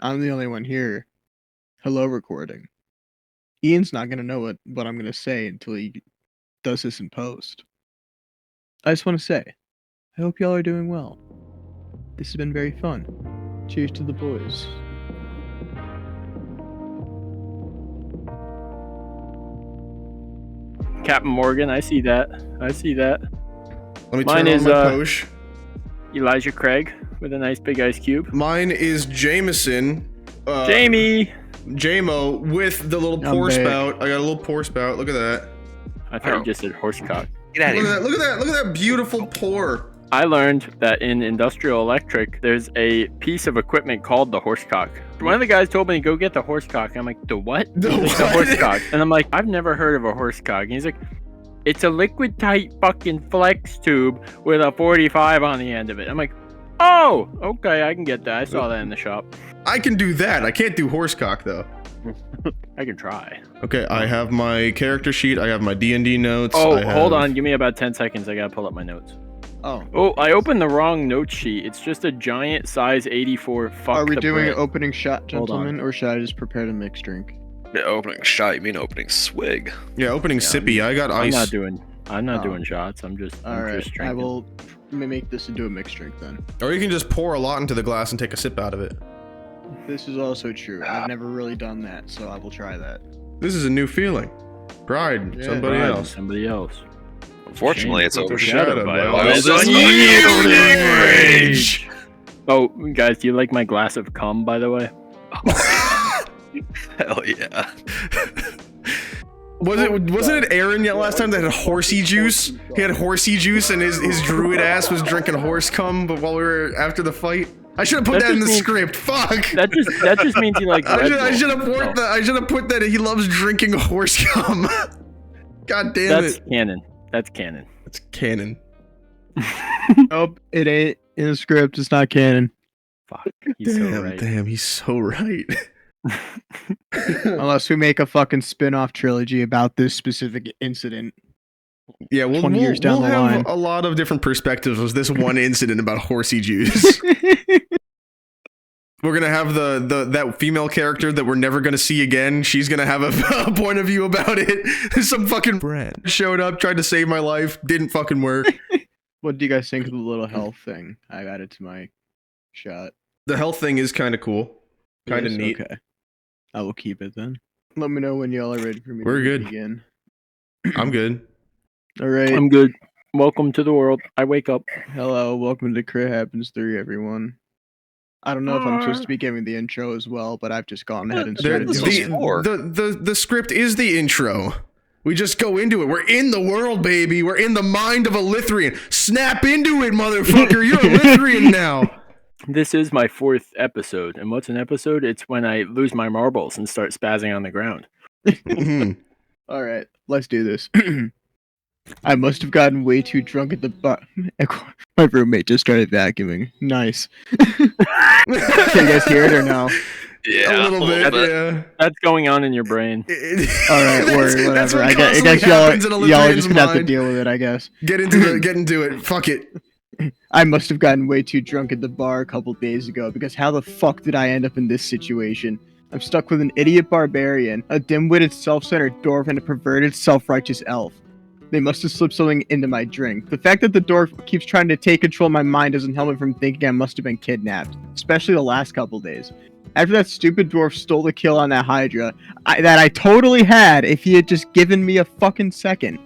I'm the only one here. Hello, recording. Ian's not gonna know what I'm gonna say until he does this in post. I just want to say, I hope y'all are doing well. This has been very fun. Cheers to the boys. Captain Morgan, I see that. Let me Mine turn is, on my posh. Elijah Craig with a nice big ice cube. Mine is Jameson. Jamie! JMO with the little I'm pour back. spout. I got a little pour spout. Look at that. I thought you just said horsecock. Get out of Look here. at that. Look at that. Look at that beautiful pour. I learned that in industrial electric, there's a piece of equipment called the horsecock. One of the guys told me to go get the horsecock. I'm like, the what? The He's like, the what? horsecock. And I'm like, I've never heard of a horsecock. And he's like, it's a liquid tight fucking flex tube with a 45 on the end of it. I'm like, oh, okay, I can get that. I saw that in the shop. I can do that. I can't do horsecock though. I can try. Okay, I have my character sheet. I have my D&D notes. Oh, I have... hold on. Give me about 10 seconds. I gotta pull up my notes. Oh, Oh, I opened the wrong note sheet. It's just a giant size 84. Fuck are we the doing an brand. opening shot, Hold on. gentlemen, or should I just prepare a mixed drink? Yeah, opening shot, you mean opening swig. Yeah, opening sippy. I got I'm ice. not Oh. doing shots. I'm just Alright, drinking. I will make this into a mixed drink then. Or you can just pour a lot into the glass and take a sip out of it. This is also true. I've never really done that, so I will try that. This is a new feeling. Pride. Yeah. Somebody Right, else. Somebody else. Unfortunately, it's Overshadowed overshadowed by by all all this this unyielding unyielding rage. Oh, guys, do you like my glass of cum, by the way? Hell yeah. Wasn't it Aaron yet last time that had horsey juice? He had horsey juice and his druid ass was drinking horse cum, but while we were after the fight. I should have put That that in the just means- script. Fuck. That just means you like. Red I Bull. should have put that he loves drinking horse cum. God damn That's it. canon. That's canon. It's canon. Nope, it ain't in the script. It's not canon. Fuck. He's so right. Damn, he's so right. Unless we make a fucking spin-off trilogy about this specific incident. Yeah, 20 years down we'll the have line. a lot of different perspectives of this one incident about horsey juice. We're gonna have that female character that we're never gonna see again. She's gonna have a point of view about it. Some fucking Brad showed up, tried to save my life, didn't fucking work. What do you guys think of the little health thing? I got it to my shot. The health thing is kind of cool, kind of Yes, neat. Okay. I will keep it then. Let me know when y'all are ready for me We're to good. begin. I'm good. All right. I'm good. Welcome to the world. I wake up. Hello, welcome to Crit Happens 3, everyone. I don't know if I'm supposed to be giving the intro as well, but I've just gone ahead and started this doing was it. four. The script is the intro. We just go into it. We're in the world, baby. We're in the mind of a Lithrian. Snap into it, motherfucker. You're a Lithrian now. This is my 4th episode. And what's an episode? It's when I lose my marbles and start spazzing on the ground. Mhm. All right, let's do this. I must have gotten way too drunk at the bar. My roommate just started vacuuming. Nice. Can you guys hear it or no? Yeah, a little bit, yeah. That's going on in your brain. All right, word, That's whatever. what I guess constantly y'all happens in a are Lithrian's just gonna have to mind. deal with it, I guess. Get into it. Fuck it. I must have gotten way too drunk at the bar a couple days ago, because how the fuck did I end up in this situation? I'm stuck with an idiot barbarian, a dim-witted self-centered dwarf, and a perverted self-righteous elf. They must have slipped something into my drink. The fact that the dwarf keeps trying to take control of my mind doesn't help me from thinking I must have been kidnapped, especially the last couple days. After that stupid dwarf stole the kill on that Hydra, that I totally had if he had just given me a fucking second.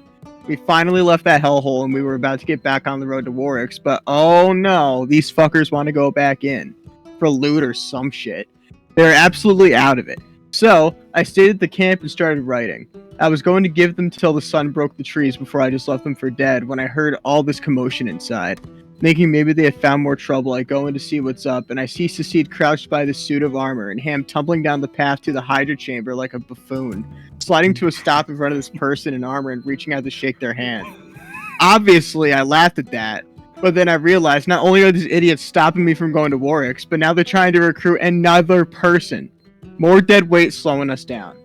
We finally left that hellhole and we were about to get back on the road to Warwick's, but oh no, these fuckers want to go back in. For loot or some shit. They're absolutely out of it. So, I stayed at the camp and started writing. I was going to give them till the sun broke the trees before I just left them for dead when I heard all this commotion inside. Thinking maybe they had found more trouble, I go in to see what's up, and I see Sacede crouched by the suit of armor, and Ham tumbling down the path to the Hydra chamber like a buffoon, sliding to a stop in front of this person in armor and reaching out to shake their hand. Obviously, I laughed at that, but then I realized not only are these idiots stopping me from going to Warwick's, but now they're trying to recruit another person. More dead weight slowing us down.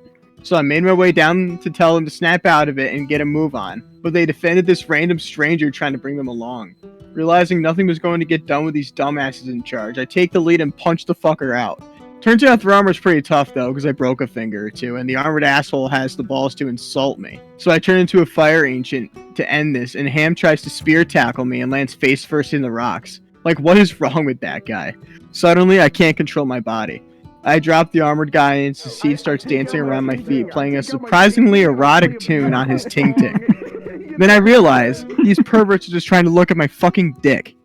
So I made my way down to tell them to snap out of it and get a move on, but they defended this random stranger trying to bring them along. Realizing nothing was going to get done with these dumbasses in charge, I take the lead and punch the fucker out. Turns out their armor's pretty tough, though, because I broke a finger or two, and the armored asshole has the balls to insult me. So I turn into a fire ancient to end this, and Ham tries to spear tackle me and lands face first in the rocks. Like, what is wrong with that guy? Suddenly, I can't control my body. I drop the armored guy, and Secede starts dancing around my feet, playing a surprisingly erotic tune on his ting-ting. Then I realize these perverts are just trying to look at my fucking dick.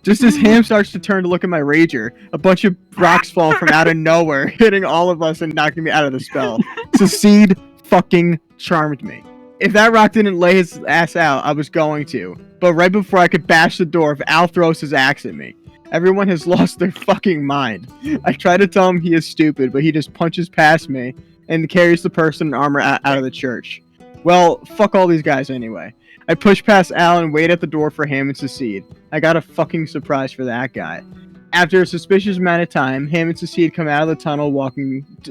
Just as Ham starts to turn to look at my rager, a bunch of rocks fall from out of nowhere, hitting all of us and knocking me out of the spell. Secede fucking charmed me. If that rock didn't lay his ass out, I was going to. But right before I could bash the door, Al throws his axe at me. Everyone has lost their fucking mind. I try to tell him he is stupid, but he just punches past me and carries the person in armor out of the church. Well, fuck all these guys anyway. I push past Al and wait at the door for Ham and Secede. I got a fucking surprise for that guy. After a suspicious amount of time, Ham and Secede come out of the tunnel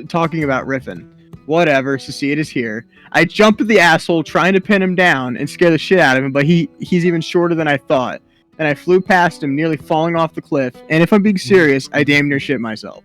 talking about riffing. Whatever, Secede is here. I jump at the asshole trying to pin him down and scare the shit out of him, but he's even shorter than I thought. And I flew past him, nearly falling off the cliff, and if I'm being serious, I damn near shit myself.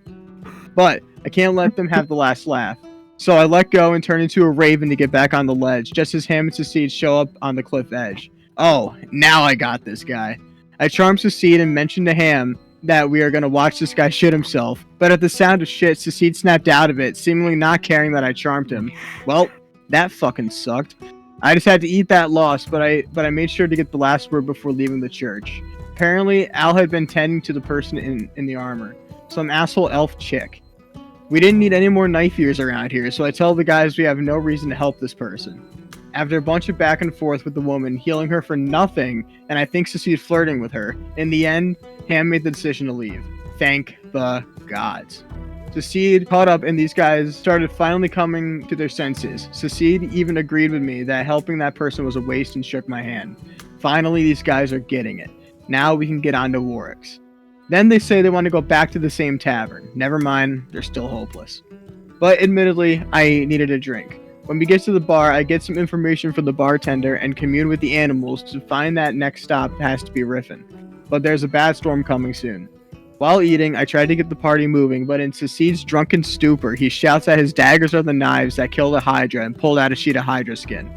But I can't let them have the last laugh. So I let go and turn into a raven to get back on the ledge, just as Ham and Secede show up on the cliff edge. Oh, now I got this guy. I charm Secede and mention to Ham that we are going to watch this guy shit himself, but at the sound of shit, Secede snapped out of it, seemingly not caring that I charmed him. Well, that fucking sucked. I just had to eat that loss, but I made sure to get the last word before leaving the church. Apparently, Al had been tending to the person in the armor, some asshole elf chick. We didn't need any more knife ears around here, so I tell the guys we have no reason to help this person. After a bunch of back and forth with the woman, healing her for nothing, and I think Secede flirting with her, in the end, Ham made the decision to leave. Thank the gods. Secede caught up, and these guys started finally coming to their senses. Secede even agreed with me that helping that person was a waste and shook my hand. Finally, these guys are getting it. Now we can get on to Warwick's. Then they say they want to go back to the same tavern. Never mind, they're still hopeless. But admittedly, I needed a drink. When we get to the bar, I get some information from the bartender and commune with the animals to find that next stop has to be Riffin. But there's a bad storm coming soon. While eating, I tried to get the party moving, but in Secede's drunken stupor, he shouts that his daggers are the knives that killed a Hydra and pulled out a sheet of Hydra skin.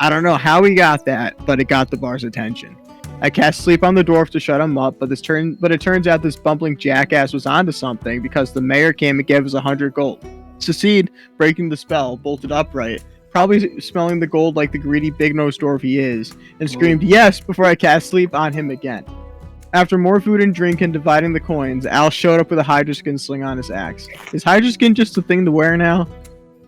I don't know how he got that, but it got the bar's attention. I cast Sleep on the dwarf to shut him up, but it turns out this bumbling jackass was onto something because the mayor came and gave us 100 gold. Secede, breaking the spell, bolted upright, probably smelling the gold like the greedy big-nosed dwarf he is, and screamed yes before I cast Sleep on him again. After more food and drink and dividing the coins, Al showed up with a Hydra skin sling on his axe. Is Hydra skin just a thing to wear now?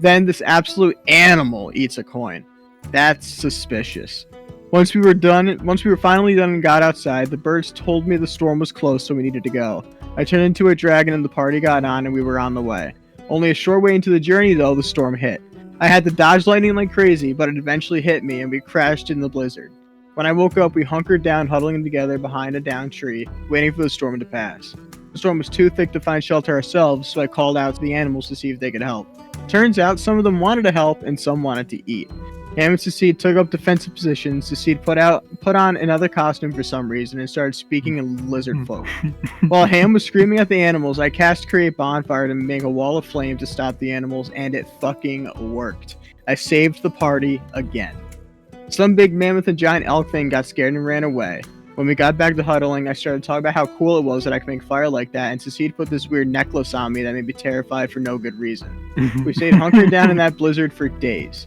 Then this absolute animal eats a coin. That's suspicious. Once we were finally done and got outside, the birds told me the storm was close, so we needed to go. I turned into a dragon and the party got on and we were on the way. Only a short way into the journey though, the storm hit. I had to dodge lightning like crazy, but it eventually hit me and we crashed in the blizzard. When I woke up, we hunkered down, huddling together behind a downed tree, waiting for the storm to pass. The storm was too thick to find shelter ourselves, so I called out to the animals to see if they could help. Turns out some of them wanted to help and some wanted to eat. Ham and Secede took up defensive positions. Secede put on another costume for some reason and started speaking in lizard folk. While Ham was screaming at the animals, I cast Create Bonfire to make a wall of flame to stop the animals, and it fucking worked. I saved the party again. Some big mammoth and giant elk thing got scared and ran away. When we got back to huddling, I started talking about how cool it was that I could make fire like that, and Secede put this weird necklace on me that made me terrified for no good reason. We stayed hunkered down in that blizzard for days.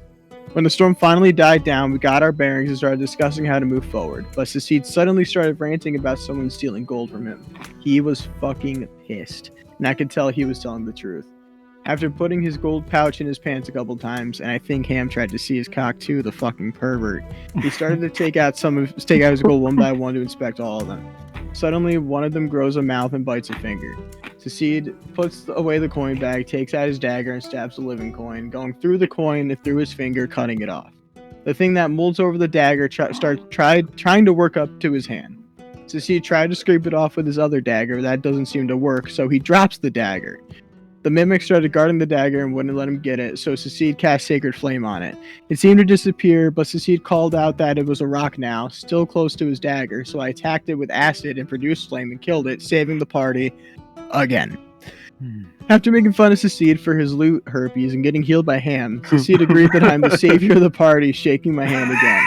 When the storm finally died down, we got our bearings and started discussing how to move forward, but Secede suddenly started ranting about someone stealing gold from him. He was fucking pissed, and I could tell he was telling the truth. After putting his gold pouch in his pants a couple times, and I think Ham tried to see his cock too, the fucking pervert, he started to take out his gold one by one to inspect all of them. Suddenly, one of them grows a mouth and bites a finger. Secede puts away the coin bag, takes out his dagger, and stabs the living coin, going through the coin and through his finger, cutting it off. The thing that molds over the dagger trying to work up to his hand. Secede tried to scrape it off with his other dagger. That doesn't seem to work, so he drops the dagger. The mimic started guarding the dagger and wouldn't let him get it, so Secede cast Sacred Flame on it. It seemed to disappear, but Secede called out that it was a rock now, still close to his dagger, so I attacked it with acid and produced flame and killed it, saving the party again. After making fun of Secede for his loot herpes and getting healed by Ham, Secede agreed that I'm the savior of the party, shaking my hand again.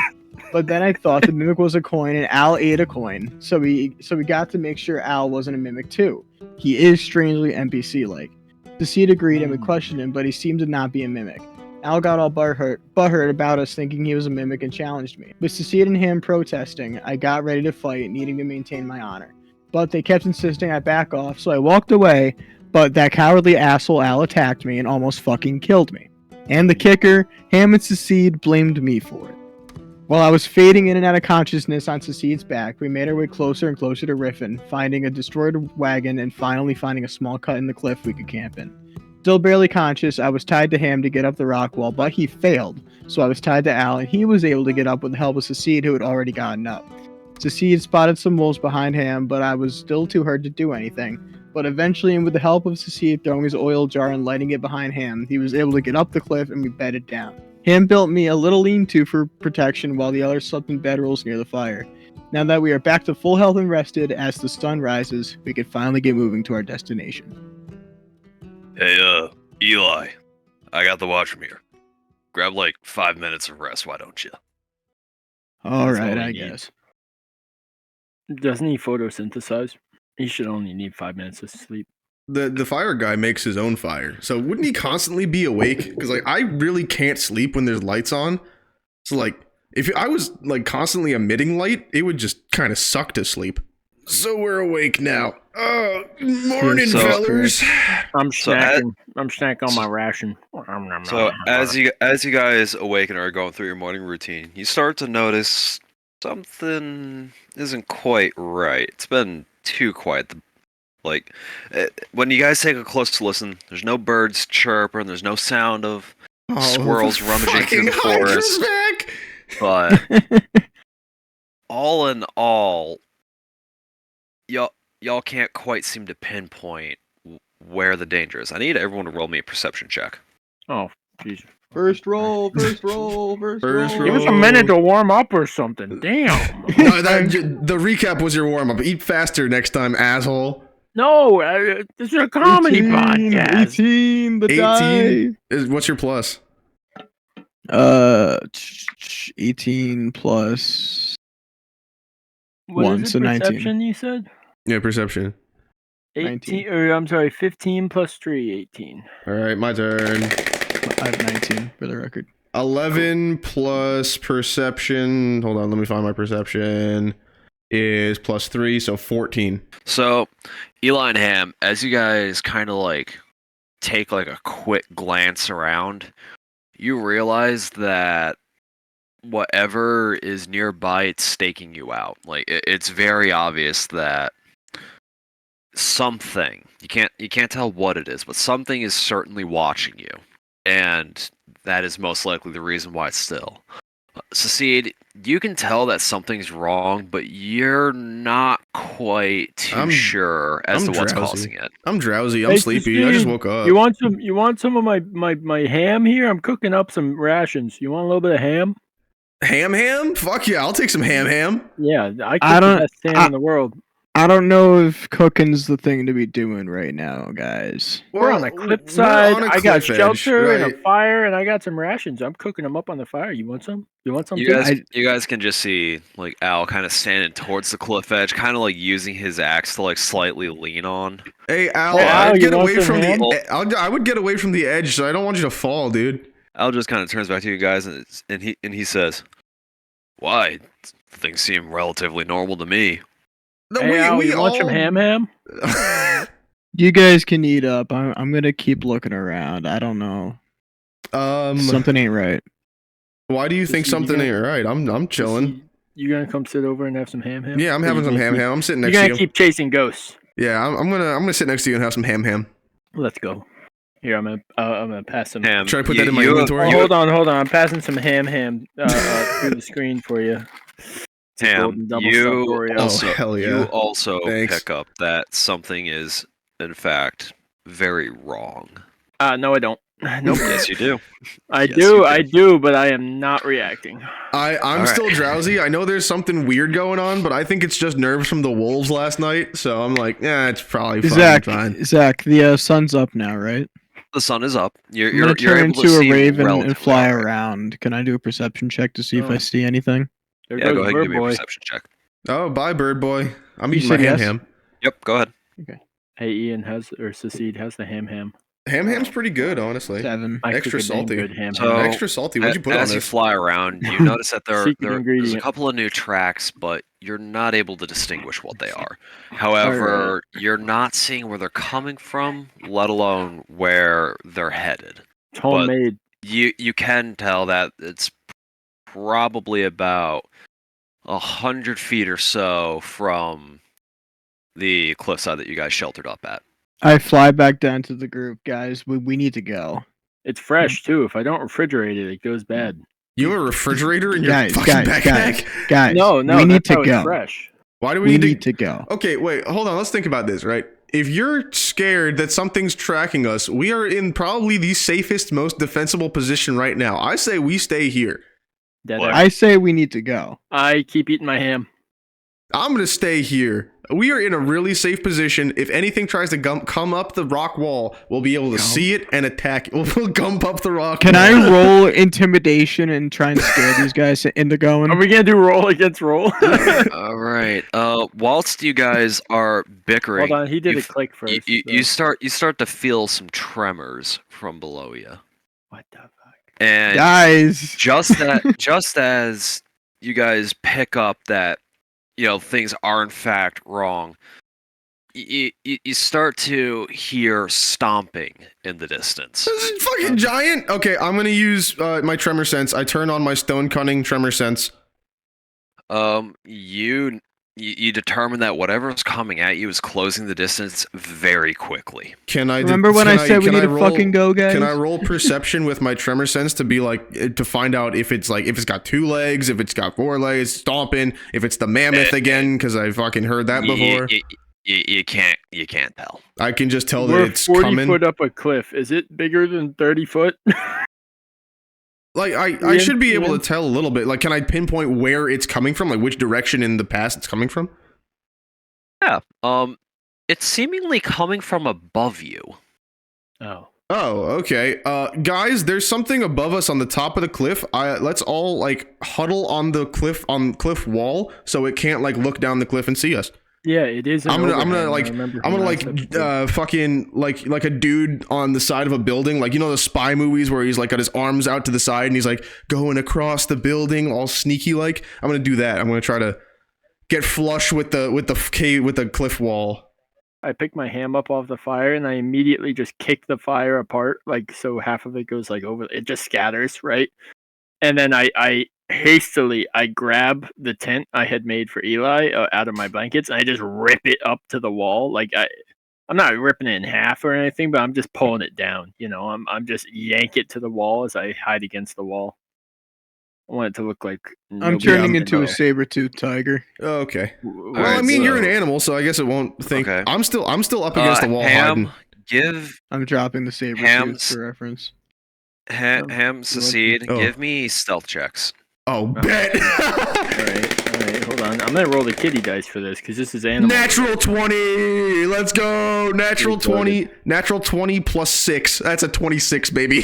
But then I thought the mimic was a coin and Al ate a coin, so we got to make sure Al wasn't a mimic too. He is strangely NPC-like. Secede agreed and we questioned him, but he seemed to not be a mimic. Al got all butthurt about us thinking he was a mimic and challenged me. With Secede and him protesting, I got ready to fight, needing to maintain my honor. But they kept insisting I back off, so I walked away, but that cowardly asshole Al attacked me and almost fucking killed me. And the kicker, Ham and Secede blamed me for it. While I was fading in and out of consciousness on Secede's back, we made our way closer and closer to Riffin, finding a destroyed wagon and finally finding a small cut in the cliff we could camp in. Still barely conscious, I was tied to Ham to get up the rock wall, but he failed, so I was tied to Al and he was able to get up with the help of Secede, who had already gotten up. Secede spotted some wolves behind Ham, but I was still too hurt to do anything. But eventually, and with the help of Secede throwing his oil jar and lighting it behind Ham, he was able to get up the cliff and we bedded down. Ham built me a little lean-to for protection while the others slept in bedrolls near the fire. Now that we are back to full health and rested, as the sun rises, we could finally get moving to our destination. Hey, Eli. I got the watch from here. Grab like 5 minutes of rest, why don't you? Alright, all I I need. guess. Doesn't he photosynthesize? He should only need 5 minutes of sleep. The fire guy makes his own fire, so wouldn't he constantly be awake? Because like I really can't sleep when there's lights on. So like if I was like constantly emitting light, it would just kind of suck to sleep. So we're awake now. Oh, morning, So- fellers. I'm So snacking. I'm snacking on my ration. So as you guys awaken or are going through your morning routine, you start to notice something isn't quite right. It's been too quiet. Like when you guys take a close listen, there's no birds chirping, there's no sound of squirrels rummaging through the forest. Back. But all in all, y'all can't quite seem to pinpoint where the danger is. I need everyone to roll me a perception check. Oh, jeez. First roll, first roll, first First roll. Give us a minute to warm up or something. Damn. No, the recap was your warm up. Eat faster next time, asshole. No, this is a comedy 18, podcast. 18, the 18? die. What's your plus? 18 plus What one, is it, so 19. perception, you said? Yeah, perception. 18, or I'm sorry, 15 plus 3, 18. All right, my turn. I have 19 for the record. 11 plus perception. Hold on, let me find my perception. Is plus 3, so 14. So, Eli and Ham, as you guys kind of like take like a quick glance around, you realize that whatever is nearby, it's staking you out. Like it's very obvious that something, you can't tell what it is, but something is certainly watching you, and that is most likely the reason why it's still. Secede, you can tell that something's wrong, but you're not quite too sure as to what's drowsy. causing it. I'm drowsy. I'm Hey, sleepy. I just Christine, woke up. You want some of my ham here? I'm cooking up some rations. You want a little bit of ham? Ham? Fuck yeah, I'll take some ham. Yeah, I cook don't- the best ham in the world. I don't know if cooking's the thing to be doing right now, guys. We're on a we're cliffside. on a I got cliff edge, shelter and right? a fire, and I got some rations. I'm cooking them up on the fire. You want some? You want some? You too? guys can just see like Al kind of standing towards the cliff edge, kind of like using his axe to like slightly lean on. Hey, Al, Hey, Al, I'd you get want away some from ham? I would get away from the edge, so I don't want you to fall, dude. Al just kind of turns back to you guys and he says, "Why? Things seem relatively normal to me." No, Hey, Al, you want some ham? You guys can eat up. I'm gonna keep looking around. I don't know. Something ain't right. Why do you think you something gonna- ain't right? I'm chilling. You gonna come sit over and have some ham? Yeah, I'm Or having you some gonna ham. I'm sitting You're next to gonna you. keep chasing ghosts. Yeah, I'm gonna sit next to you and have some ham. Let's go. Here, I'm gonna pass some. Ham, Should I put that in my you- inventory? Oh, hold on. I'm passing some ham through the screen for you. Ham, Golden double you stuffed Oreo. also, Oh, hell yeah. you also Thanks. pick up that something is, in fact, very wrong. No, I don't. Nope. Yes, you do. I Yes, do, you I do, but I am not reacting. I'm Alright. still drowsy. I know there's something weird going on, but I think it's just nerves from the wolves last night. So I'm like, yeah, it's probably fine. Zach, the sun's up now, right? The sun is up. You're I'm gonna turn able to into a see raven and relatively fly alright. around. Can I do a perception check to see if I Oh. see anything? There Yeah, go goes ahead and give Bird me a Boy. perception check. Oh, bye, bird boy. I'm You eating my said yes? ham. Yep, go ahead. Hey, Ian Secede has the ham. Ham's pretty good, honestly. 7. I Extra cook a damn salty. good ham. So- Extra salty. What'd you put on As you this? fly around, you notice that there's Secret a ingredient. couple of new tracks, but you're not able to distinguish what they are. However, you're not seeing where they're coming from, let alone where they're headed. It's homemade. You can tell that it's probably about 100 feet or so from the cliffside that you guys sheltered up at. I fly back down to the group, guys. We need to go. It's fresh too. If I don't refrigerate it, it goes bad. You have a refrigerator in your Guys, fucking backpack? Guys, No, we need that's to how it's go. fresh. Why do We we need to go. Okay, wait, hold on. Let's think about this, right? If you're scared that something's tracking us, we are in probably the safest, most defensible position right now. I say we stay here. Dead What? air. I say we need to go. I keep eating my ham. I'm gonna stay here. We are in a really safe position. If anything tries to come up the rock wall, we'll be able to see it and attack it. We'll gump up the rock Can wall. I roll intimidation and try and scare these guys into going? Are we gonna do roll against roll? All right. Whilst you guys are bickering, Hold on, he did you a click first. you so- start to feel some tremors from below you, What the fuck? and Guys, just as you guys pick up that things are in fact wrong, you start to hear stomping in the distance. This is fucking giant. Okay, I'm gonna use my tremor sense. I turn on my stone cunning tremor sense. You determine that whatever's coming at you is closing the distance very quickly. Can I remember when I said we need to fucking go, guys? Can I roll perception with my tremor sense to be like to find out if it's got 2 legs, if it's got 4 legs, stomping, if it's the mammoth again? Because I fucking heard that before. You can't tell. I can just tell We're that it's 40 coming. foot up a cliff. Is it bigger than 30 foot? Like I Ian, should be able Ian? to tell a little bit. Like, can I pinpoint where it's coming from? Like which direction in the past it's coming from? Yeah. It's seemingly coming from above you. Oh. Oh, okay. Guys, there's something above us on the top of the cliff. Let's all like huddle on the cliff wall so it can't like look down the cliff and see us. Yeah, it is. I'm gonna fucking like a dude on the side of a building, like the spy movies where he's like got his arms out to the side and he's like going across the building all sneaky like. I'm gonna do that. I'm gonna try to get flush with the cliff wall. I pick my ham up off the fire and I immediately just kick the fire apart, like so half of it goes like over. It just scatters, right? And then I hastily grab the tent I had made for Eli out of my blankets and I just rip it up to the wall. Like I'm not ripping it in half or anything, but I'm just pulling it down. I'm just yank it to the wall as I hide against the wall. I want it to look like I'm nobody turning can into know. a saber-toothed tiger. Okay. Well, Well, I Alright, mean, you're so- an animal, so I guess it won't think. Okay. I'm still up against the wall hiding. Ham, give I'm dropping the saber-tooth Hams. for reference. Ham secede. Oh. Give me stealth checks. Oh, bet. Alright, hold on. I'm gonna roll the kitty dice for this because this is animal. Natural 20. Let's go. Natural 20. Natural 20 plus 6. That's a 26, baby.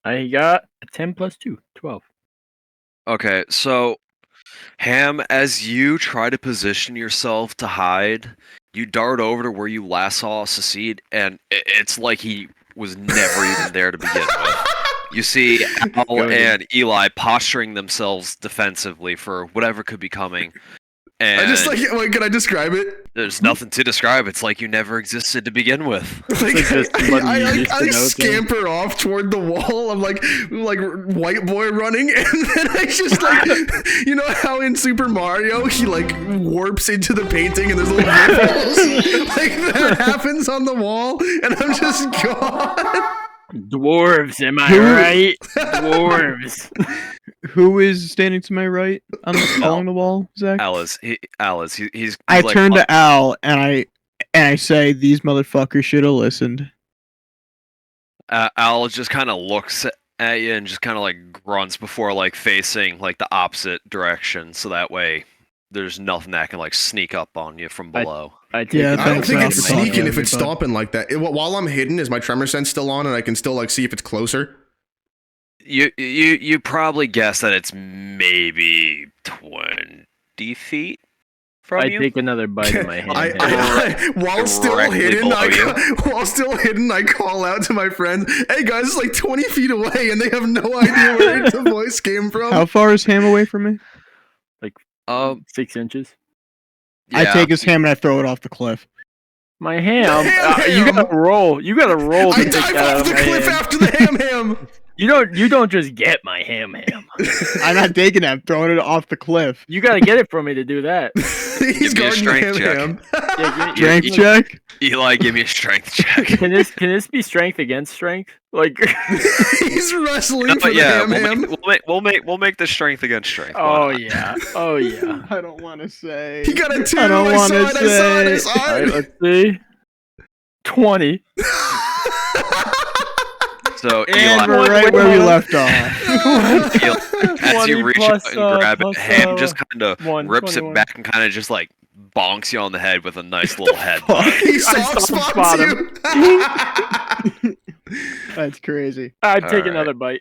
I got a 10 plus 2, 12. Okay, so Ham, as you try to position yourself to hide, you dart over to where you last saw secede, and it's like he was never even there to begin with. You see Al and Eli posturing themselves defensively for whatever could be coming. And I just wait, can I describe it? there's nothing to describe. It's like you never existed to begin with. Like, just somebody you I used to know scamper off toward the wall. I'm like white boy running, and then I just like, you know how in Super Mario he like warps into the painting and there's little ripples, like that happens on the wall, and I'm just gone. Dwarves, am I Who- right? Dwarves. Who is standing to my right along the wall, Zach? He's I like, turn to Al and I say these motherfuckers should have listened. Al just kind of looks at you and just kind of like grunts before like facing like the opposite direction, so that way there's nothing that can like sneak up on you from below. Yeah, I don't thanks, think Al, it's for talking sneaking to if me, it's bud. stomping like that. While I'm hidden, is my tremor sense still on, and I can still like see if it's closer? You probably guess that it's maybe 20 feet from I you. take another bite of my hand. While still Directly hidden, below I call out to my friends, "Hey guys, it's like 20 feet away," and they have no idea where the voice came from. How far is Ham away from me? 6 inches. I Yeah. take his ham and I throw it off the cliff. My ham. ham! You gotta roll. You gotta roll. I To take dive that out off of the my cliff hand. after the ham. You don't just get my ham. I'm not taking it. I'm throwing it off the cliff. You gotta get it from me to do that. He's Give me a guarding the strength check. ham. Yeah, Strength check? Eli, give me a strength check. Can this be strength against strength? Like, He's wrestling No, for the yeah, ham. we'll make the strength against strength. Why oh not? yeah, oh yeah. I don't want to say. He got a 2. I don't I want saw to it. I say. All right, saw let's see. 20. So And Eli, we're right where we left off. as you 20 reach plus, out and grab plus, it, Ham just kind of 1, rips 21. it back and kind of just like bonks you on the head with a nice little head. He I soft soft spots spot you. That's crazy. I'd take All right. another bite.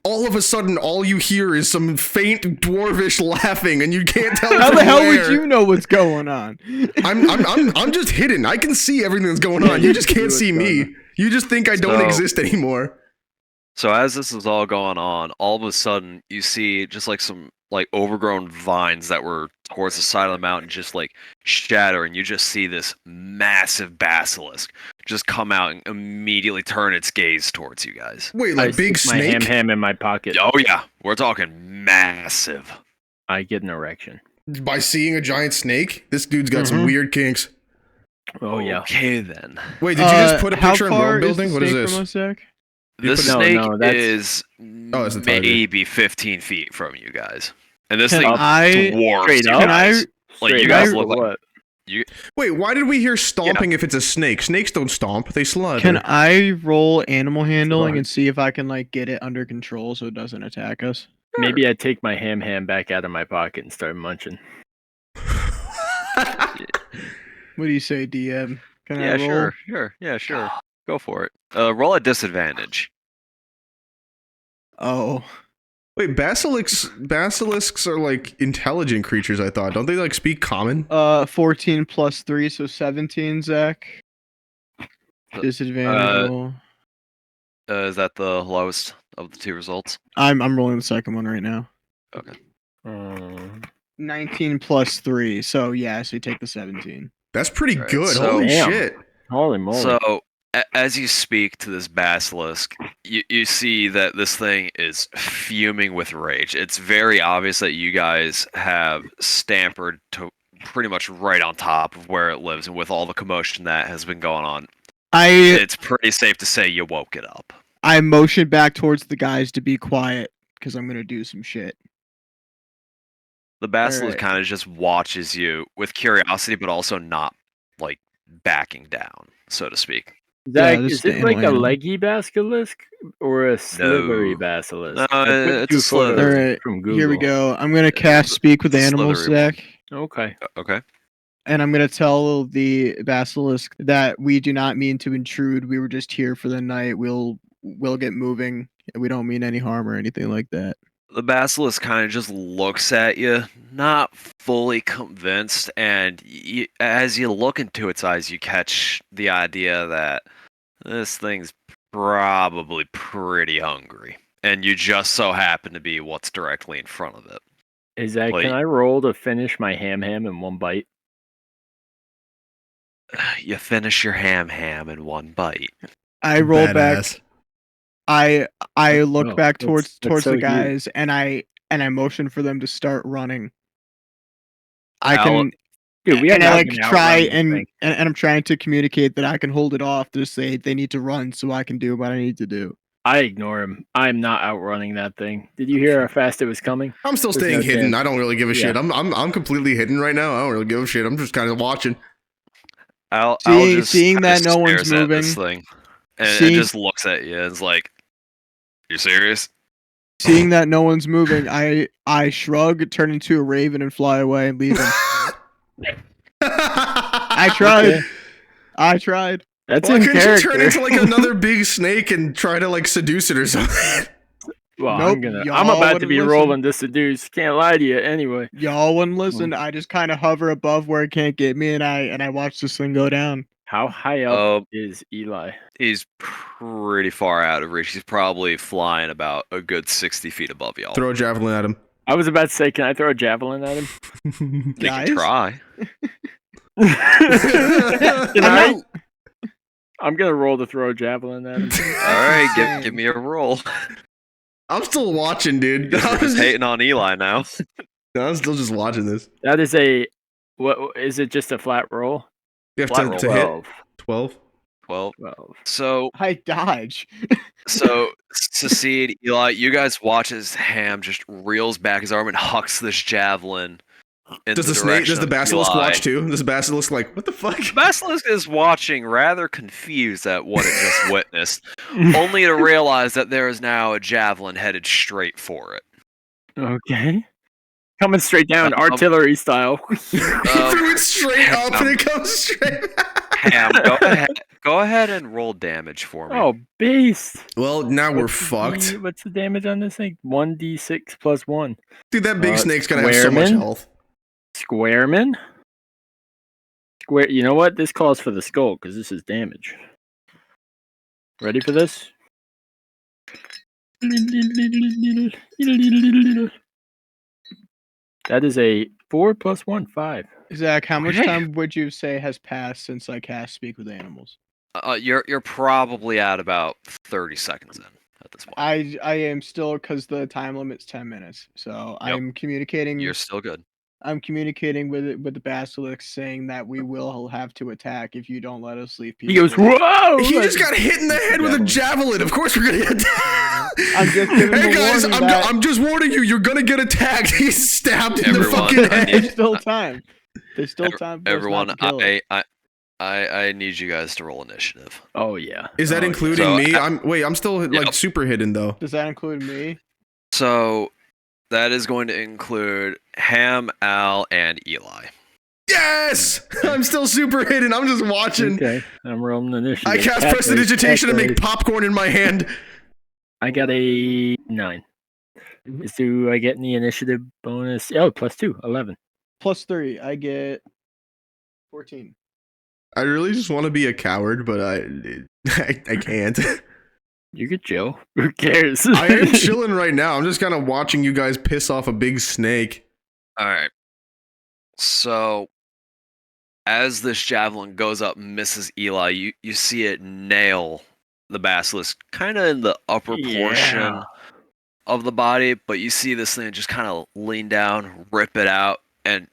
All of a sudden, all you hear is some faint dwarvish laughing, and you can't tell. How from the hell where. would you know what's going on? I'm just hidden. I can see everything that's going on. You just see can't what's see going me. on. You just think I don't So- exist anymore. So as this is all going on, all of a sudden you see just like some like overgrown vines that were towards the side of the mountain just like shatter, and you just see this massive basilisk just come out and immediately turn its gaze towards you guys. Wait, I like big stick my snake? ham in my pocket. Oh yeah, we're talking massive. I get an erection. By seeing a giant snake? This dude's got some Mhm. weird kinks. Oh yeah. Okay then. Wait, did you just put a how picture in far world is building? the What is snake this? from us, Zach? This No, snake no, that's- is it's a tiger. maybe 15 feet from you guys, and this Can thing I? dwarfs Straight you up? Can I? guys. Like Straight you guys up look or like what? Wait, why did we hear stomping if it's a snake? Snakes don't stomp, they slug. Can I roll animal handling Slug. and see if I can like get it under control so it doesn't attack us? Maybe I take my ham back out of my pocket and start munching. What do you say, DM? Can I Yeah, roll? sure. Yeah, sure. Go for it. Roll at disadvantage. Oh, Wait, basilisks are like intelligent creatures, I thought. Don't they like speak common? 14 plus 3, so 17, Zach. Disadvantage roll. Is that the lowest of the two results? I'm rolling the second one right now. Okay. 19 plus 3, so yeah, so you take the 17. That's pretty Right, good. so- Holy Damn. shit. Holy moly. So, as you speak to this basilisk, you see that this thing is fuming with rage. It's very obvious that you guys have stampered to pretty much right on top of where it lives, and with all the commotion that has been going on, it's pretty safe to say you woke it up. I motion back towards the guys to be quiet because I'm gonna do some shit. The basilisk Alright. kind of just watches you with curiosity, but also not like backing down, so to speak. Zach, this is is the it like a animal. leggy basilisk or a slithery No. basilisk? No, I put it's two a slither. photos Alright, from Google. here we go. I'm gonna cast Speak with It's a Animals, slithery one. Zach. Okay. Okay. And I'm gonna tell the basilisk that we do not mean to intrude. We were just here for the night. We'll get moving. We don't mean any harm or anything like that. The basilisk kind of just looks at you, not fully convinced, and as you look into its eyes, you catch the idea that this thing's probably pretty hungry, and you just so happen to be what's directly in front of it. Is that Like- can I roll to finish my ham in one bite? You finish your ham in one bite. I roll back. Badass. I look No, back that's- towards that's so the huge. guys, and I motion for them to start running. I Al- can, Dude, we and have I not like been try outrunning this and, thing. and I'm trying to communicate that I can hold it off to say they need to run so I can do what I need to do. I ignore him. I'm not outrunning that thing. Did you hear how fast it was coming? I'm still There's staying no hidden. chance. I don't really give a shit. Yeah. I'm completely hidden right now. I don't really give a shit. I'm just kind of watching. I'll Seeing just that kinda no one's stares at this moving. thing, and it See- just looks at you and is like, "You serious?" Seeing that no one's moving, I shrug, turn into a raven, and fly away and leave him. I tried. Okay. I tried. That's Why in couldn't character. you turn into like another big snake and try to like seduce it or something? Well, Nope, I'm y'all about to wouldn't be listen. rolling to seduce. Can't lie to you. Anyway, Y'all wouldn't listen. I just kind of hover above where it can't get me, and I watch this thing go down. how high up is Eli? He's pretty far out of reach. He's probably flying about a good 60 feet above y'all. Throw a javelin at him. I was about to say, can I throw a javelin at him? You Guys? can try. Can I'm I? not- I'm gonna roll to throw a javelin at him. All right, give me a roll. I'm still watching, dude. We're just hating on Eli now. I'm still just watching this. That is a. What is it? Just a flat roll? You have Flat to, roll. to hit 12. 12. 12. So I dodge. succeed, Eli. You guys watch as Ham just reels back his arm and hucks this javelin. In Does the the snake? direction Does the of basilisk Eli. watch too? Does the basilisk like what the fuck? The basilisk is watching, rather confused at what it just witnessed, only to realize that there is now a javelin headed straight for it. Okay. Coming straight down, artillery style. He threw it straight up and it comes straight back. Ham, go ahead and roll damage for me. Oh, beast. Well, now we're What's the- fucked. What's the damage on this thing? 1d6 plus 1. Dude, that big snake's gonna have so much Squareman? health. Squareman? Square. You know what? This calls for the skull because this is damage. Ready for this? That is a 4 plus 1, 5. Zach, how much Okay. time would you say has passed since I cast Speak with Animals? You're probably at about 30 seconds in at this point. I am still, because the time limit's 10 minutes. So I'm communicating. You're still good. I'm communicating with the basilisk, saying that we will have to attack if you don't let us leave. He goes, peacefully. whoa! He just got hit in the head with a javelin. Of course we're gonna get attacked. I'm just giving Hey him a guys, warning that- I'm just warning you. You're gonna get attacked. He's stabbed in the Everyone, fucking I head. There's still time. There's still time. For us Everyone, not to kill it. I need you guys to roll initiative. Oh, yeah. Is that Oh, yeah. including So, me? I'm still like Yep. super hidden though. Does that include me? So that is going to include Ham, Al, and Eli. Yes, I'm still super hidden. I'm just watching. Okay, I'm rolling initiative. I cast Cat prestidigitation to race, make cat race. popcorn in my hand. I got a 9. Do I get any initiative bonus? Oh, plus 2, 11. Plus 3. I get 14. I really just want to be a coward, but I can't. You could chill. Who cares? I am chilling right now. I'm just kind of watching you guys piss off a big snake. All right. So as this javelin goes up and misses Eli, you see it nail the basilisk kind of in the upper portion Yeah. of the body, but you see this thing just kind of lean down, rip it out, and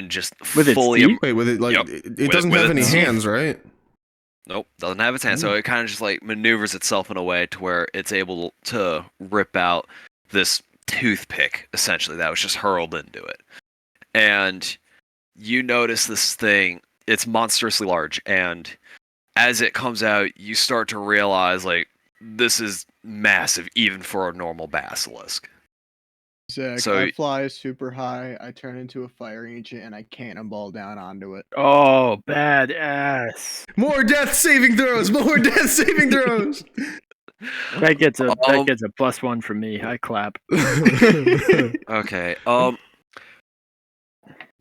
just With its fully teeth? Wait, with it like Yep. it doesn't With have any its- hands, right? Nope, doesn't have its hand. So it kind of just like maneuvers itself in a way to where it's able to rip out this toothpick, essentially, that was just hurled into it. And you notice this thing, it's monstrously large. And as it comes out, you start to realize, like, this is massive, even for a normal basilisk. Zach, So- I fly super high. I turn into a fire agent, and I cannonball down onto it. Oh, badass. More death saving throws. More death saving throws. That gets Um, a plus 1 from me. I clap. Okay,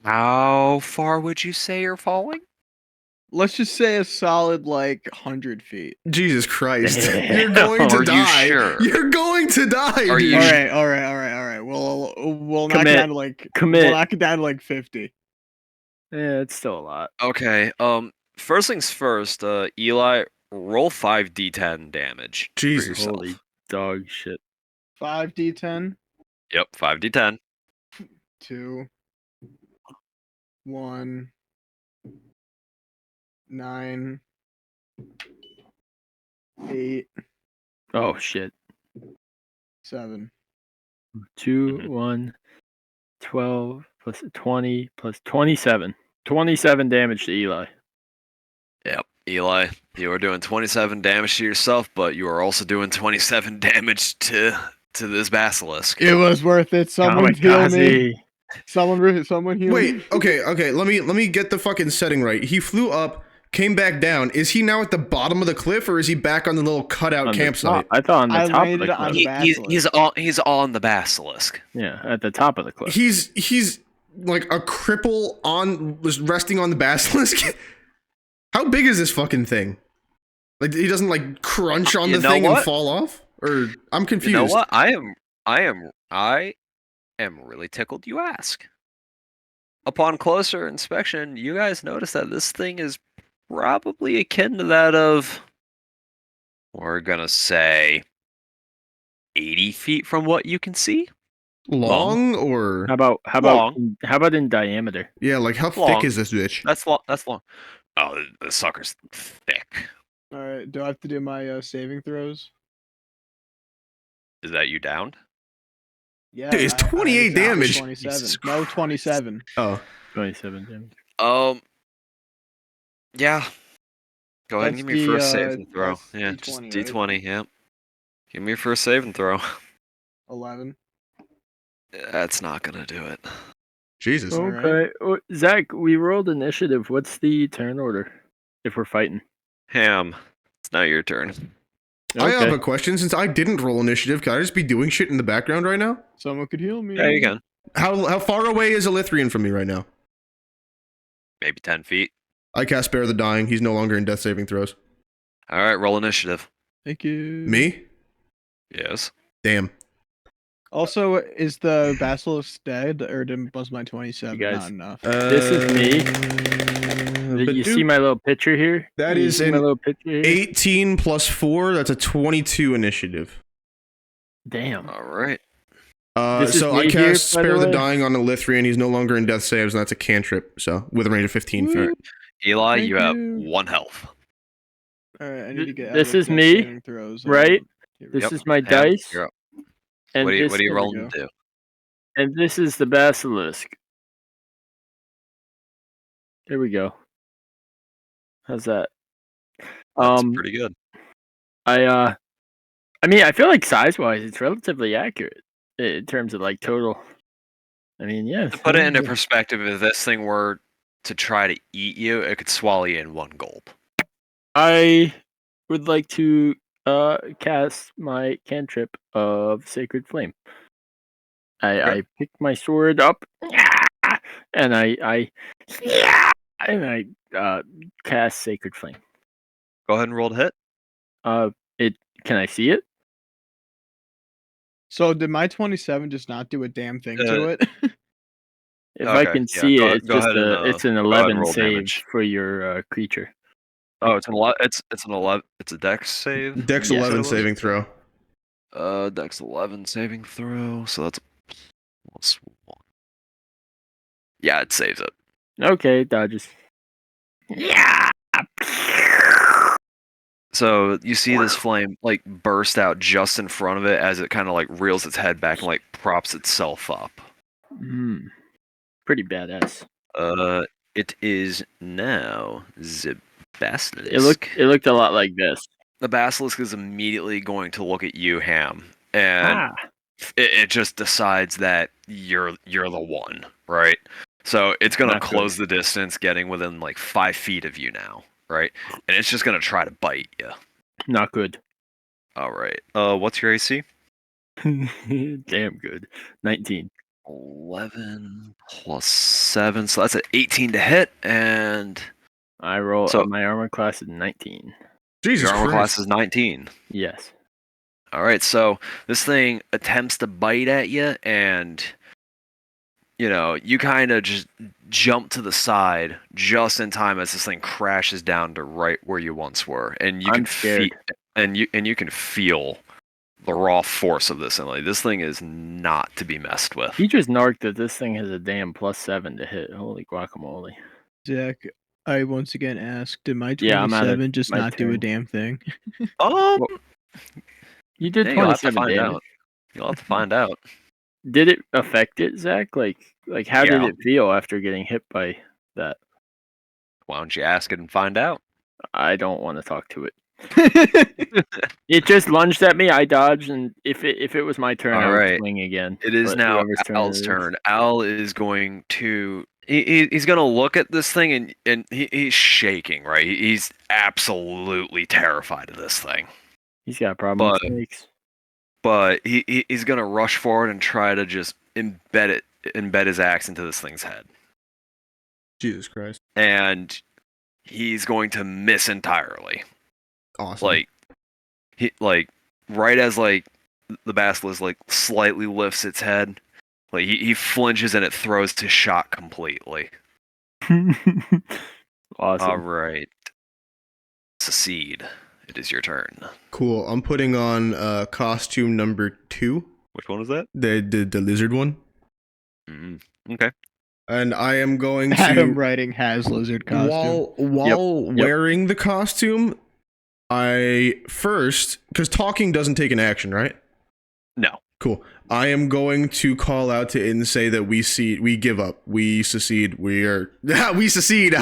how far would you say you're falling? Let's just say a solid 100 feet. Jesus Christ! Damn. You're going to Are you die. sure? You're going to die, Are dude. you All sh- right, all right, all right, all right. We'll knock it Commit. down to Commit. We'll knock it down to 50. Yeah, it's still a lot. Okay, first things first, Eli, roll 5d10 damage. for Jesus. yourself. Holy dog shit. 5d10, Yep, 5d10. 2, 1, 9, 8, Oh shit. 7. 2, Mhm. 1, 12 plus 20 plus 27. 27 damage to Eli. Eli, you are doing 27 damage to yourself, but you are also doing 27 damage to this basilisk. It was worth it. Someone heal me. Someone heal me. Wait, okay. Let me get the fucking setting right. He flew up, came back down. Is he now at the bottom of the cliff, or is he back on the little cutout On the campsite? top. I thought on the I top of landed the on cliff. the He's on the basilisk. Yeah, at the top of the cliff. He's like a cripple was resting on the basilisk. How big is this fucking thing? Like he doesn't like crunch on the thing and fall off? Or I'm confused. You know what? I am really tickled you ask. Upon closer inspection, you guys notice that this thing is probably akin to that of, we're gonna say, 80 feet from what you can see. Long or How Long. about in diameter? yeah, like how Long. thick is this bitch? That's long. Oh, the sucker's thick. All right. Do I have to do my saving throws? Is that you downed? Yeah. Dude, it's 28 damage. 27. Jesus No, Christ. 27. Oh. 27 damage. Yeah. Go ahead and That's give me your first save the, and throw. that's Yeah, D20, just right? D20. Yeah. Give me your first save and throw. 11. That's not gonna do it. Jesus. Oh. Okay. Zach, we rolled initiative. What's the turn order if we're fighting? Ham, it's now your turn. I have Okay. a question. Since I didn't roll initiative, can I just be doing shit in the background right now? Someone could heal me. Yeah, you can. How far away is Elithrian from me right now? Maybe 10 feet. I cast Spare the Dying. He's no longer in death saving throws. All right, roll initiative. Thank you. Me? Yes. Damn. Also, is the basilisk dead, or was my 27 You guys- not enough? This is me. Did you see my little picture here? That You is see my an little picture here? 18 plus 4. That's a 22 initiative. Damn. All right. This is So me I here, cast by the Spare the way. Dying on Elithrian. He's no longer in death saves, and that's a cantrip. So with a range of 15 feet. Eli, Thank you have you. 1 health. All right, I need to get. This out of is death me, saving throws. right? Get This rid is of- my Ham, dice. You're up. And What are you this, there we rolling go. to do? and this is the basilisk. There we go. How's that? That's pretty good. I mean, I feel like size-wise, it's relatively accurate in terms of like total. I mean, yeah. To put it into perspective, if this thing were to try to eat you, it could swallow you in one gulp. I would like to cast my cantrip of Sacred Flame. I pick my sword up, and I cast Sacred Flame. Go ahead and roll to hit. Can I see it? So did my 27 just not do a damn thing to it? If I Okay, can yeah, see go- it, it's go just ahead and, it's an go ahead and 11 roll save damage. for your creature. Oh, it's an 11. It's a Dex save. Dex Yes, 11 it was. saving throw. Dex 11 saving throw. So that's plus 1. Yeah, it saves it. Okay, dodges. Yeah. So you see this flame like burst out just in front of it as it kind of like reels its head back and like props itself up. Pretty badass. It is now the basilisk. It looked a lot like this. The basilisk is immediately going to look at you, Ham, and it just decides that you're the one, right? So it's gonna Not close the distance, getting within like 5 feet of you now, right? And it's just gonna try to bite you. Not good. All right. What's your AC? Damn good. 19. 11 plus 7, so that's an 18 to hit, and I roll. So- My armor class is 19. Jesus your armor Christ. class is 19. Yes. All right, so this thing attempts to bite at you, and you kind of just jump to the side just in time as this thing crashes down to right where you once were, and you I'm can scared. you can feel the raw force of this, and like this thing is not to be messed with. He just narked that this thing has a damn +7 to hit. Holy guacamole. Zach, I once again ask, did my Yeah, I'm out of 27 just my not do a turn. damn thing? You did Yeah, you'll have to 27 find damage. out. You'll have to find out. Did it affect it, Zach? Like how did Yeah. it feel after getting hit by that? Why don't you ask it and find out? I don't want to talk to it. It just lunged at me. I dodged, and if it was my turn, I would Alright. swing again. It is but now whoever's Al's it is. turn. Al is going to. He's going to look at this thing and he's shaking, right? He's absolutely terrified of this thing. He's got a problem with But- snakes. But he's going to rush forward and try to just embed his axe into this thing's head. Jesus Christ. And he's going to miss entirely. Awesome. Right as the basilisk slightly lifts its head, he flinches and it throws to shot completely. Awesome. All right, succeed. It is your turn. Cool. I'm putting on costume number 2. Which one is that? The lizard one. Okay. And I am going to Adam writing has lizard costume. while wearing the costume, I first, because talking doesn't take an action, right? No. Cool. I am going to call out to say that we give up, we secede, we secede.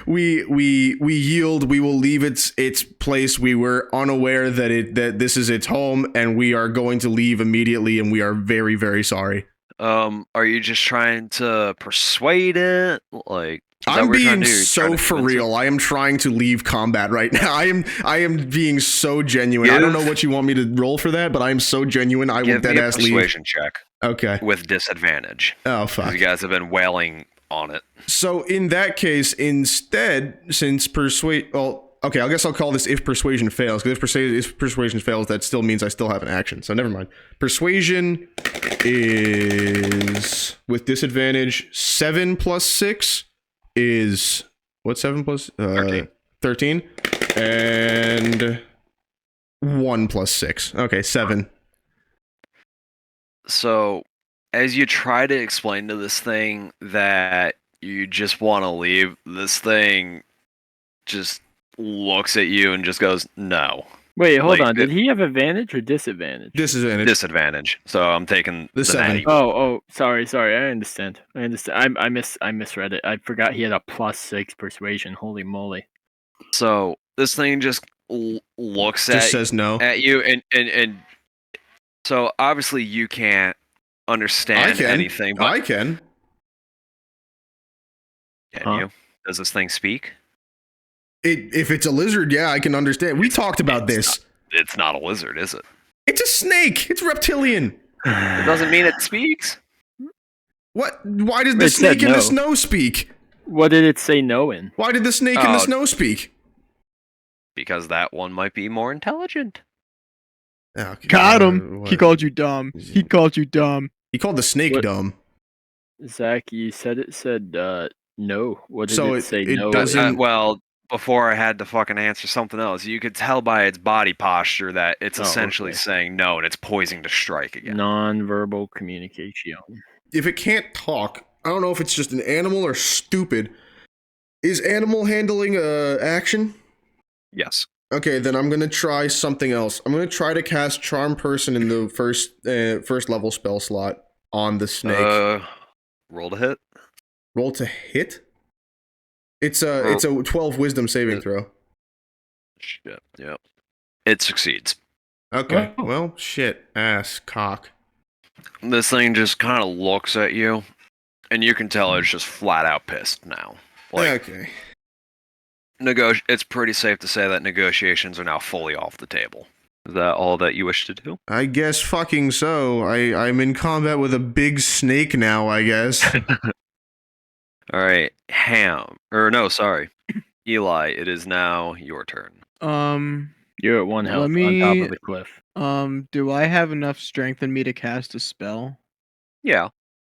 We yield. We will leave its place. We were unaware that this is its home, and we are going to leave immediately. And we are very, very sorry. Are you just trying to persuade it? I'm being so for real. I am trying to leave combat right now. I am being so genuine. I don't know what you want me to roll for that, but I am so genuine. I will dead ass leave. Give me a persuasion check. Okay. With disadvantage. Oh fuck. You guys have been wailing on it. So in that case, instead, since okay, I guess I'll call this if persuasion fails, because if persuasion fails, that still means I still have an action. So never mind. Persuasion is with disadvantage 7 plus 6. Is what 7 plus 13 and 1 plus 6. Okay, 7. So as you try to explain to this thing that you just want to leave, this thing just looks at you and just goes, no. Wait, hold on. Did he have advantage or disadvantage? Disadvantage. So I'm taking the 7. Oh, sorry. I understand. I misread it. I forgot he had a +6 persuasion. Holy moly. So this thing just looks says no at you, and so obviously you can't understand anything. But I can. Can you? Does this thing speak? If it's a lizard, yeah, I can understand. We talked about this. It's not a lizard, is it? It's a snake. It's reptilian. It doesn't mean it speaks. What? Why did the snake in the snow speak? What did it say no in? Why did the snake in the snow speak? Because that one might be more intelligent. Okay. Got him. He called you dumb. He called you dumb. He called the snake dumb. Zach, you said it said no. What did it say it no? Doesn't... well, before I had to fucking answer something else, you could tell by its body posture that it's essentially saying no, and it's poising to strike again. Non-verbal communication. If it can't talk, I don't know if it's just an animal or stupid. Is animal handling action? Yes. Okay, then I'm gonna try something else. I'm gonna try to cast Charm Person in the first level spell slot on the snake. Roll to hit. Roll to hit? It's a 12 wisdom saving throw. Shit, yeah. It succeeds. Okay, well, shit, ass, cock. This thing just kind of looks at you, and you can tell it's just flat out pissed now. Okay. It's pretty safe to say that negotiations are now fully off the table. Is that all that you wish to do? I guess fucking so. I'm in combat with a big snake now, I guess. Alright, Eli, it is now your turn. You're at 1 health on top of the cliff. Do I have enough strength in me to cast a spell? Yeah.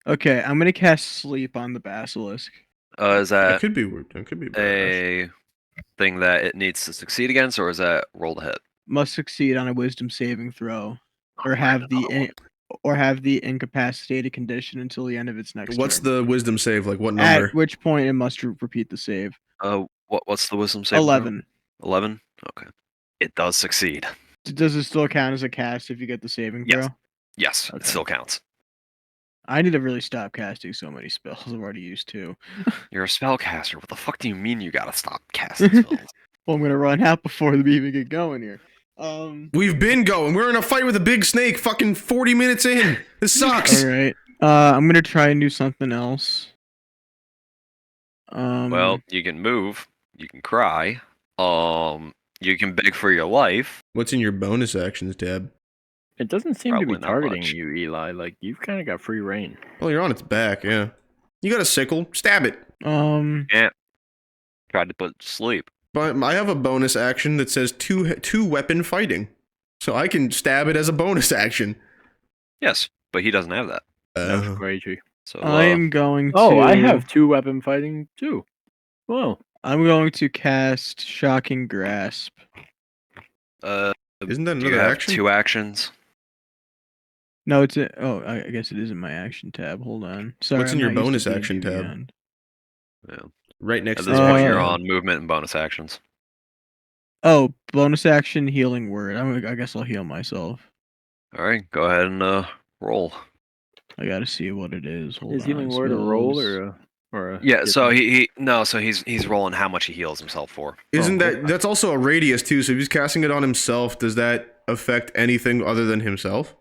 Okay, I'm gonna cast Sleep on the basilisk. Is that could be weird. That could be a thing that it needs to succeed against, or is that roll to hit? Must succeed on a wisdom saving throw, or have the incapacitated condition until the end of its next What's turn. the wisdom save? Like what number? At which point it must repeat the save. What's the wisdom save? 11. 11? Okay. It does succeed. Does it still count as a cast if you get the saving throw? Yes, it still counts. I need to really stop casting so many spells. I've already used 2. You're a spellcaster. What the fuck do you mean you gotta stop casting spells? Well, I'm gonna run out before we even get going here. We've been going. We're in a fight with a big snake. Fucking 40 minutes in. This sucks. All right. I'm gonna try and do something else. Well, you can move. You can cry. You can beg for your life. What's in your bonus actions tab? It doesn't seem to Probably be not targeting much. you, Eli. Like, you've kind of got free reign. Well, you're on its back, yeah. You got a sickle. Stab it. Tried to put it to sleep. But I have a bonus action that says two weapon fighting. So I can stab it as a bonus action. Yes, but he doesn't have that. That's crazy. So I'm going to. Oh, I have 2 weapon fighting too. Whoa. I'm going to cast Shocking Grasp. Isn't that do you another have action? 2 actions? No, it's I guess it is in my action tab. Hold on. Sorry. What's in I'm your not used to bonus action D&D tab? Beyond. Yeah. Right next At to this the point, action you're tab. on movement and bonus actions. Oh, bonus action Healing Word. I guess I'll heal myself. All right, go ahead and roll. I gotta see what it is. Hold Is on. healing word a roll spells. or a Yeah, so different- he's rolling how much he heals himself for. Isn't Oh, that that's also a radius too? So if he's casting it on himself, does that affect anything other than himself?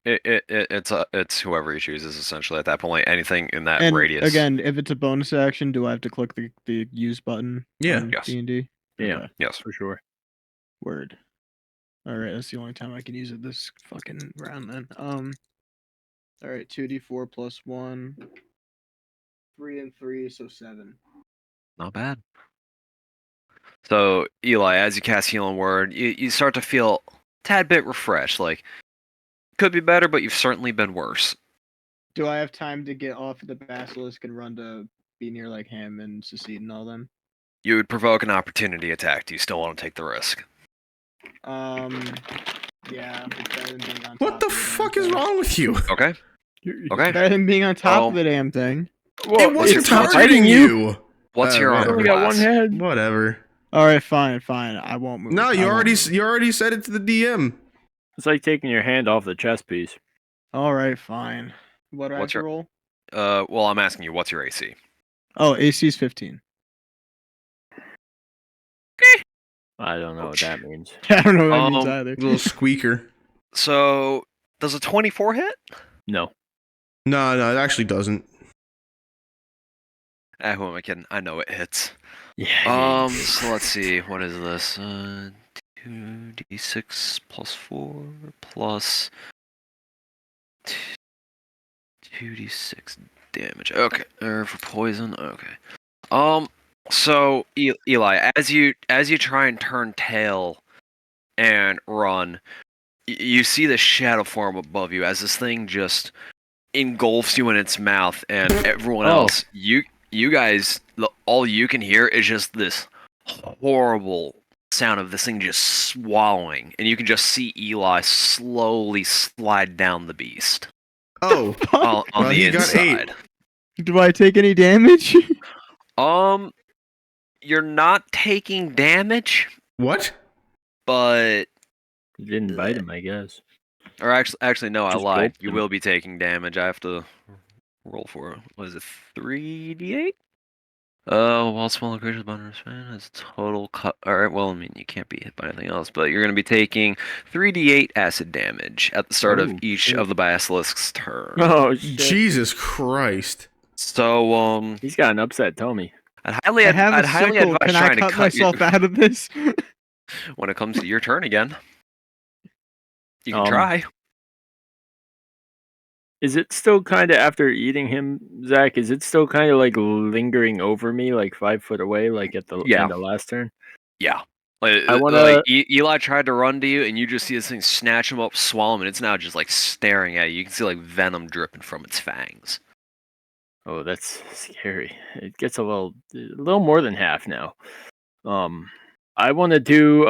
It's whoever he chooses essentially at that point. Anything in that And radius. again, if it's a bonus action, do I have to click the use button? Yeah. On Yes. D&D? Yeah, Okay. Yes. for sure. Word. All right, that's the only time I can use it this fucking round then. All right, 2d4 plus 1. 3 and 3, so 7. Not bad. So Eli, as you cast Healing Word, you start to feel a tad bit refreshed. Like could be better, but you've certainly been worse. Do I have time to get off the basilisk and run to be near like Ham and Secede and all them? You would provoke an opportunity attack. Do you still want to take the risk? Yeah, it's better than being on top What the of damn fuck is thing. wrong with you? Okay. Okay. Better than being on top Oh. of the damn thing. Well, It wasn't it's not targeting fighting you. What's your whatever. armor only got one class? head. Whatever. All right, fine. I won't move. No, I you won't already move. you already said it to the DM. It's like taking your hand off the chess piece. All right, fine. What do I have What's to your- roll? Well, I'm asking you, what's your AC? Oh, AC is 15. I don't know what that means. I don't know what that means Um, either. Little squeaker. So, does a 24 hit? No. No, it actually doesn't. Who am I kidding? I know it hits. Yeah. So let's see. What is this? 2d6 plus 4 plus 2d6 damage. Okay, for poison. Okay. So Eli, as you try and turn tail and run, you see the shadow form above you as this thing just engulfs you in its mouth, and everyone else, you guys, all you can hear is just this horrible sound of this thing just swallowing, and you can just see Eli slowly slide down the beast Oh, on Well, the he got inside. Do I take any damage? You're not taking damage, what? but You didn't bite him, I guess. or actually no, I Just lied. gulped You him. will be taking damage. I have to roll for it. What is it? 3d8? While smaller creatures bound span has total cut. Alright, well, I mean, you can't be hit by anything else, but you're going to be taking 3d8 acid damage at the start of Oh, each shit. of the basilisk's turn. Oh, shit. Jesus Christ. So, He's got an upset tummy. I'd I have a highly sickle. advise Can I trying to cut cut myself out of this? when it comes to your turn again. You can Um, try. Is it still kind of after eating him, Zach? Is it still kind of like lingering over me, like 5 foot away, like at the Yeah. end of last turn? Yeah. Like, I wanna- like Eli tried to run to you, and you just see this thing snatch him up, swallow him, and it's now just like staring at you. You can see like venom dripping from its fangs. Oh, that's scary. It gets a little more than half now. I want to do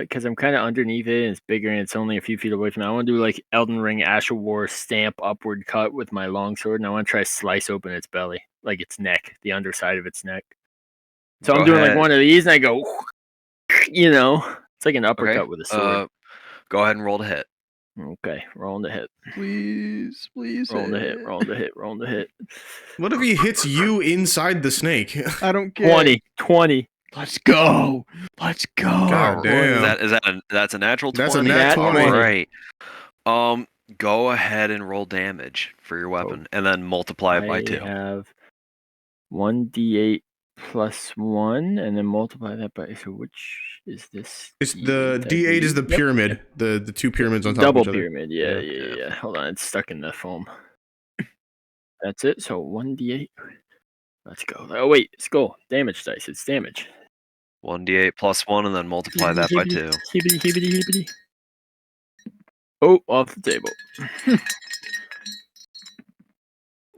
because I'm kind of underneath it and it's bigger and it's only a few feet away from me. I want to do like Elden Ring Asher War stamp upward cut with my longsword, and I want to try to slice open its belly, like its neck, the underside of its neck. So Go I'm doing like ahead. one of these, and I go, it's like an uppercut Okay. with a sword. Go ahead and roll to hit. Okay, rolling the hit. Please, please. Rolling the hit. Rolling the hit. Rolling the hit. What if he hits you inside the snake? I don't care. 20. 20. Let's go. Let's go. God damn. That's a natural 20. That's a nat 20. All right. Go ahead and roll damage for your weapon, and then multiply it by 2. I have 1d8 plus 1, and then multiply that by. So which is this? It's the D8 is the Yep. pyramid. The two pyramids on top Double of each other. pyramid. Yeah. Hold on, it's stuck in the foam. That's it. So 1d8. Let's go. Oh wait, let's go. Damage dice. It's damage. 1d8 plus 1, and then multiply that by 2. Hibbity. Oh, off the table.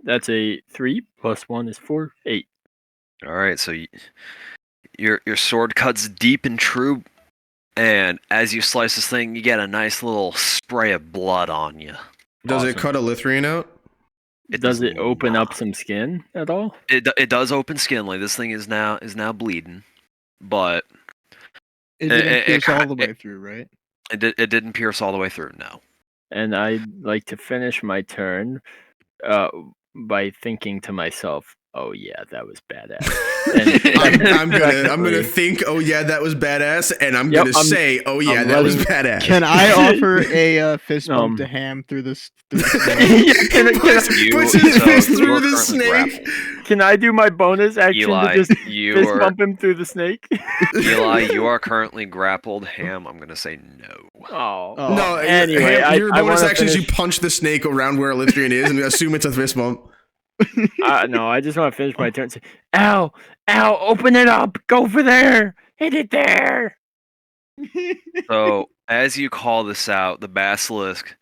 That's a 3 plus 1 is 4. 8. All right, so your sword cuts deep and true, and as you slice this thing, you get a nice little spray of blood on you. Does it Awesome. cut a Lithrine out? Does it open up some skin at all? It does open skin. Like this thing is now bleeding, but It didn't pierce all the it- way through, right? it didn't pierce all the way through. No. And I'd like to finish my turn by thinking to myself, "Oh yeah, that was badass." I'm gonna think, oh yeah, that was badass, and I'm gonna say, oh yeah, I'm that was letting- badass. Can I offer a fist bump to Ham through this? Puts his fist through the snake. Can I do my bonus action Eli, to just you fist are bump him through the snake? Eli, you are currently grappled. Ham, I'm gonna say no. Oh. No, Anyway, your I bonus wanna action is you finish- punch the snake around where Lithrine is and assume it's a fist bump. No, I just want to finish my turn. Say, ow, open it up. Go for there. Hit it there. So as you call this out, the basilisk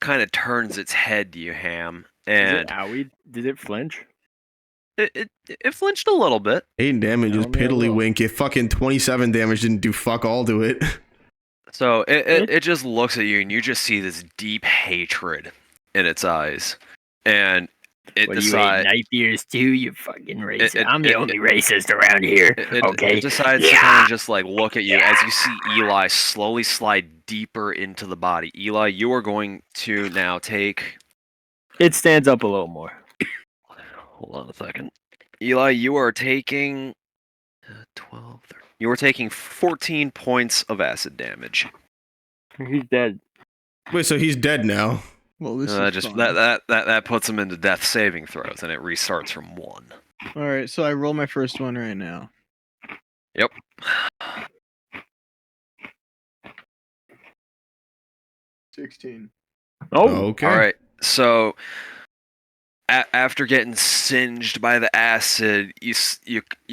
kind of turns its head to you, Ham, and Owie, did it flinch? it flinched a little bit. 8 damage is Only a piddly little. wink. If fucking 27 damage didn't do fuck all to it. So it just looks at you, and you just see this deep hatred in its eyes, and it What, you decides. ate knife ears too, you fucking racist. it- I'm the it- only racist around here. Okay. It decides to kind of just like look at you as you see Eli slowly slide deeper into the body. Eli, you are going to now take. It stands up a little more. Hold on a second. Eli, you are taking 12. You are taking 14 points of acid damage. He's dead. Wait, so he's dead now. Well, this is Just fun. that puts him into death saving throws, and it restarts from 1. All right, so I roll my first one right now. Yep. 16. Oh, Okay. All right. So after getting singed by the acid, you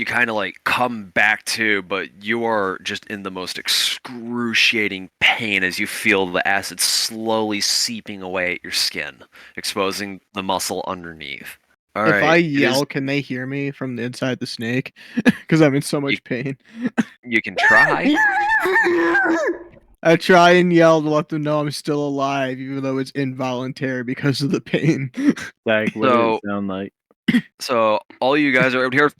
kind of like come back to, but you are just in the most excruciating pain as you feel the acid slowly seeping away at your skin, exposing the muscle underneath. All If right. I it is- yell, can they hear me from the inside the snake? Because I'm in so much pain. you can try. I try and yell to let them know I'm still alive, even though it's involuntary because of the pain. Zach, what So- does it sound like? So all you guys are able to hear.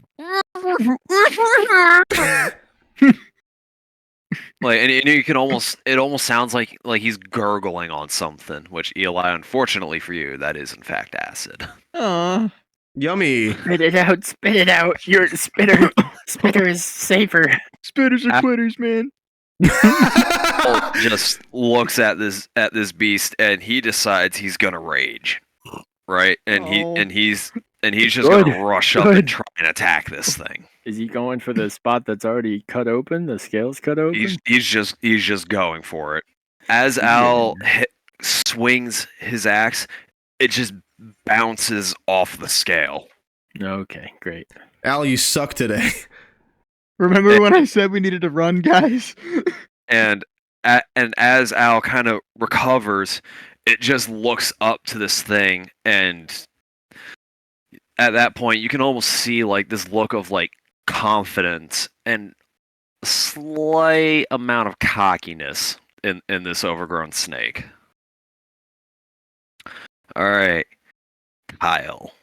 Like, and you can almost, it almost sounds like he's gurgling on something, which Eli, unfortunately for you, that is in fact acid. Aw. Yummy. Spit it out. Spit it out. Your spitter. Spitter is safer. Spitters are Ah. quitters, man. Hulk just looks at this beast and he decides he's gonna rage, right? And Oh. he's just Good, gonna rush up and good. try and attack this thing. Is he going for the spot that's already cut open? The scales cut open? He's just going for it. As Al swings his axe, it just bounces off the scale. Okay, great. Al, you suck today. Remember when I said we needed to run, guys? And as Al kind of recovers, it just looks up to this thing, and at that point, you can almost see like this look of like confidence and a slight amount of cockiness in this overgrown snake. All right, Kyle,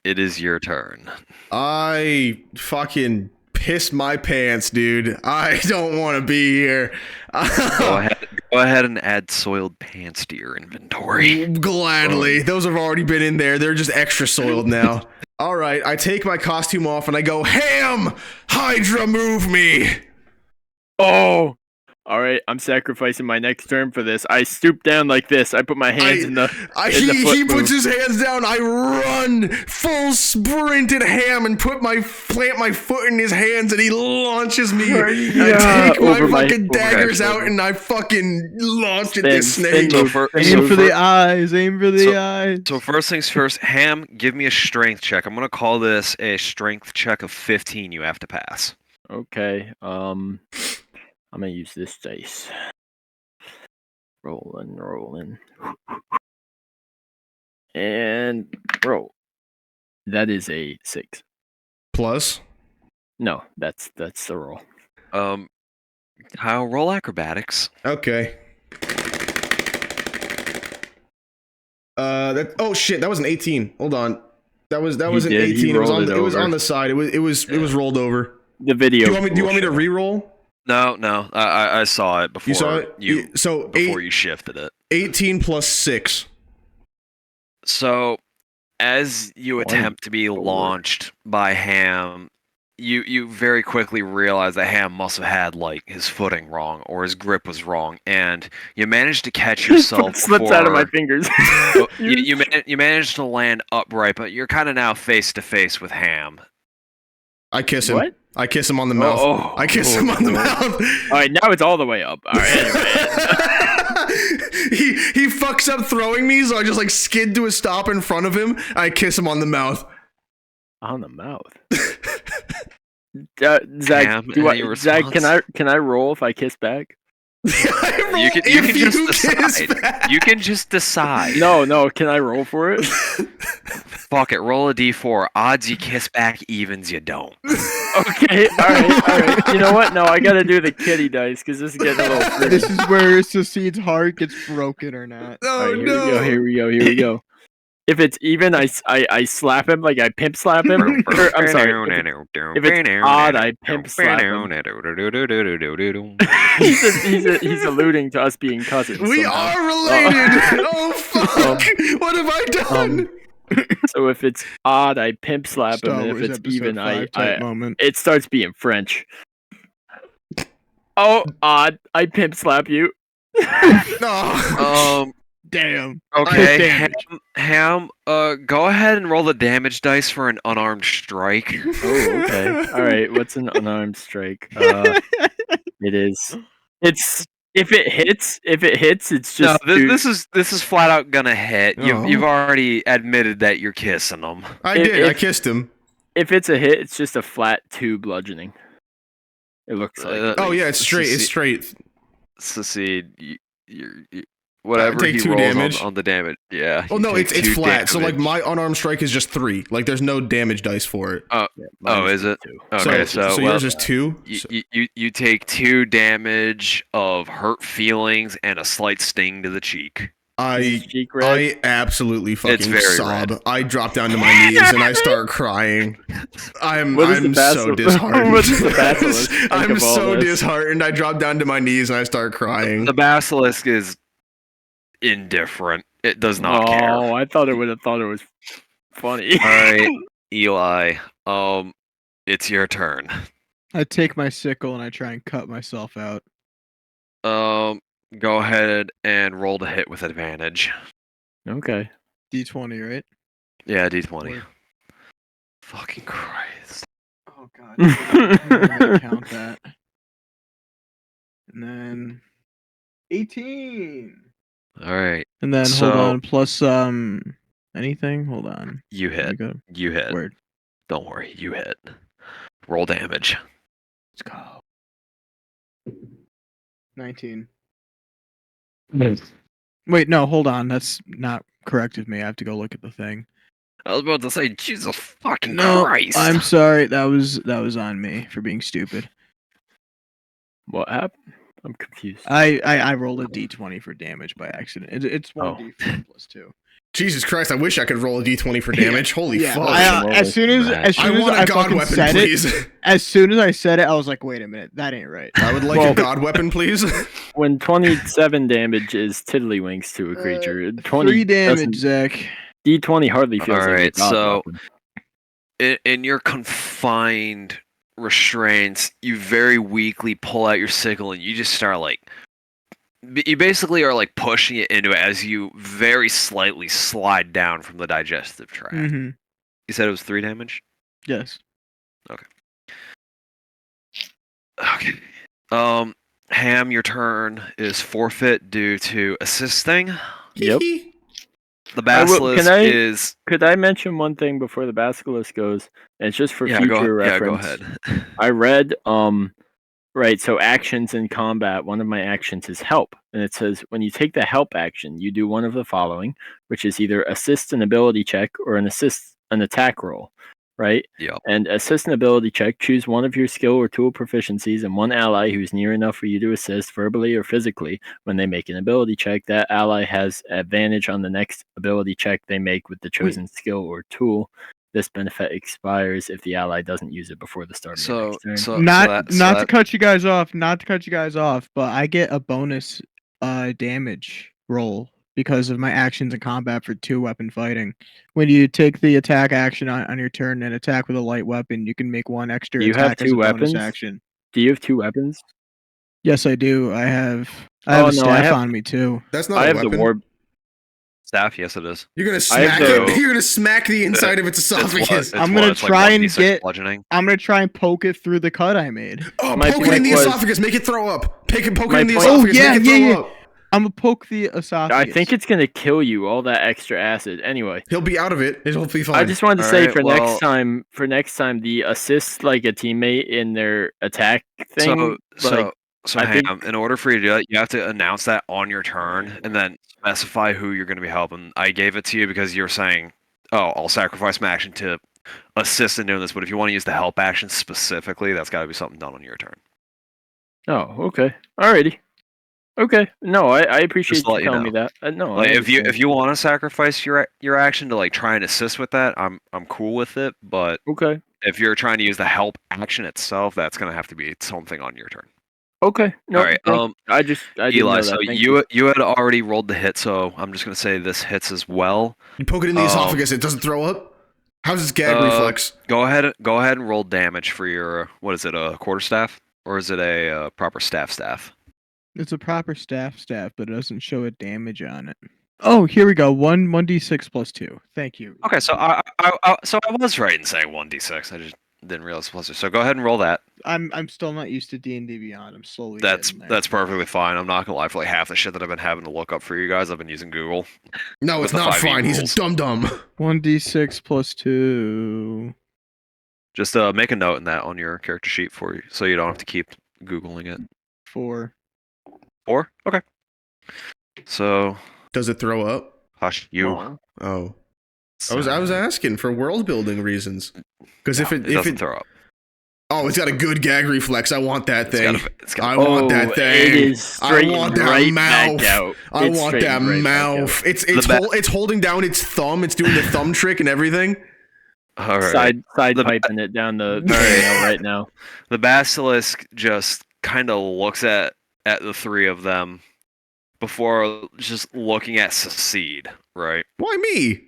it is your turn. I fucking pissed my pants, dude. I don't want to be here. Go Go ahead and add soiled pants to your inventory. Gladly. Those have already been in there. They're just extra soiled now. All right, I take my costume off and I go, Ham! Hydra, move me! Oh! Alright, I'm sacrificing my next turn for this. I stoop down like this. I put my hands in the He foot puts move. his hands down. I run full sprint at Ham and plant my foot in his hands, and he launches me. I take my fucking daggers out and I fucking launch at this snake. Aim for the eyes. Aim for the eyes. So first things first, Ham, give me a strength check. I'm gonna call this a strength check of 15. You have to pass. Okay. I'm gonna use this dice. Rolling. And roll. That is a 6. Plus? No, that's the roll. Kyle, roll acrobatics. Okay. Oh shit, that was an 18. Hold on. That was an 18. It was on the side. It was rolled over. The video. Do you want me to re-roll? No. I saw it before. You saw it? Before you shifted it. 18 plus 6. So, as you attempt to be launched by Ham, you very quickly realize that Ham must have had like his footing wrong or his grip was wrong, and you manage to catch yourself. Slips out of my fingers. you manage to land upright, but you're kind of now face to face with Ham. I kiss him. What? I kiss him on the mouth. I kiss him on the mouth. All right, now it's all the way up. All right, anyway. he fucks up throwing me, so I just like skid to a stop in front of him. I kiss him on the mouth. On the mouth. Zach, Zach, can I roll if I kiss back? You can just decide. You can just decide. No. Can I roll for it? Fuck it. Roll a d4. Odds you kiss back. Evens you don't. Okay. All right. You know what? No, I gotta do the kitty dice because this is getting a little. Pretty. This is where Sassid's heart gets broken or not. Oh right, no! Here we go. If it's even, I slap him like I pimp slap him. I'm sorry. If it's odd, I pimp slap him. he's alluding to us being cousins. We are related. Oh fuck! What have I done? So if it's odd, I pimp slap him, and if it's even, it starts being French. Oh, odd, I pimp slap you. Damn. Okay, Ham, go ahead and roll the damage dice for an unarmed strike. Oh, okay. All right, what's an unarmed strike? It's if it hits, it's just no. This is flat out gonna hit. You've already admitted that you're kissing him. I kissed him. If it's a hit, it's just a flat 2 bludgeoning. It looks like. It's straight. It's straight. Succeed. You whatever take he 2 rolls damage. on the damage. Yeah. Oh no, it's flat. Damage. So like my unarmed strike is just 3. Like there's no damage dice for it. Is it? 2. Okay, so yours is 2. You take 2 damage of hurt feelings and a slight sting to the cheek. I absolutely fucking sob. red. I drop down to my knees and I start crying. I'm so disheartened. What does the basilisk think I'm of all so this? disheartened. I drop down to my knees and I start crying. The basilisk is indifferent. It does not care. Oh, I thought it would have thought it was funny. All right, Eli. It's your turn. I take my sickle and I try and cut myself out. Go ahead and roll to hit with advantage. Okay. D20, right? Yeah, D20. Fucking Christ. Oh god. I'm gonna count that. And then 18. All right. And then hold on, plus anything? Hold on. You hit. You hit. Word. Don't worry, you hit. Roll damage. Let's go. 19. Wait, no, hold on. That's not correct of me. I have to go look at the thing. I was about to say, Jesus fucking No, Christ. I'm sorry. That was on me for being stupid. What happened? I'm confused. I rolled a d20 for damage by accident. It's 1d4 plus 2. Jesus Christ! I wish I could roll a d20 for damage. Holy Yeah, fuck! as soon as I want a god fucking weapon, said please. it, as soon as I said it, I was like, wait a minute, that ain't right. I would like a god weapon, please. When 27 damage is tiddlywinks to a creature, 20 3 damage, doesn't- Zach. D20 hardly feels like a Alright, god so- weapon. In your confined restraints, you very weakly pull out your sickle and you just start like. You basically are like pushing it into it as you very slightly slide down from the digestive tract. Mm-hmm. You said it was 3 damage? Yes. Okay. Ham, your turn is forfeit due to assisting. Yep. The basilisk is. Could I mention one thing before the basilisk goes? And it's just for future reference. Yeah, go ahead. I read, right, so actions in combat, one of my actions is help. And it says, when you take the help action, you do one of the following, which is either assist an ability check or an attack roll, right? Yep. And assist an ability check, choose one of your skill or tool proficiencies and one ally who's near enough for you to assist verbally or physically when they make an ability check. That ally has advantage on the next ability check they make with the chosen skill or tool. This benefit expires if the ally doesn't use it before the start of the next turn. Not to cut you guys off, but I get a bonus damage roll because of my actions in combat for 2-weapon fighting. When you take the attack action on your turn and attack with a light weapon, you can make 1 extra You attack have as 2 a bonus weapons? action. Do you have 2 weapons? Yes, I do. I have Oh, no, a staff I have- on me too. That's not I a have weapon. the war. Staff, yes, it is. You're gonna I have smack the- it. You're gonna smack the inside of its It's what- esophagus. it's I'm what? gonna It's like try and 1d6 get- bludgeoning. I'm gonna try and poke it through the cut I made. Oh, My poke it in the point was- esophagus. Make it throw up. Poke it My in the point- esophagus. Oh, yeah, make it throw yeah, yeah. up. I'm gonna poke the esophagus. I think it's gonna kill you. All that extra acid. Anyway, He'll be out of it. It'll be fine. I just wanted to All say right, for well- next time, the assist like a teammate in their attack thing. So I think- Ham, in order for you to do that, you have to announce that on your turn and then specify who you're going to be helping. I gave it to you because you're saying, "Oh, I'll sacrifice my action to assist in doing this." But if you want to use the help action specifically, that's got to be something done on your turn. Oh, okay. Alrighty. Okay. No, I appreciate Just to you let you telling me know. that. No, Like I if you understand. want to sacrifice your action to like try and assist with that, I'm cool with it. But Okay. if you're trying to use the help action itself, that's going to have to be something on your turn. Okay. No. All right. I didn't Eli, know so that. Thank you had already rolled the hit, so I'm just going to say this hits as well. You poke it in the esophagus. It doesn't throw up. How's this gag reflex? Go ahead and roll damage for your what is it, a quarterstaff or is it a proper staff? It's a proper staff, but it doesn't show a damage on it. Oh, here we go. 1d6 plus 2. Thank you. Okay, so I was right in saying 1d6. I just didn't realize it was. So go ahead and roll that. I'm still not used to D&D Beyond. I'm slowly. That's getting there. that's perfectly fine. I'm not gonna lie, for like half the shit that I've been having to look up for you guys, I've been using Google. No, with it's the not 5e fine. He's rules. a dum-dum. 1d6 plus 2. Just make a note in that on your character sheet for you, so you don't have to keep googling it. 4. 4? Okay. So Does it throw up? hush you. Oh. I was asking for world building reasons. Because if it doesn't throw up. oh, it's got a good gag reflex. I want that thing. I you. want that thing. It is I straight want that right mouth. back out. I It's want straight that right back out. mouth. The It's holding down its thumb. It's doing the thumb trick and everything. All right. Side The- piping it down the Alright. right now. The basilisk just kind of looks at the three of them before just looking at Secede, right? Why me?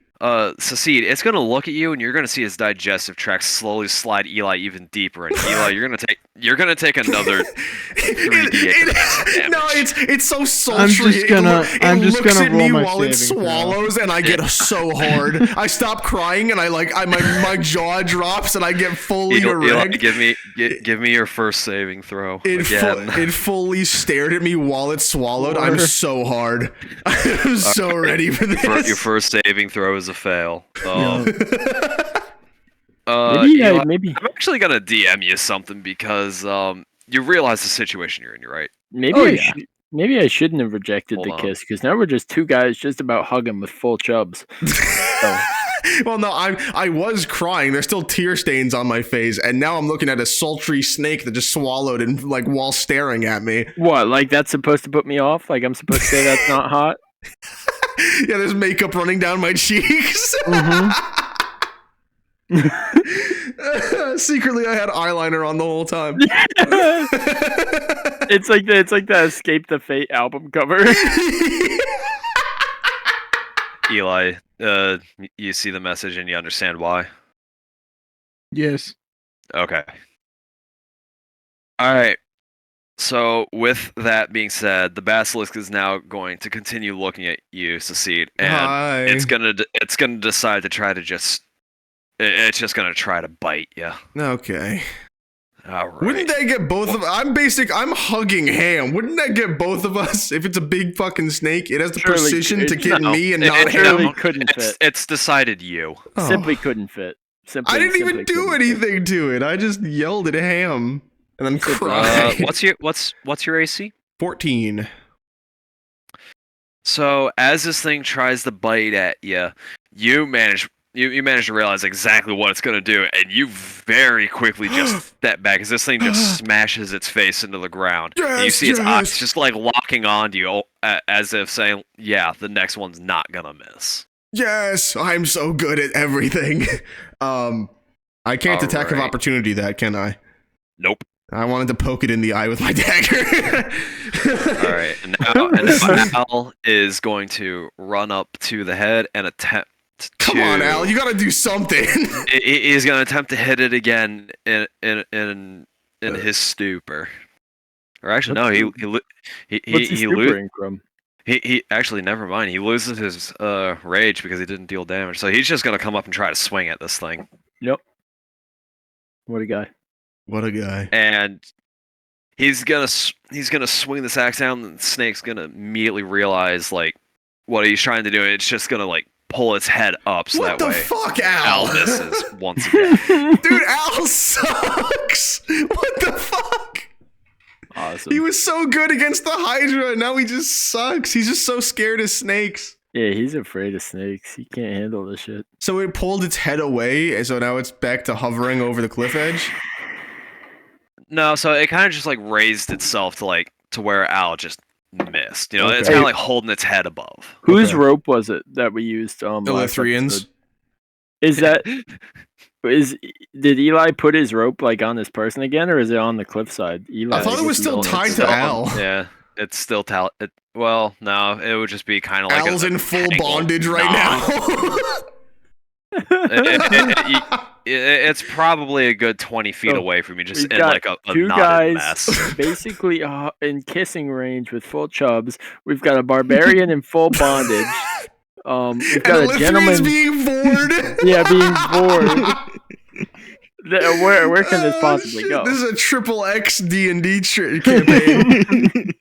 Secede, it's gonna look at you and you're gonna see its digestive tract slowly slide Eli even deeper, and Eli, you're gonna take another 3d8 No, damage. it's so sultry. I'm just gonna- I'm just looks gonna at roll me my while it saving throw. swallows, and I get so hard. I stop crying, and my jaw drops, and I get fully Eli, erect. give me your first saving throw again. It fully stared at me while it swallowed. I'm so hard. I'm so ready for this. Your first saving throw is a fail. Maybe, Eli, maybe, I'm actually gonna DM you something because you realize the situation you're in. You're right. maybe, Oh, I yeah. maybe I shouldn't have rejected Hold the on. kiss because now we're just two guys just about hugging with full chubs. Well, no, I was crying. There's still tear stains on my face, and now I'm looking at a sultry snake that just swallowed and while staring at me. What? Like that's supposed to put me off? Like I'm supposed to say that's not hot? Yeah, there's makeup running down my cheeks. Secretly, I had eyeliner on the whole time. It's like the Escape the Fate album cover. Eli, you see the message and you understand why? Yes. Okay. Alright. So, with that being said, the basilisk is now going to continue looking at you, Secede, and Hi. it's gonna decide to try to just... It's just gonna try to bite you. Okay. Alright. Wouldn't that get both of I'm hugging Ham. Wouldn't that get both of us? If it's a big fucking snake, it has the Surely precision to get no, me and it not surely Ham. couldn't fit. It's decided you. Oh. Simply couldn't fit. I didn't even do anything to it. I just yelled at Ham and then cried. What's your AC? 14. So as this thing tries to bite at you, you manage to realize exactly what it's going to do, and you very quickly just step back as this thing just smashes its face into the ground. And you see its eyes just like locking onto you, as if saying, "Yeah, the next one's not gonna miss." Yes, I'm so good at everything. I can't attack of Alright. opportunity that, can I? Nope. I wanted to poke it in the eye with my dagger. All right, and now Al is going to run up to the head and attempt. Come on, Al, you gotta do something. He's going to attempt to hit it again in his stupor. Or actually, no, What's he stupering from? he actually, never mind. He loses his rage because he didn't deal damage, so he's just going to come up and try to swing at this thing. Yep. What a guy. What a guy. And he's gonna swing this axe down, and the snake's gonna immediately realize like what he's trying to do. It's just gonna like pull its head up, so What that the way fuck, Al? Al misses once again. Dude, Al sucks. What the fuck? Awesome. He was so good against the Hydra, and now he just sucks. He's just so scared of snakes. Yeah, he's afraid of snakes. He can't handle this shit. So it pulled its head away, and so now it's back to hovering over the cliff edge? No, so it kind of just like raised itself to where Al just missed. You know, it's Okay. kind of like holding its head above. Whose Okay. rope was it that we used? Last Illithrians. episode? Did Eli put his rope like on this person again, or is it on the cliffside? Eli, I thought it was still tied to Al. Yeah, it's still well, no, it would just be kind of like Al's in full tangled bondage right knot. now. It's probably a good 20 feet So, away from you, just we've in got like a two knotted guys mess. basically in kissing range with full chubs. We've got a barbarian in full bondage. We've got And a gentleman being bored. being bored. Where can this possibly shit, go? This is a triple X D&D campaign.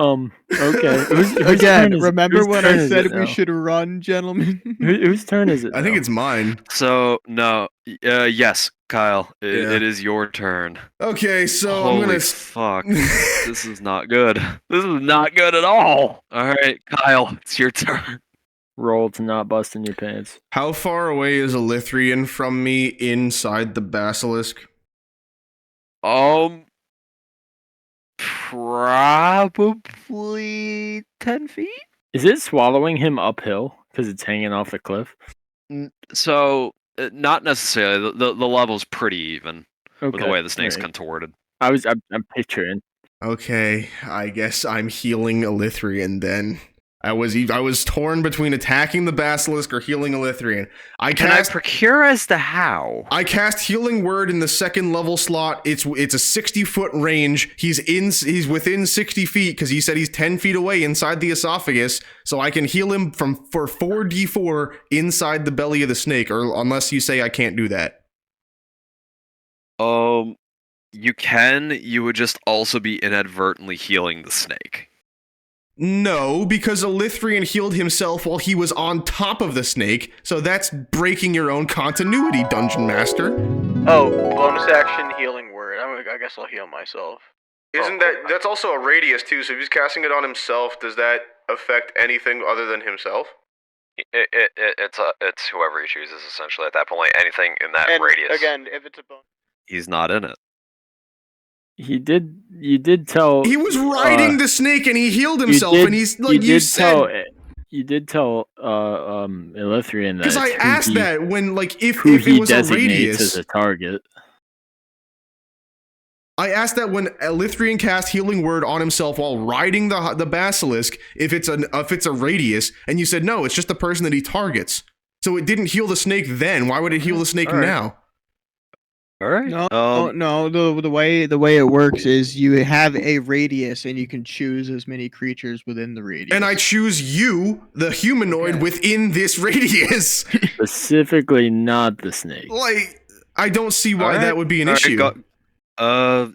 Okay. Whose Again, turn is- remember whose when turn I is said it we now? should run, gentlemen? Whose turn is it? I think now? it's mine. So no, yes, Kyle, Yeah. it is your turn. Okay, so Holy I'm gonna. fuck, this is not good. This is not good at all. All right, Kyle, it's your turn. roll to not bust in your pants. How far away is Illithrian from me inside the basilisk? Probably 10 feet. Is it swallowing him uphill because it's hanging off the cliff? So not necessarily. The level's pretty even Okay. with the way the snake's alright. contorted. I'm picturing. Okay, I guess I'm healing Illithrian then. I was torn between attacking the basilisk or healing Illithrian. Can I procure as to how? I cast Healing Word in the second level slot. It's a 60-foot range. He's within 60 feet because he said he's 10 feet away inside the esophagus. So I can heal him for 4d4 inside the belly of the snake, or unless you say I can't do that. You can. You would just also be inadvertently healing the snake. No, because Illithrian healed himself while he was on top of the snake, so that's breaking your own continuity, Dungeon Master. Oh, bonus action healing word. I guess I'll heal myself. That's also a radius too, so if he's casting it on himself, does that affect anything other than himself? It's whoever he chooses essentially at that point. Anything in that And radius. again, if it's a bonus. He's not in it. You did tell. He was riding the snake and he healed himself, and he's like, you did said. tell you did tell Elithrian that Because I it's who asked he- that when, like, if who it he was a designates radius. as a target. I asked that when Elithrian cast Healing Word on himself while riding the basilisk, if it's a radius, and you said no, it's just the person that he targets. So it didn't heal the snake then. Why would it heal the snake Alright. now? All right. No. The way it works is you have a radius and you can choose as many creatures within the radius. And I choose you, the humanoid, Okay. within this radius. Specifically, not the snake. Like, I don't see why Alright, that would be an alright, issue.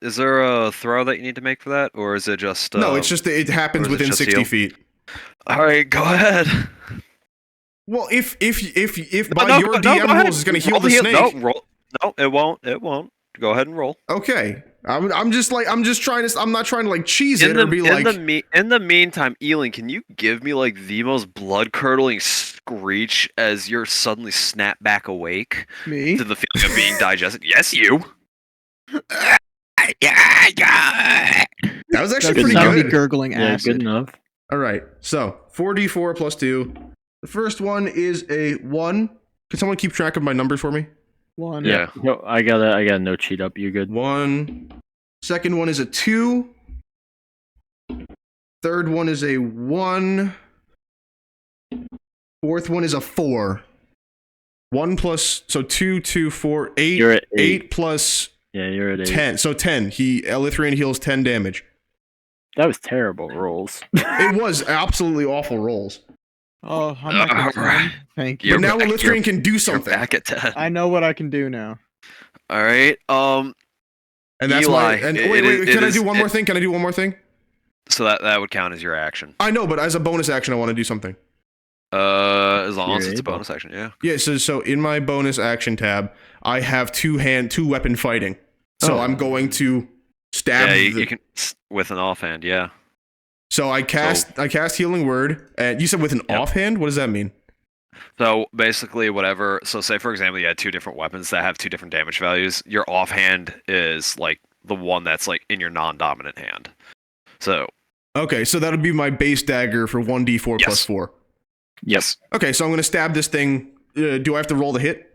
Is there a throw that you need to make for that, or is it just? No, it's just that it happens or is it within just 60 heal? feet. All right, go ahead. Well, if by No, your go DM ahead. rules is going to heal Roll the snake. No, roll. No, it won't. It won't. Go ahead and roll. Okay, I'm not trying to like cheese it or be like. In the meantime, Ealing, can you give me like the most blood curdling screech as you're suddenly snap back awake Me? to the feeling of being digested? Yes, you. That was actually That's pretty not me good. gurgling Yeah, acid. good enough. All right, so 4d4 plus 2. The first one is a 1. Can someone keep track of my numbers for me? 1. Yeah. No, I got a no cheat up. You good? 1. Second one is a 2. Third one is a 1. Fourth one is a 4. 1 plus, so 2, 2, 4, 8. You're at 8 plus Yeah, you're at 8. 10. So 10. Elithrian heals 10 damage. That was terrible rolls. It was absolutely awful rolls. Oh, I'm back at 10. Alright. Thank you. You're But now back- Elithrian can do You're something. back at 10. I know what I can do now. All right. And that's Eli, why. And it- wait, it can I is- do one more it- thing? Can I do one more thing? So that would count as your action. I know, but as a bonus action, I want to do something. As long as You're it's a able. bonus action, yeah. Yeah, so in my bonus action tab, I have two weapon fighting. So Oh. I'm going to stab. Yeah, you can with an offhand, yeah. So I cast Healing Word, and you said with an Yep. offhand. What does that mean? So basically, whatever. So say for example, you had two different weapons that have two different damage values. Your offhand is like the one that's like in your non-dominant hand. So Okay, so that'll be my base dagger for 1d4 Yes. plus 4. yes, Okay, so I'm going to stab this thing. Do I have to roll the hit?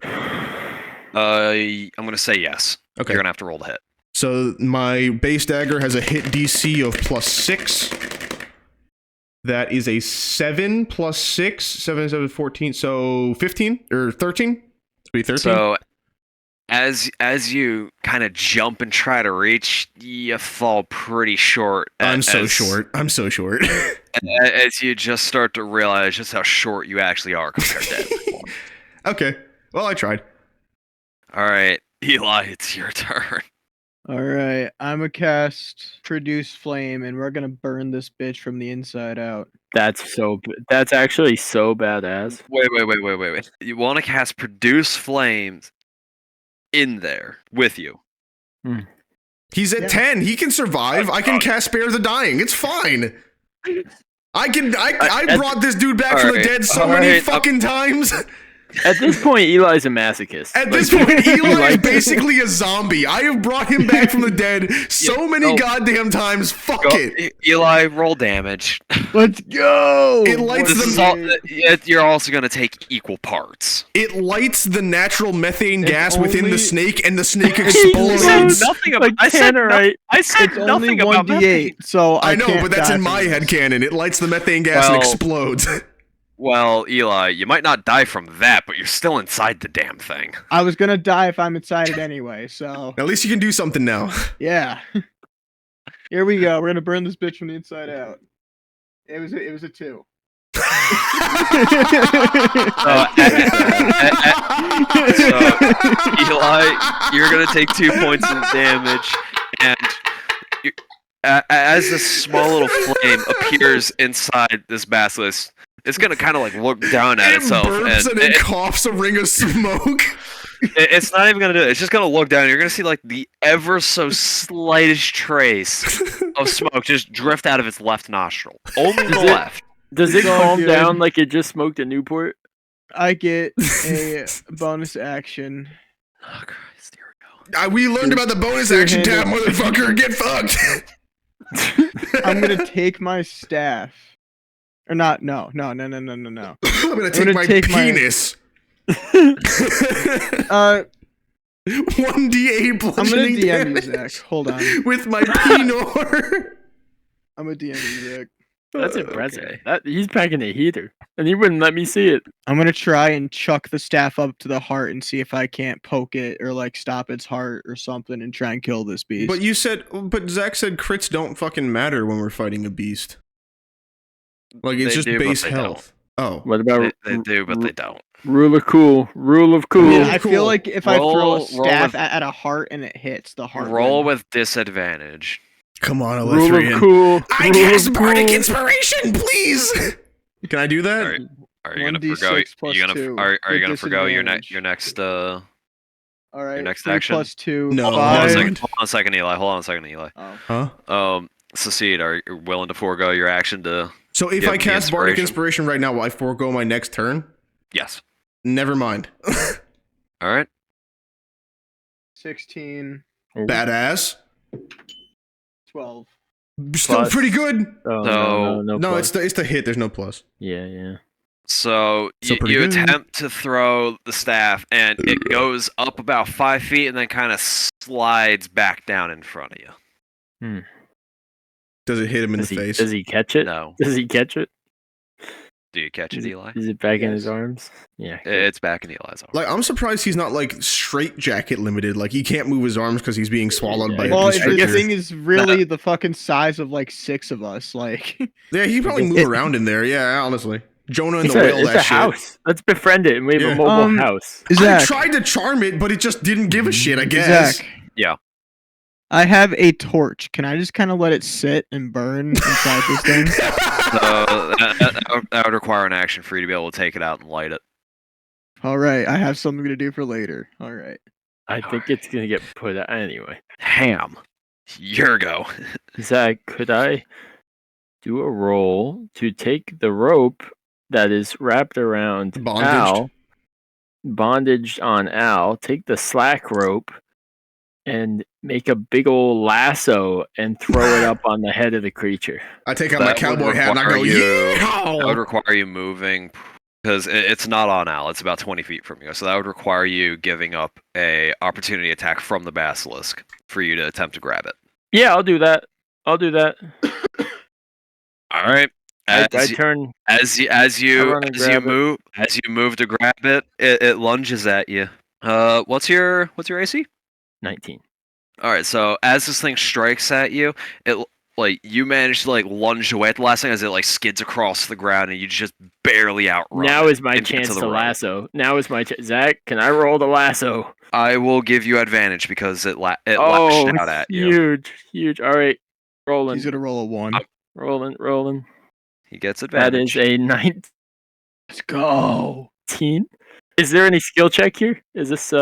I'm gonna say yes. Okay. You're gonna have to roll the hit. So my base dagger has a hit DC of +6. That is a 7 plus 6. 7, 7, 14. So 15 or 13? It's be 13. So as you kind of jump and try to reach, you fall pretty short. I'm so as- short. I'm so short. As you just start to realize just how short you actually are compared to everyone. Okay. Well, I tried. All right, Eli, it's your turn. Alright, I'm a cast Produce Flame, and we're gonna burn this bitch from the inside out. That's actually so badass. Wait. You want to cast Produce Flames in there with you. He's at Yeah. 10. He can survive. I can cast Spare the Dying. It's fine. I brought this dude back from the Alright, dead so many alright, fucking times. At this point, Eli's a masochist. At Like, this point, he Eli is likes it. basically a zombie. I have brought him back from the dead so many no. goddamn times. Fuck Go, it. Eli, roll damage. Let's go! It lights This the is all, you're also going to take equal parts. it lights the natural methane It's gas within only- the snake, and the snake He explodes. said nothing like I said, Tannerite. I said It's only nothing about 1d8, so I know, can't but that's die in my from head this. canon. It lights the methane gas and Well- explodes. Well, Eli, you might not die from that, but you're still inside the damn thing. I was gonna die if I'm inside it anyway, so At least you can do something now. yeah. Here we go. We're gonna burn this bitch from the inside out. It was a 2. Eli, you're gonna take 2 points of damage, and as this small little flame appears inside this basilisk, it's gonna kind of like look down at It itself, burps and it coughs a ring of smoke. it's not even gonna do it. It's just gonna look down. You're gonna see like the ever so slightest trace of smoke just drift out of its left nostril, only the Is it- left. Does it It's all calm good. down like it just smoked a Newport? I get a bonus action. Oh Christ, here we go. We learned about the bonus action tab, motherfucker. Get fucked. I'm gonna take my staff, Or not? No. I'm gonna take gonna my take my- penis. 1d8 I'm gonna bludgeoning DM you, damage Zach. Hold on. with my penor. I'm gonna DM you, Zach. That's impressive. Okay. That he's packing a heater, and he wouldn't let me see it. I'm gonna try and chuck the staff up to the heart and see if I can't poke it or like stop its heart or something and try and kill this beast. But Zach said crits don't fucking matter when we're fighting a beast. Like it's They just do, but base they health. Oh. What about They do, but they don't. rule of cool? Rule of I cool. mean, I feel like if I throw a Roll staff with- at a heart and it hits, the heart Roll wins. with disadvantage. Come on, Rule Elithrian. of cool. I rule cast of bardic cool. inspiration, please. Can I do that? Alright. Are you gonna 1d6 forgo? plus You gonna 2 are you with gonna forgo your disadvantage. next All right. next 3 action? plus 2. No. Hold on a 5. second. Hold on a second, Eli. Hold on a second, Eli. Oh. Huh? Secede. Are you willing to forego your action to? So if Give I me cast bardic inspiration. inspiration right now, will I forego my next turn? Yes. Never mind. All right. 16. Badass. 12. Still Plus. pretty good. Oh, So- no, No, plus. it's the hit. There's no plus. Yeah. So, So pretty you good. attempt to throw the staff, and it goes up about 5 feet, and then kind of slides back down in front of you. Does it hit him in Does the he, face? does he catch it? No. Does he catch it? Do you catch it, Eli? Is it back in his Yes. arms? Yeah. It's back in Eli's arm. Like, I'm surprised he's not like straight jacket limited. Like he can't move his arms because he's being swallowed by Well, a if the constrictor. thing is really the fucking size of like 6 of us, like Yeah, he probably move around in there. Yeah, honestly, Jonah and It's the a, whale. it's That a shit. house. Let's befriend it, and we have Yeah. a mobile house. I Zach, tried to charm it, but it just didn't give a shit. I guess. Zach. Yeah. I have a torch. Can I just kind of let it sit and burn inside this thing? So that would require an action for you to be able to take it out and light it. All right, I have something to do for later. All right. I think it's gonna get put out anyway. Ham. Your go. Zach, could I do a roll to take the rope that is wrapped around Bondaged? Al, bondaged on Al, take the slack rope, and make a big old lasso and throw it up on the head of the creature? I take out my That would cowboy hat and I go, require you- yeah. That would require you moving because it's not on Al. It's about 20 feet from you. So that would require you giving up a opportunity attack from the basilisk for you to attempt to grab it. Yeah, I'll do that. All right. I As turn. you run and grab it. move to grab it, it lunges at you. What's your AC? 19. All right. So as this thing strikes at you, it like you manage to like lunge away at the last thing as it like skids across the ground, and you just barely outrun. Now it is my and get chance the to rope. lasso. Now is my Zach, can I roll the lasso? I will give you advantage because it lashed out at you. Huge. All right, rolling, He's gonna roll a 1. rolling. He gets That advantage. is a 19. Let's go. Is there any skill check here? Is this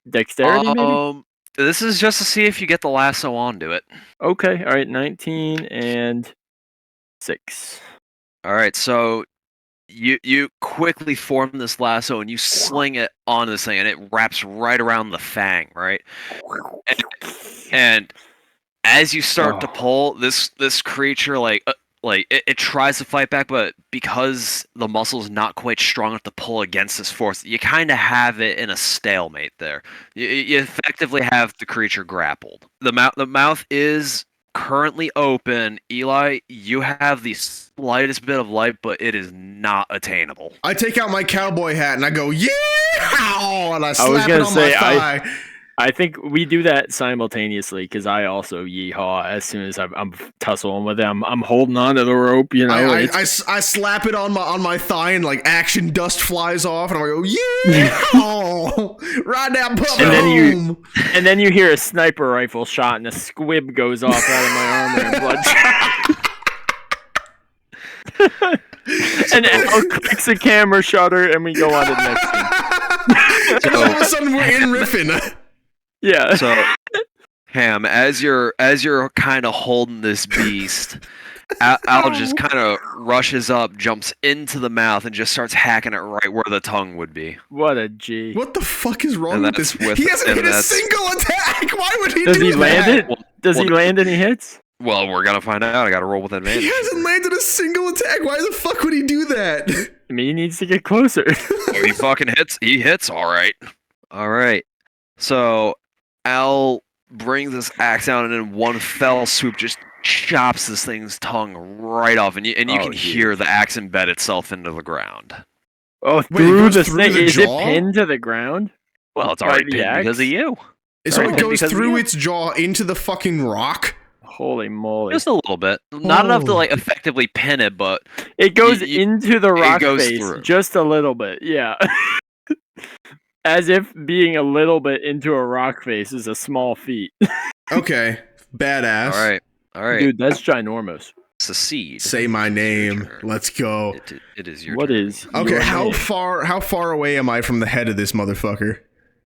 dexterity maybe? This is just to see if you get the lasso onto it. Okay, all right, 19 and 6. All right, so you quickly form this lasso and you sling it on this thing, and it wraps right around the fang, right? And as you start to pull, this creature it tries to fight back, but because the muscle's not quite strong enough to pull against this force, you kind of have it in a stalemate there. You effectively have the creature grappled. The mouth is currently open. Eli, you have the slightest bit of light, but it is not attainable. I take out my cowboy hat and I go, yeah, and I slap gonna it on say, my thigh. I think we do that simultaneously because I also yeehaw as soon as I'm tussling with them. I'm holding on to the rope, you know. I slap it on my thigh and like action dust flies off and I go, yeah, ride that puppy home. And then you hear a sniper rifle shot and a squib goes off out of my armor and blood. And Al clicks the camera shutter and we go on to the next one. And all of a sudden we're in riffing. Yeah. So, Ham, as you're kind of holding this beast, Al just kind of rushes up, jumps into the mouth, and just starts hacking it right where the tongue would be. What a G. What the fuck is wrong And with that's this? with- He hasn't and hit a that's- single attack. Why would he Does do he that? land it? Does he land any hits? Well, we're gonna find out. I gotta roll with advantage. He hasn't landed a single attack. Why the fuck would he do that? I mean, he needs to get closer. Oh, he fucking hits. He hits. All right. All right. So Al brings this axe down and in one fell swoop just chops this thing's tongue right off, and you can hear the axe embed itself into the ground. Oh, Wait, it through goes the through snake? the Is it jaw? pinned to the ground? Well, it's By already the pinned because of axe? you. So Right. it goes Because of through you. its jaw into the fucking rock? Holy moly! Just a little bit. Not enough to Oh. like effectively pin it, but It goes you- into the rock goes face through. just a little bit. Yeah. As if being a little bit into a rock face is a small feat. Okay. Badass. all right. All right. Dude, that's ginormous. Secede. Say my It's your name. turn. Let's go. It is your What turn. is? Okay, your how name? far away am I from the head of this motherfucker?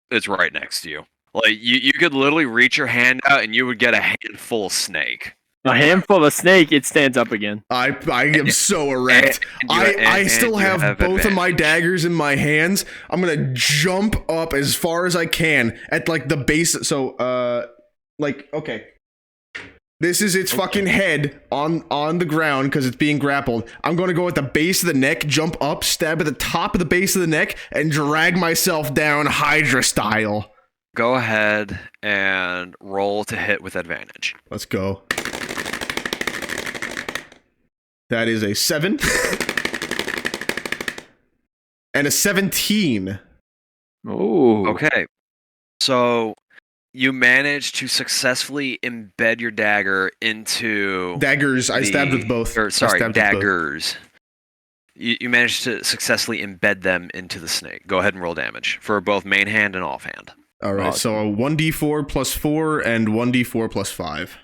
It's right next to you. Like you could literally reach your hand out and you would get a handful of snake. A handful of snake, it stands up again. I am so erect. I still have both of my daggers in my hands. I'm gonna jump up as far as I can at like the base. So okay. This is its fucking head on the ground because it's being grappled. I'm going to go at the base of the neck, jump up, stab at the top of the base of the neck, and drag myself down Hydra style. Go ahead and roll to hit with advantage. Let's go. That is a 7. And a 17. Oh. Okay. So you managed to successfully embed your dagger into Daggers. I stabbed with both. Or, I sorry, stabbed with both. daggers. You managed to successfully embed them into the snake. Go ahead and roll damage for both main hand and offhand. All right, so a 1d4 plus 4 and 1d4 plus 5.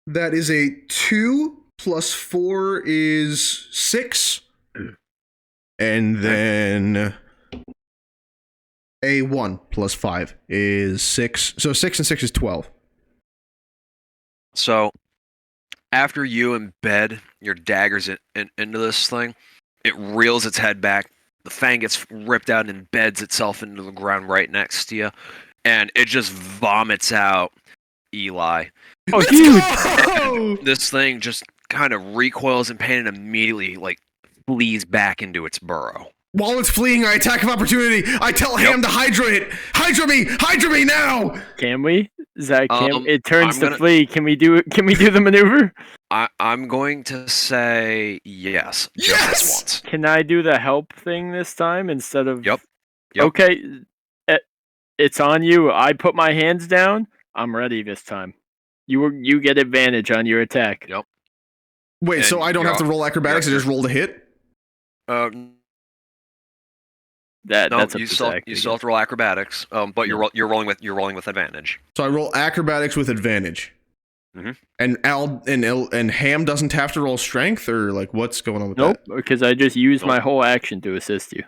That is a 2 plus 4 is 6. And then a 1 plus 5 is 6. So 6 and 6 is 12. So after you embed your daggers into this thing, it reels its head back. The fang gets ripped out and embeds itself into the ground right next to you, and it just vomits out Eli. Oh, Let's huge! go! This thing just kind of recoils in pain and immediately like flees back into its burrow. While it's fleeing, I attack of opportunity. I tell Ham to Hydra it. Hydra me now! Can we? Zach, it turns I'm to gonna- flee. Can we do the maneuver? I'm going to say yes. Just Yes! this once. Can I do the help thing this time instead of? Yep. Okay, it's on you. I put my hands down. I'm ready this time. You get advantage on your attack. Yep. Wait, so And I don't have to roll acrobatics, I you're- just roll to hit? That's No, up to you still Zach, I have to roll acrobatics. But you're rolling with advantage. So I roll acrobatics with advantage. Mhm. And and Ham doesn't have to roll strength, or like what's going on with Nope, that? because I just used my Nope. whole action to assist you.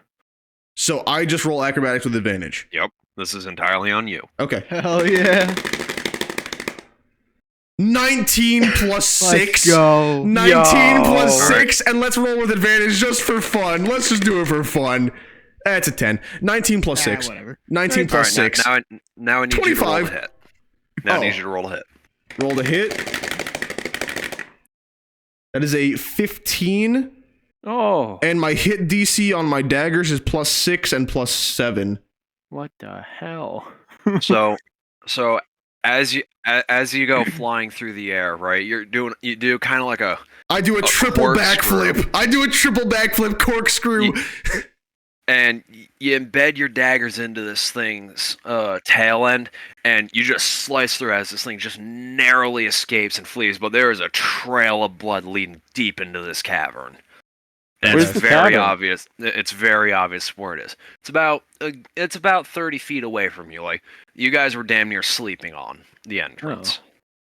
So I just roll acrobatics with advantage. Yep. This is entirely on you. Okay. Hell yeah. 19 plus 6. Let's go. 19 plus Yo. 6, and let's roll with advantage just for fun. Let's just do it for fun. That's a 10. 19 plus 6. Whatever. 19 plus All right, 6. Now I need you to roll 25. to hit. Now I Oh. need you to roll to hit. Roll to hit. That is a 15. Oh, And my hit DC on my daggers is plus 6 and plus 7. what the hell? So as you go flying through the air, right? You do kind of like a I do a triple corkscrew. backflip. I do a triple backflip corkscrew. and you embed your daggers into this thing's tail end, and you just slice through as this thing just narrowly escapes and flees. But there is a trail of blood leading deep into this cavern. And Where's it's the very cavern? obvious. It's very obvious where it is. It's about 30 feet away from you. Like you guys were damn near sleeping on the entrance.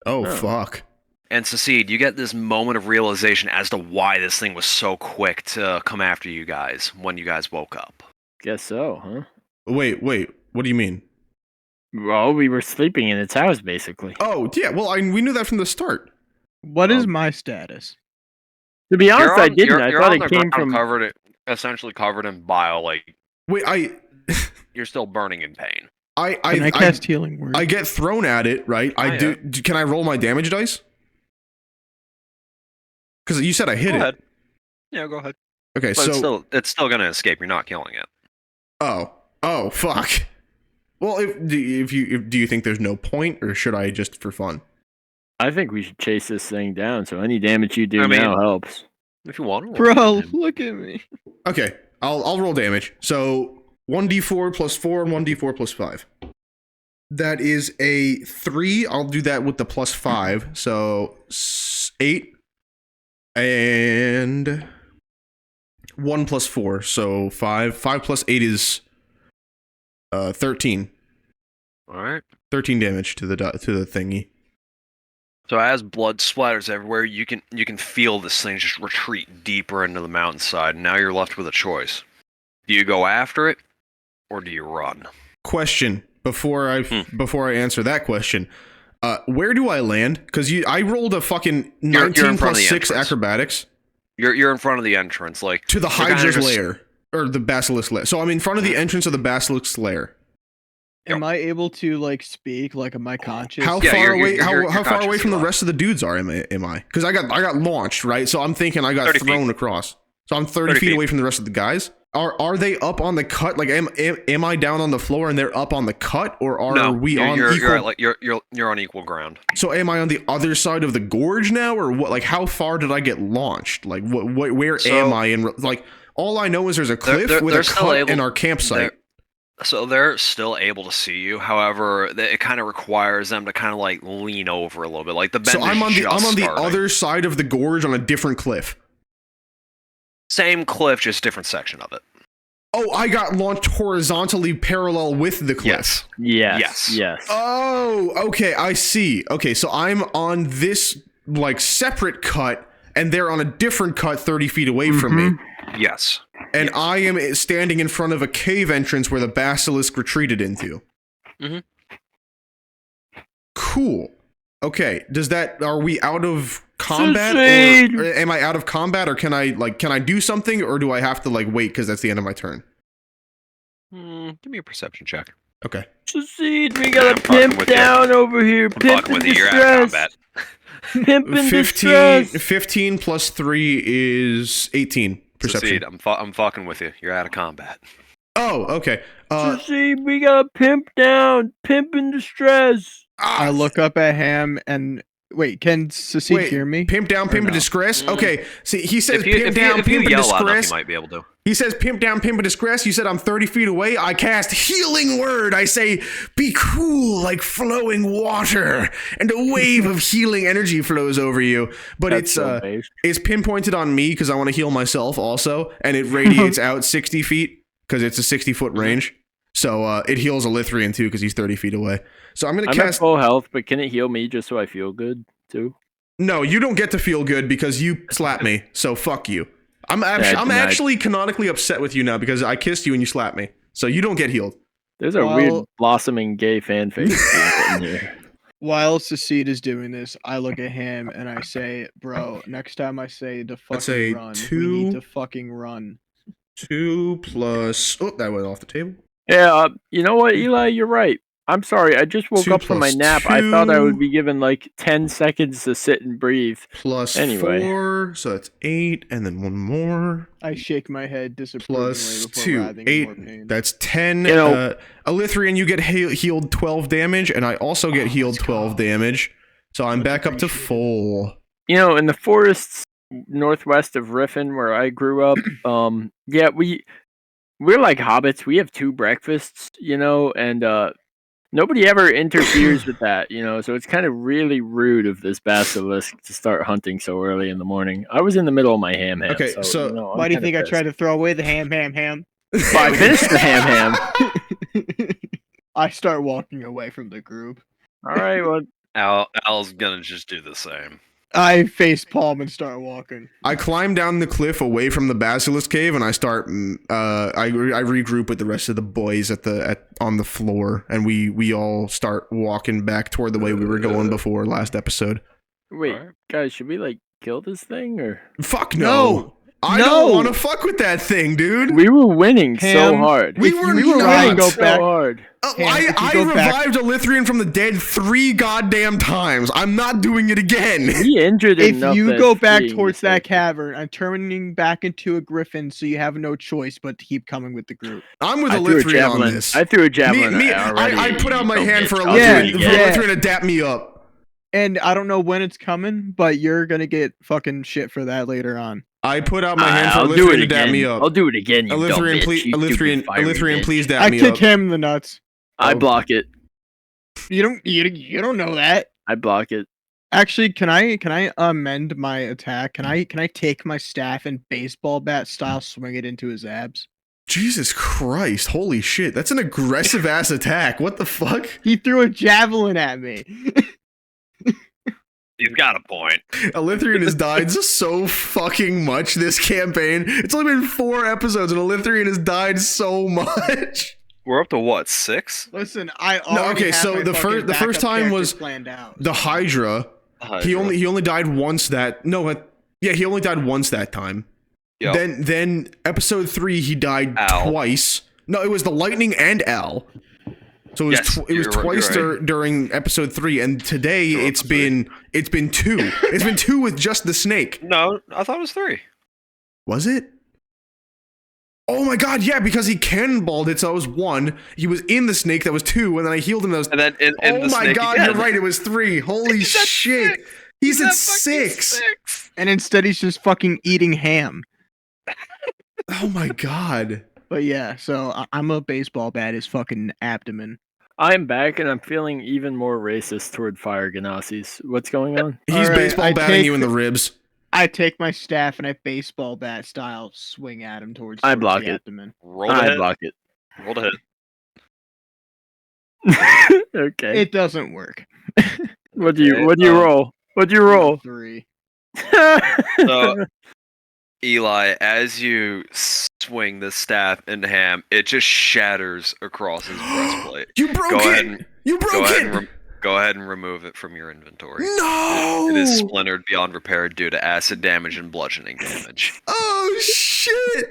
Oh, Oh. fuck. And Secede, you get this moment of realization as to why this thing was so quick to come after you guys when you guys woke up. Guess so, huh? Wait. What do you mean? Well, we were sleeping in its house, basically. Oh, yeah. Well, we knew that from the start. What is my status? To be honest, I didn't. You're I thought on it the came ground from. essentially covered in bile. Like Wait, you're still burning in pain. Can I cast healing word? I get thrown at it, right? Can I roll my damage dice? Because you said I hit Go it. ahead. Yeah, go ahead. Okay, But so it's still gonna escape. You're not killing it. oh, fuck. Well, do you think there's no point, or should I just for fun? I think we should chase this thing down. So any damage you do now helps. If you want to. Bro, look at me. Okay, I'll roll damage. So 1d4 plus 4 and 1d4 plus 5. That is a 3. I'll do that with the plus 5. So 8 and 1 plus 4. So 5. 5 plus 8 is 13. All right. 13 damage to the thingy. So as blood splatters everywhere, you can feel this thing just retreat deeper into the mountainside. And now you're left with a choice: do you go after it, or do you run? Question before I answer that question, where do I land? Because I rolled a fucking 19 plus 6 acrobatics. You're in front of the entrance, like to the Hydra's lair or the basilisk lair. So I'm in front of the entrance of the basilisk's lair. Am I able to like speak? Like, am I conscious? How far away? How far away from the rest of the dudes am I? Because I got launched, right? So I'm thinking I got thrown across. So I'm 30 feet away from the rest of the guys. Are they up on the cut? Like, am I down on the floor and they're up on the cut, or are we on equal? You're on equal ground. So am I on the other side of the gorge now, or what? Like, how far did I get launched? Like, where am I in? Like, all I know is there's a cliff with a cut in our campsite. So they're still able to see you. However, it kind of requires them to kind of like lean over a little bit. Like the bend. So I'm on the other side of the gorge on a different cliff. Same cliff, just different section of it. Oh, I got launched horizontally parallel with the cliff. Yes. Oh, okay, I see. Okay, so I'm on this like separate cut, and they're on a different cut 30 feet away from me. Yes. And I am standing in front of a cave entrance where the basilisk retreated into. Mm-hmm. Cool. Okay, are we out of combat? Or am I out of combat, or can I do something, or do I have to like wait because that's the end of my turn? Give me a perception check. Okay. Succeed, we got a pimp down over here. Pimp in distress. You're out of combat. Pimp in distress. 15 plus 3 is 18. Perception. Succeed. I'm fucking with you. You're out of combat. Oh, okay. Succeed, we got a pimp down. Pimp in distress. I look up at Ham and wait. Can Succeed hear me? Pimp down, pimp in distress. Okay. See, he says pimp down, pimp in distress. You might be able to. He says pimp down, pimp in distress. You said I'm 30 feet away. I cast healing word. I say, be cool like flowing water, and a wave of healing energy flows over you. But it's pinpointed on me because I want to heal myself also, and it radiates out 60 feet because it's a 60-foot range. So it heals Elithrian too because he's 30 feet away. So I'm at full health, but can it heal me just so I feel good too? No, you don't get to feel good because you slapped me. So fuck you. I'm actually canonically upset with you now because I kissed you and you slapped me. So you don't get healed. There's a weird blossoming gay fan face in here. While Succeed is doing this, I look at him and I say, "Bro, next time I say to fucking run, we need to fucking run." 2 plus... Oh, that went off the table. Yeah, you know what, Eli? You're right. I'm sorry. I just woke up from my nap. 2, I thought I would be given like 10 seconds to sit and breathe. Plus 4, so that's 8, and then 1 more. I shake my head disapprovingly plus before 2, writhing 8. in more pain. That's 10. Elithrian, you get healed 12 damage, and I also get healed 12 damage. So I'm back up to full. You know, in the forests northwest of Riffin, where I grew up, yeah, we're like hobbits. We have 2 breakfasts, you know, and nobody ever interferes with that, you know. So it's kind of really rude of this basilisk to start hunting so early in the morning. I was in the middle of my ham. Okay, so you know, why do you think I tried to throw away the ham? Well, I finished the ham. I start walking away from the group. All right, well, Al's gonna just do the same. I face palm and start walking. I climb down the cliff away from the basilisk cave, and I start. I regroup with the rest of the boys on the floor, and we all start walking back toward the way we were going before last episode. Wait, guys, should we like kill this thing or? Fuck no! I don't want to fuck with that thing, dude. We were winning so Ham, hard. We were winning not. so hard. I revived a Lithrian from the dead 3 goddamn times. I'm not doing it again. We injured If enough. you that go back freeing towards is that like- cavern, I'm turning back into a griffin, so you have no choice but to keep coming with the group. I'm with I a threw a Lithrian on javelin. this. I threw a javelin. I put out my hand for a Yeah, Lithrian to dap me up. And I don't know when it's coming, but you're gonna get fucking shit for that later on. I put out my hand for a I'll do Lithrian it to dap again. me up. I'll do it again. You A dumb Lithrian, bitch. please, You a stupid Lithrian, fiery bitch. please dap I me kick up. him in the nuts. I block it. You don't know that. I block it. Actually, can I amend my attack? Can I take my staff and baseball bat style swing it into his abs? Jesus Christ, holy shit, that's an aggressive ass attack. What the fuck? He threw a javelin at me. You've got a point. A Lithrian has died so fucking much this campaign. It's only been 4 episodes and a Lithrian has died so much. We're up to what, 6? Listen, I already okay, have so my the fucking first backup time character was planned out. The Hydra. He only died once that. No, yeah, he only died once that time. Yep. Then episode 3 he died Al. twice. No, it was the Lightning and Al. So it was Yes, it was you're twice right. during episode 3, and today it's been 2. It's been 2 with just the snake. No, I thought it was 3. Was it? Oh my god, yeah, because he cannonballed it, so it was 1. He was in the snake, that was 2, and then I healed him, that was. And then in Oh the my snake god, again. you're right, it was 3. Holy He's at shit. 6. He's at fucking 6. And instead he's just fucking eating ham. Oh my god. But yeah, so I'm a baseball bat his fucking abdomen. I'm back and I'm feeling even more racist toward fire Ganassi's. What's going on? He's Alright, baseball I batting take- you in the ribs. I take my staff and I baseball bat style swing at him towards I block the it. abdomen. Roll the I hit. block it. Roll the hit. Okay. It doesn't work. What do you Okay, roll? What do you roll? 3. So, Eli, as you swing the staff into Ham, it just shatters across his breastplate. You broke Go it! ahead and- You Go broke ahead, it! and go ahead and remove it from your inventory. No! It is splintered beyond repair due to acid damage and bludgeoning damage. Oh shit!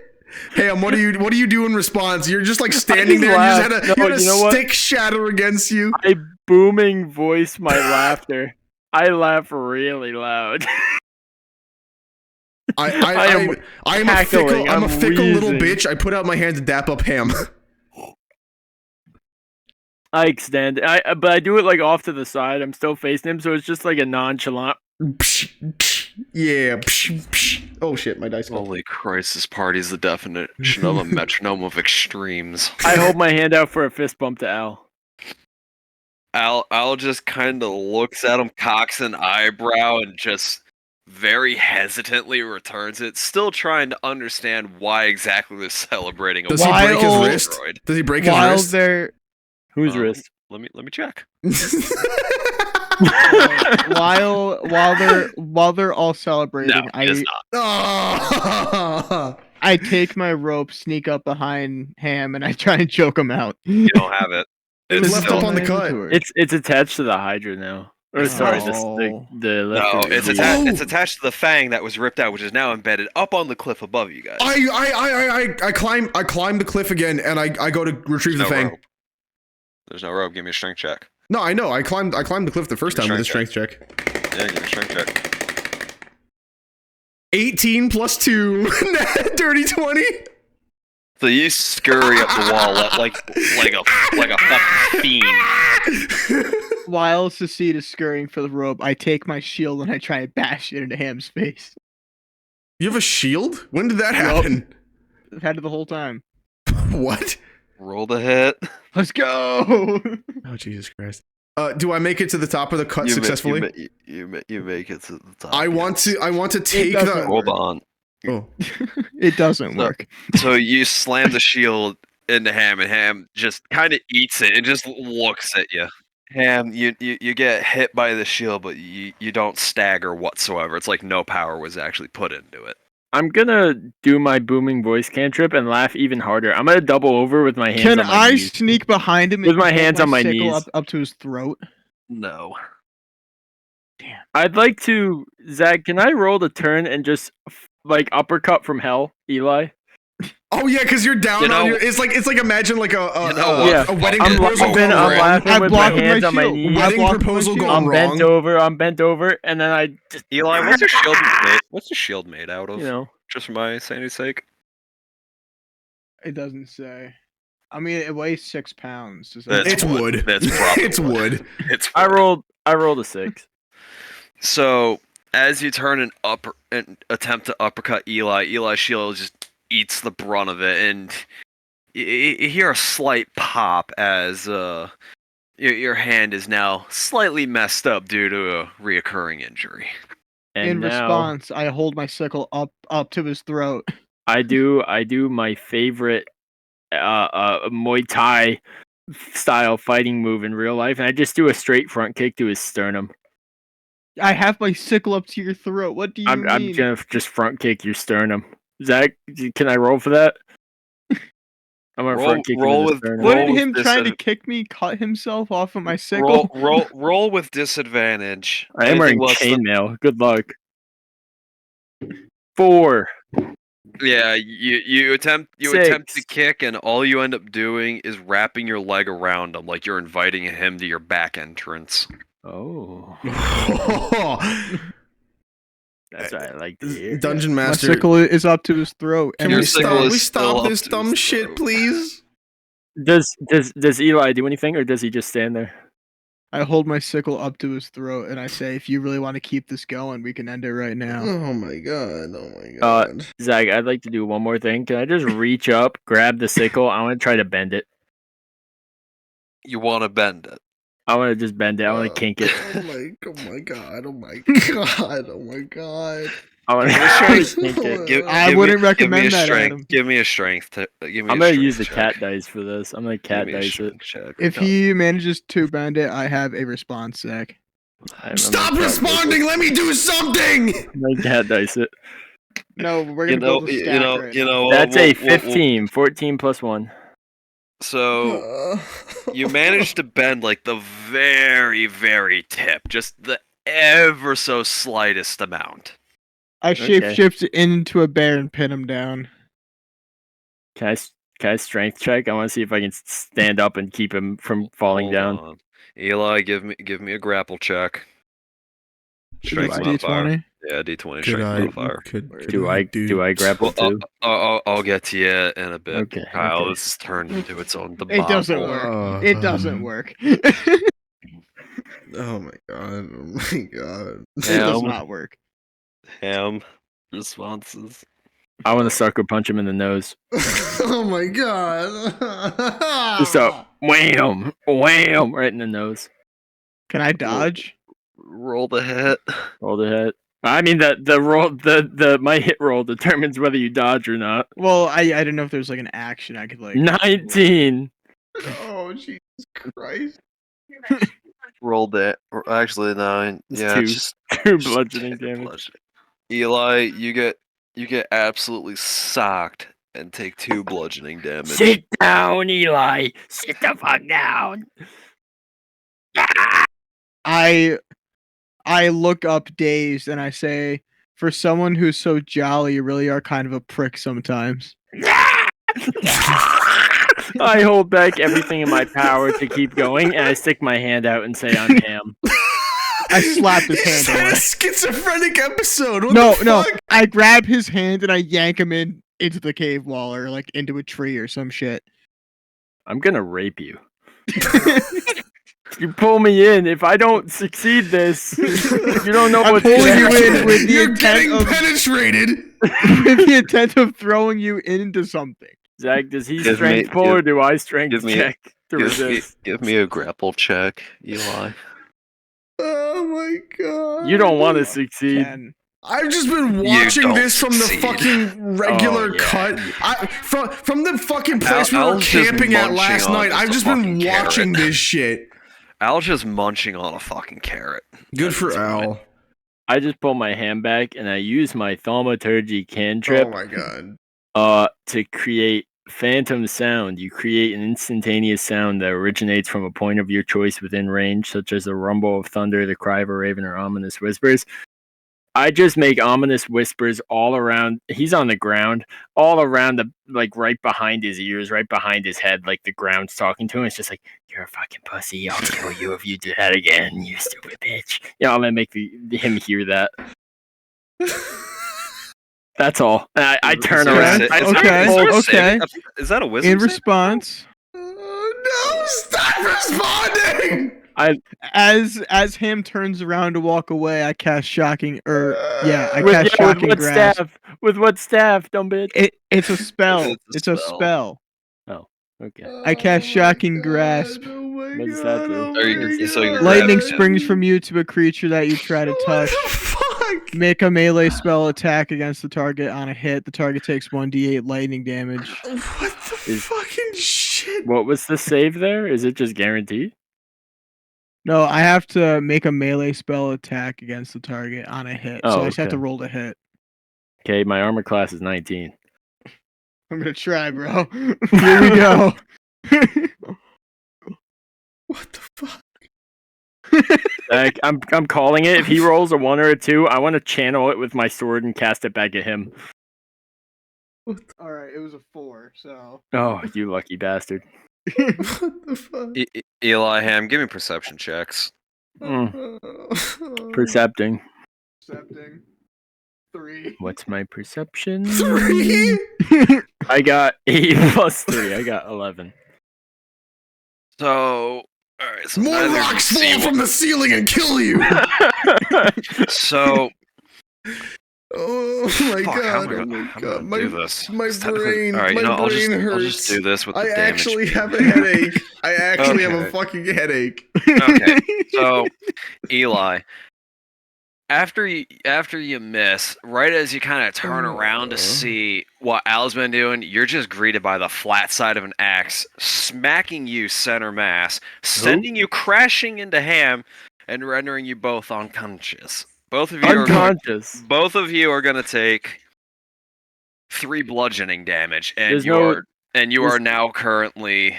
Ham, what do you do in response? You're just like standing there and you just laugh. had No, a you know what? stick shatter against you. I booming voice my laughter. I laugh really loud. I am am a cackling, fickle, I'm a I'm fickle little wheezing. bitch. I put out my hand to dap up Ham. I extend. But I do it like off to the side. I'm still facing him, so it's just like a nonchalant. Yeah. Oh shit, my dice fell. Holy Christ, this party is the definition of a metronome of extremes. I hold my hand out for a fist bump to Al. Al just kind of looks at him, cocks an eyebrow, and just very hesitantly returns it, still trying to understand why exactly they're celebrating a Does he break his While- wrist? droid. Does he break his While wrist? they're Whose Um, wrist? Let me check. while they're all celebrating, No, it is not. Oh. I take my rope, sneak up behind Ham, and I try and choke him out. You don't have it. It was It's left still, up on the cut. It's attached to the Hydra now. Or sorry, Oh. the no, left it's wing. attached. Oh. It's attached to the fang that was ripped out, which is now embedded up on the cliff above you guys. I climb the cliff again and I go to retrieve the There's no fang. rope. There's no rope. Give me a strength check. No, I know. I climbed the cliff the first Give time me with a strength strength check. Yeah, give me a strength check. 18 plus 2. Dirty 20. So you scurry up the wall like a fucking fiend. While Secede is scurrying for the rope, I take my shield and I try and bash it into Ham's face. You have a shield? When did that happen? I've had it the whole time. What? Roll the hit. Let's go! Oh Jesus Christ. Do I make it to the top of the cut successfully? You make it to the top. I want to take doesn't the Hold on. Oh. It doesn't No. work. So you slam the shield into Ham, and Ham just kind of eats it and just looks at you. Ham, you get hit by the shield, but you don't stagger whatsoever. It's like no power was actually put into it. I'm gonna do my booming voice cantrip and laugh even harder. I'm gonna double over with my hands Can on my I knees. sneak behind him With and my put hands on my sickle knees. up to his throat? No. I'd like to, Zach, can I roll the turn and just like uppercut from hell, Eli. Oh yeah, because you're down You know- on your. It's like imagine like a You know what? a wedding I'm proposal laughing. gone I'm wrong. laughing I with block my with hands my on my shield. knees. I Wedding block with my proposal shield. gone I'm wrong. bent over, and then I just, Eli, what's your shield made? What's your shield made out of? you know, Just for my sanity's sake. It doesn't say. I mean, it weighs 6 pounds. Does That's It's wood. That's probably It's wood. It's I wood. rolled a 6. So as you turn and attempt to uppercut Eli's shield just eats the brunt of it, and you hear a slight pop as your hand is now slightly messed up due to a reoccurring injury. And In now response, I hold my sickle up to his throat. I do my favorite Muay Thai style fighting move in real life, and I just do a straight front kick to his sternum. I have my sickle up to your throat. What do you I'm mean? gonna just front kick your sternum. Zach, can I roll for that? I'm gonna front kick roll him in the with- sternum. Wouldn't with him trying to disadv- kick me cut himself off of my sickle? Roll with disadvantage. I am wearing Anything less than- chainmail. Good luck. 4. Yeah, you attempt to 6. kick, and all you end up doing is wrapping your leg around him, like you're inviting him to your back entrance. Oh, that's what I like to hear. Dungeon My Master. sickle is up to his throat. Can And Your we he's sickle stop? is We still stop up this to dumb his shit, throat. please. Does Eli do anything, or does he just stand there? I hold my sickle up to his throat and I say, if you really want to keep this going, we can end it right now. Oh my god! Oh my Uh, god! Zach, I'd like to do one more thing. Can I just reach up, grab the sickle? I want to try to bend it. You want to bend it. I want to just bend it. I want to kink it. Oh my god! Oh my god! Oh my god! I want Give me a to strength. kink it. Give, I give wouldn't me, give me recommend a that, strength. Adam. Give me a strength. Give me I'm a gonna strength use the check. cat dice for this. I'm gonna Give cat me a dice it. strength check. If he manages to bend it, I have a response, Zach. I'm Stop gonna cat dice responding! it. Let me do something! I'm gonna cat dice it. No, we're You gonna know, build a you stack know, right you now. know. That's we'll- a we'll- 15. 14 plus 1. So you managed to bend like the very, very tip, just the ever so slightest amount. I Okay. shapeshift into a bear and pin him down. Can I strength check? I want to see if I can stand up and keep him from falling Hold down. on. Eli, give me a grapple check. Strength It's modifier. D20. Yeah, D20 Could strength I? modifier. Do I grapple Well, too? I'll get to you in a bit. Okay, Kyle, okay. this has turned into its own It debacle. doesn't work. It doesn't work. Oh my god! Oh my god! It does Ham. not work. Ham responses. I want to sucker punch him in the nose. Oh my god! Just a wham, wham, right in the nose. Can I dodge? Roll the hit. Roll the hit. I mean the roll the my hit roll determines whether you dodge or not. Well, I didn't know if there's like an action I could like. 19. Oh Jesus Christ! Roll that. Or actually, no. It's Yeah, 2. it's just 2 bludgeoning damage. bludgeoning. Eli, you get absolutely socked and take 2 bludgeoning damage. Sit down, Eli. Sit the fuck down. I look up dazed and I say, for someone who's so jolly, you really are kind of a prick sometimes. I hold back everything in my power to keep going, and I stick my hand out and say, "I'm Ham." I slap his You hand just had away. a schizophrenic episode. What No, the no. fuck? I grab his hand and I yank him into the cave wall or like into a tree or some shit. I'm gonna rape you. You pull me in. If I don't succeed this, you don't know I'm what's pulling gonna you happen. in with the You're intent getting of penetrated. with the intent of throwing you into something. Zach, does he Give strength me- pull or do I strength give me- check to resist? Give me a grapple check, Eli. Oh my god! You don't want to succeed. 10. I've just been watching don't this from the succeed. fucking regular Oh, yeah. cut. From the fucking place we were Al's just camping at munching last on night. just I've a just been fucking watching carrot. this shit. Al's just munching on a fucking carrot. Good At for this point. Al. I just pull my hand back and I use my thaumaturgy cantrip Oh my god. to create phantom sound. You create an instantaneous sound that originates from a point of your choice within range, such as the rumble of thunder, the cry of a raven, or ominous whispers. I just make ominous whispers all around. He's on the ground, all around right behind his ears, right behind his head, like the ground's talking to him. It's just like, you're a fucking pussy. I'll kill you if you do that again, you stupid bitch. I'm gonna make him hear that. That's all. I turn around. Okay. Is that a wisdom? In response, No, stop responding. as Ham turns around to walk away, I cast shocking. I With, cast with shocking what grasp. staff? With what staff, dumb bitch? It's a spell. It's a It's a spell. Oh, okay. I cast shocking grasp. Oh my What does god, that do? oh Are you- my so you god. grab Lightning it. springs from you to a creature that you try to touch. What the fuck? Make a melee spell attack against the target on a hit. The target takes 1d8 lightning damage. What the fucking shit? What was the save there? Is it just guaranteed? No, I have to make a melee spell attack against the target on a hit. So Oh, I just have to okay. roll to hit. Okay, my armor class is 19. I'm gonna try, bro. Here we go. What the fuck? I'm calling it. If he rolls a 1 or a 2, I want to channel it with my sword and cast it back at him. All right, it was a 4. So. Oh, you lucky bastard. What the fuck? Eli Ham, give me perception checks. Percepting. Accepting. 3. What's my perception? 3? I got 8 plus 3. I got 11. So, all right. So More neither of you rocks see fall from the ceiling and kill you. So, Oh my fuck, how god! am I Oh gonna, my god! do this? My It's technically- brain, all right, my I'll brain just, hurts. I'll just do this with the I damage. actually have a headache. I actually have a Okay. fucking headache. Okay, so Eli, after you miss, right as you kind of turn around to see what Al's been doing, you're just greeted by the flat side of an axe, smacking you center mass, sending you crashing into Ham, and rendering you both unconscious. Both of you Unconscious. both of you are going to take 3 bludgeoning damage, and There's you no- are now currently.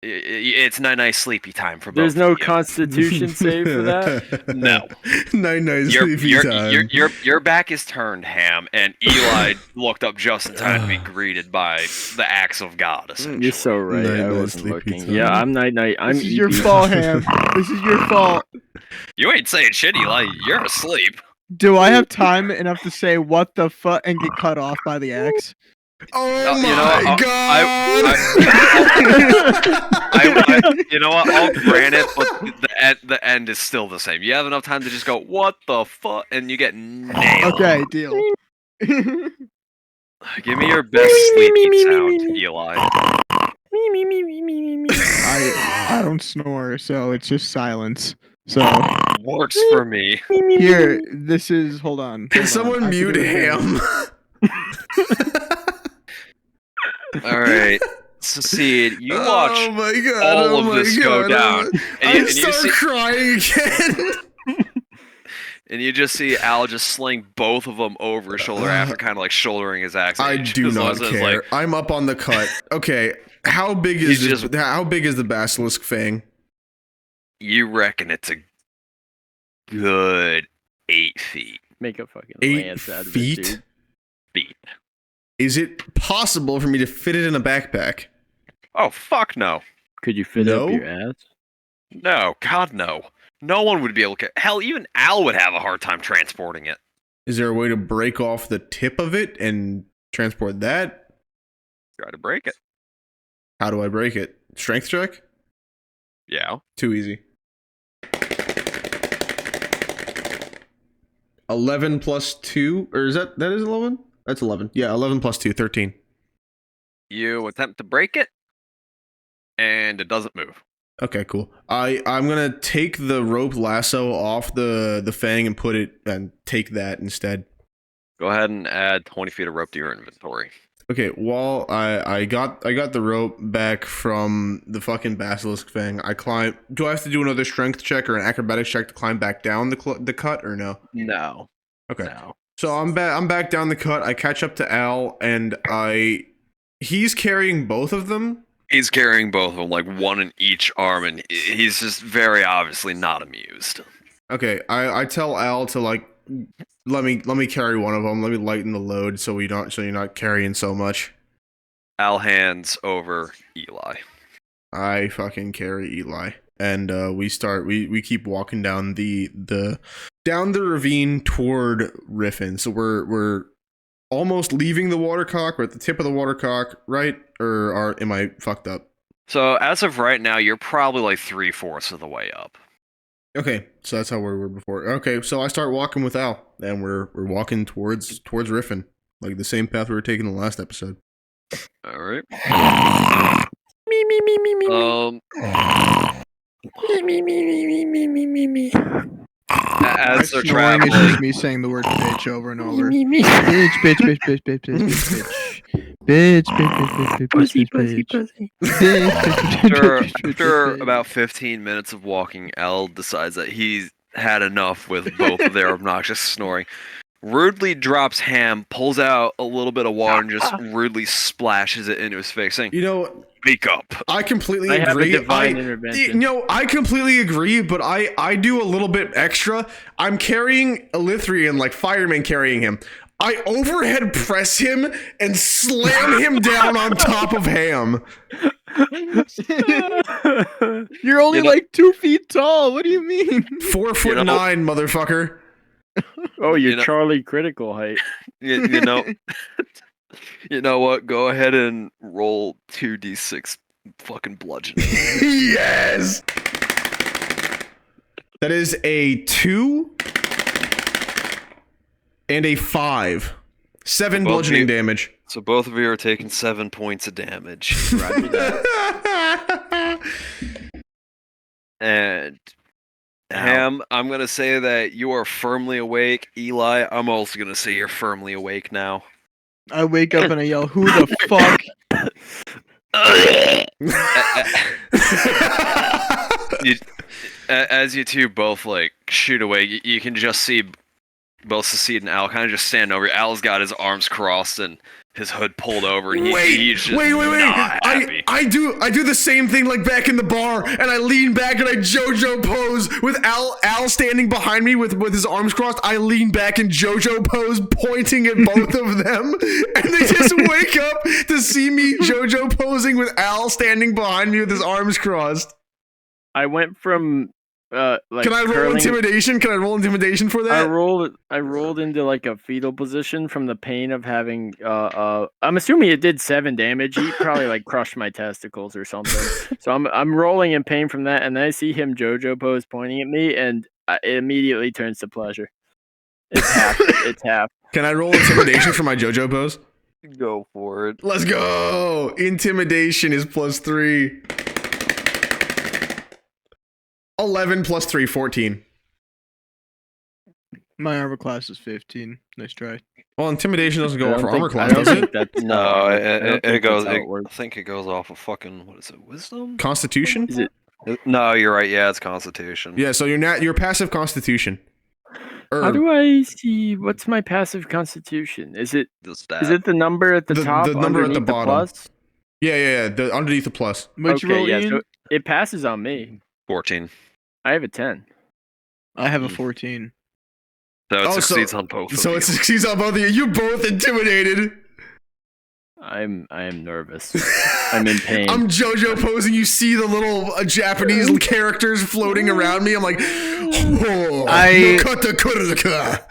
It's night sleepy time for both. There's no of you. constitution save for that? No. Night sleepy time. Your back is turned, Ham, and Eli looked up just in time to be greeted by the axe of God. Essentially, You're so right. Night, I night, wasn't sleepy looking. time. Yeah, I'm night. I'm This is your EP. fault, Ham. This is your fault. You ain't saying shit, Eli. You're asleep. Do I have time enough to say what the fuck and get cut off by the axe? Oh you my know what, god! You know what? I'll grant it, but the end is still the same. You have enough time to just go, "What the fuck," and you get nailed. Okay, deal. Give me your best sleepy sound, Eli. I don't snore, so it's just silence. So Works for me. here, this is. Hold on. Can hold on, someone I mute forget his name. Ham? All right, Succeed. You watch Oh my god! all oh of my this go god, down, I and you start see, crying again. and you just see Al just sling both of them over his shoulder after kind of like shouldering his axe. I And do just not listens, care. like, I'm up on the cut. Okay, how big is He's this? just- How big is the basilisk fang? you reckon it's a good 8 feet. Make a fucking 8 lance out of feet? it, dude. Feet. Is it possible for me to fit it in a backpack? Oh fuck no. Could you fit No? up your ass? No, God no. No one would be able to. Hell, even Al would have a hard time transporting it. Is there a way to break off the tip of it and transport that? Try to break it. How do I break it? Strength check? Yeah. Too easy. 11 plus 2, or is that is 11? That's 11. Yeah, 11 plus 2, 13. You attempt to break it, and it doesn't move. Okay, cool. I'm gonna take the rope lasso off the fang and put it and take that instead. Go ahead and add 20 feet of rope to your inventory. Okay, while I got the rope back from the fucking basilisk fang, I climb. Do I have to do another strength check or an acrobatics check to climb back down the cut or no? No. Okay. No. So I'm back down the cut. I catch up to Al and he's carrying both of them. He's carrying both of them, like one in each arm, and he's just very obviously not amused. Okay, I tell Al to like let me carry one of them. Let me lighten the load so you're not carrying so much. Al hands over Eli. I fucking carry Eli, and we keep walking down the ravine toward Riffin. So we're almost leaving the watercock. We're at the tip of the watercock, right? Or am I fucked up? So as of right now, you're probably like 3/4 of the way up. Okay, so that's how we were before. Okay, so I start walking with Al, and we're walking towards Riffin, like the same path we were taking the last episode. All right. Me. As they're Snoring is just traveling, me saying the word bitch over and over. Me. Bitch, bitch, bitch, bitch, bitch, bitch, bitch, bitch, bitch, bitch, bitch, bitch, Pussy. bitch, bitch. after about 15 minutes of walking, Al decides that he's had enough with both of their obnoxious snoring. Rudely drops Ham, pulls out a little bit of water, and just rudely splashes it into his face, saying, You know, "Speak up." I completely I have a agree. divine intervention. I completely agree, but I do a little bit extra. I'm carrying Elithrian like fireman carrying him. I overhead press him and slam him down on top of Ham. You're only like 2 feet tall. What do you mean? 4'9", motherfucker. Oh, you're You know- Charlie critical height. You know, you know what? Go ahead and roll 2d6 fucking bludgeoning. Yes. That is a 2 and a 5. 7 Both bludgeoning of you- damage. So both of you are taking 7 points of damage. Roger that. And Ham, I'm gonna say that you are firmly awake. Eli, I'm also gonna say you're firmly awake now. I wake up and I yell, "Who the fuck?" As you two both like shoot away, you can just see both Succeed and Al kind of just stand over. Al's got his arms crossed and his hood pulled over, and he's just wait! not happy. I do the same thing like back in the bar, and I lean back and I JoJo pose with Al standing behind me with his arms crossed. I lean back and JoJo pose, pointing at both of them, and they just wake up to see me JoJo posing with Al standing behind me with his arms crossed. I went from like. Can I roll curling- intimidation? Can I roll intimidation for that? I rolled into like a fetal position from the pain of having I'm assuming it did 7 damage. He probably like crushed my testicles or something. So I'm rolling in pain from that, and then I see him JoJo pose pointing at me, and it immediately turns to pleasure. It's half. It's half. Can I roll intimidation for my JoJo pose? Go for it. Let's go! Intimidation is +3. 11 plus 3, 14. My armor class is 15. Nice try. Well, intimidation doesn't go I off for don't armor think- class, I don't does think it? that's No, how- I don't it think goes. that's how I works. think it goes off of fucking what is it? Wisdom? Constitution? Is it? No, you're right. Yeah, it's Constitution. Yeah, so you're passive Constitution. How do I see what's my passive constitution? Is it The stat. is it the number at the top the number at the underneath the bottom? plus? Yeah. Underneath the plus. What'd you Okay, roll, yeah, Ian? so it passes on me. 14? I have a 10. I have a 14. So it Oh, so- succeeds on both. So of it you. succeeds on both of you. You're both intimidated. I am nervous. I'm in pain. I'm JoJo posing. You see the little Japanese characters floating around me. I'm like, oh, I- no kata.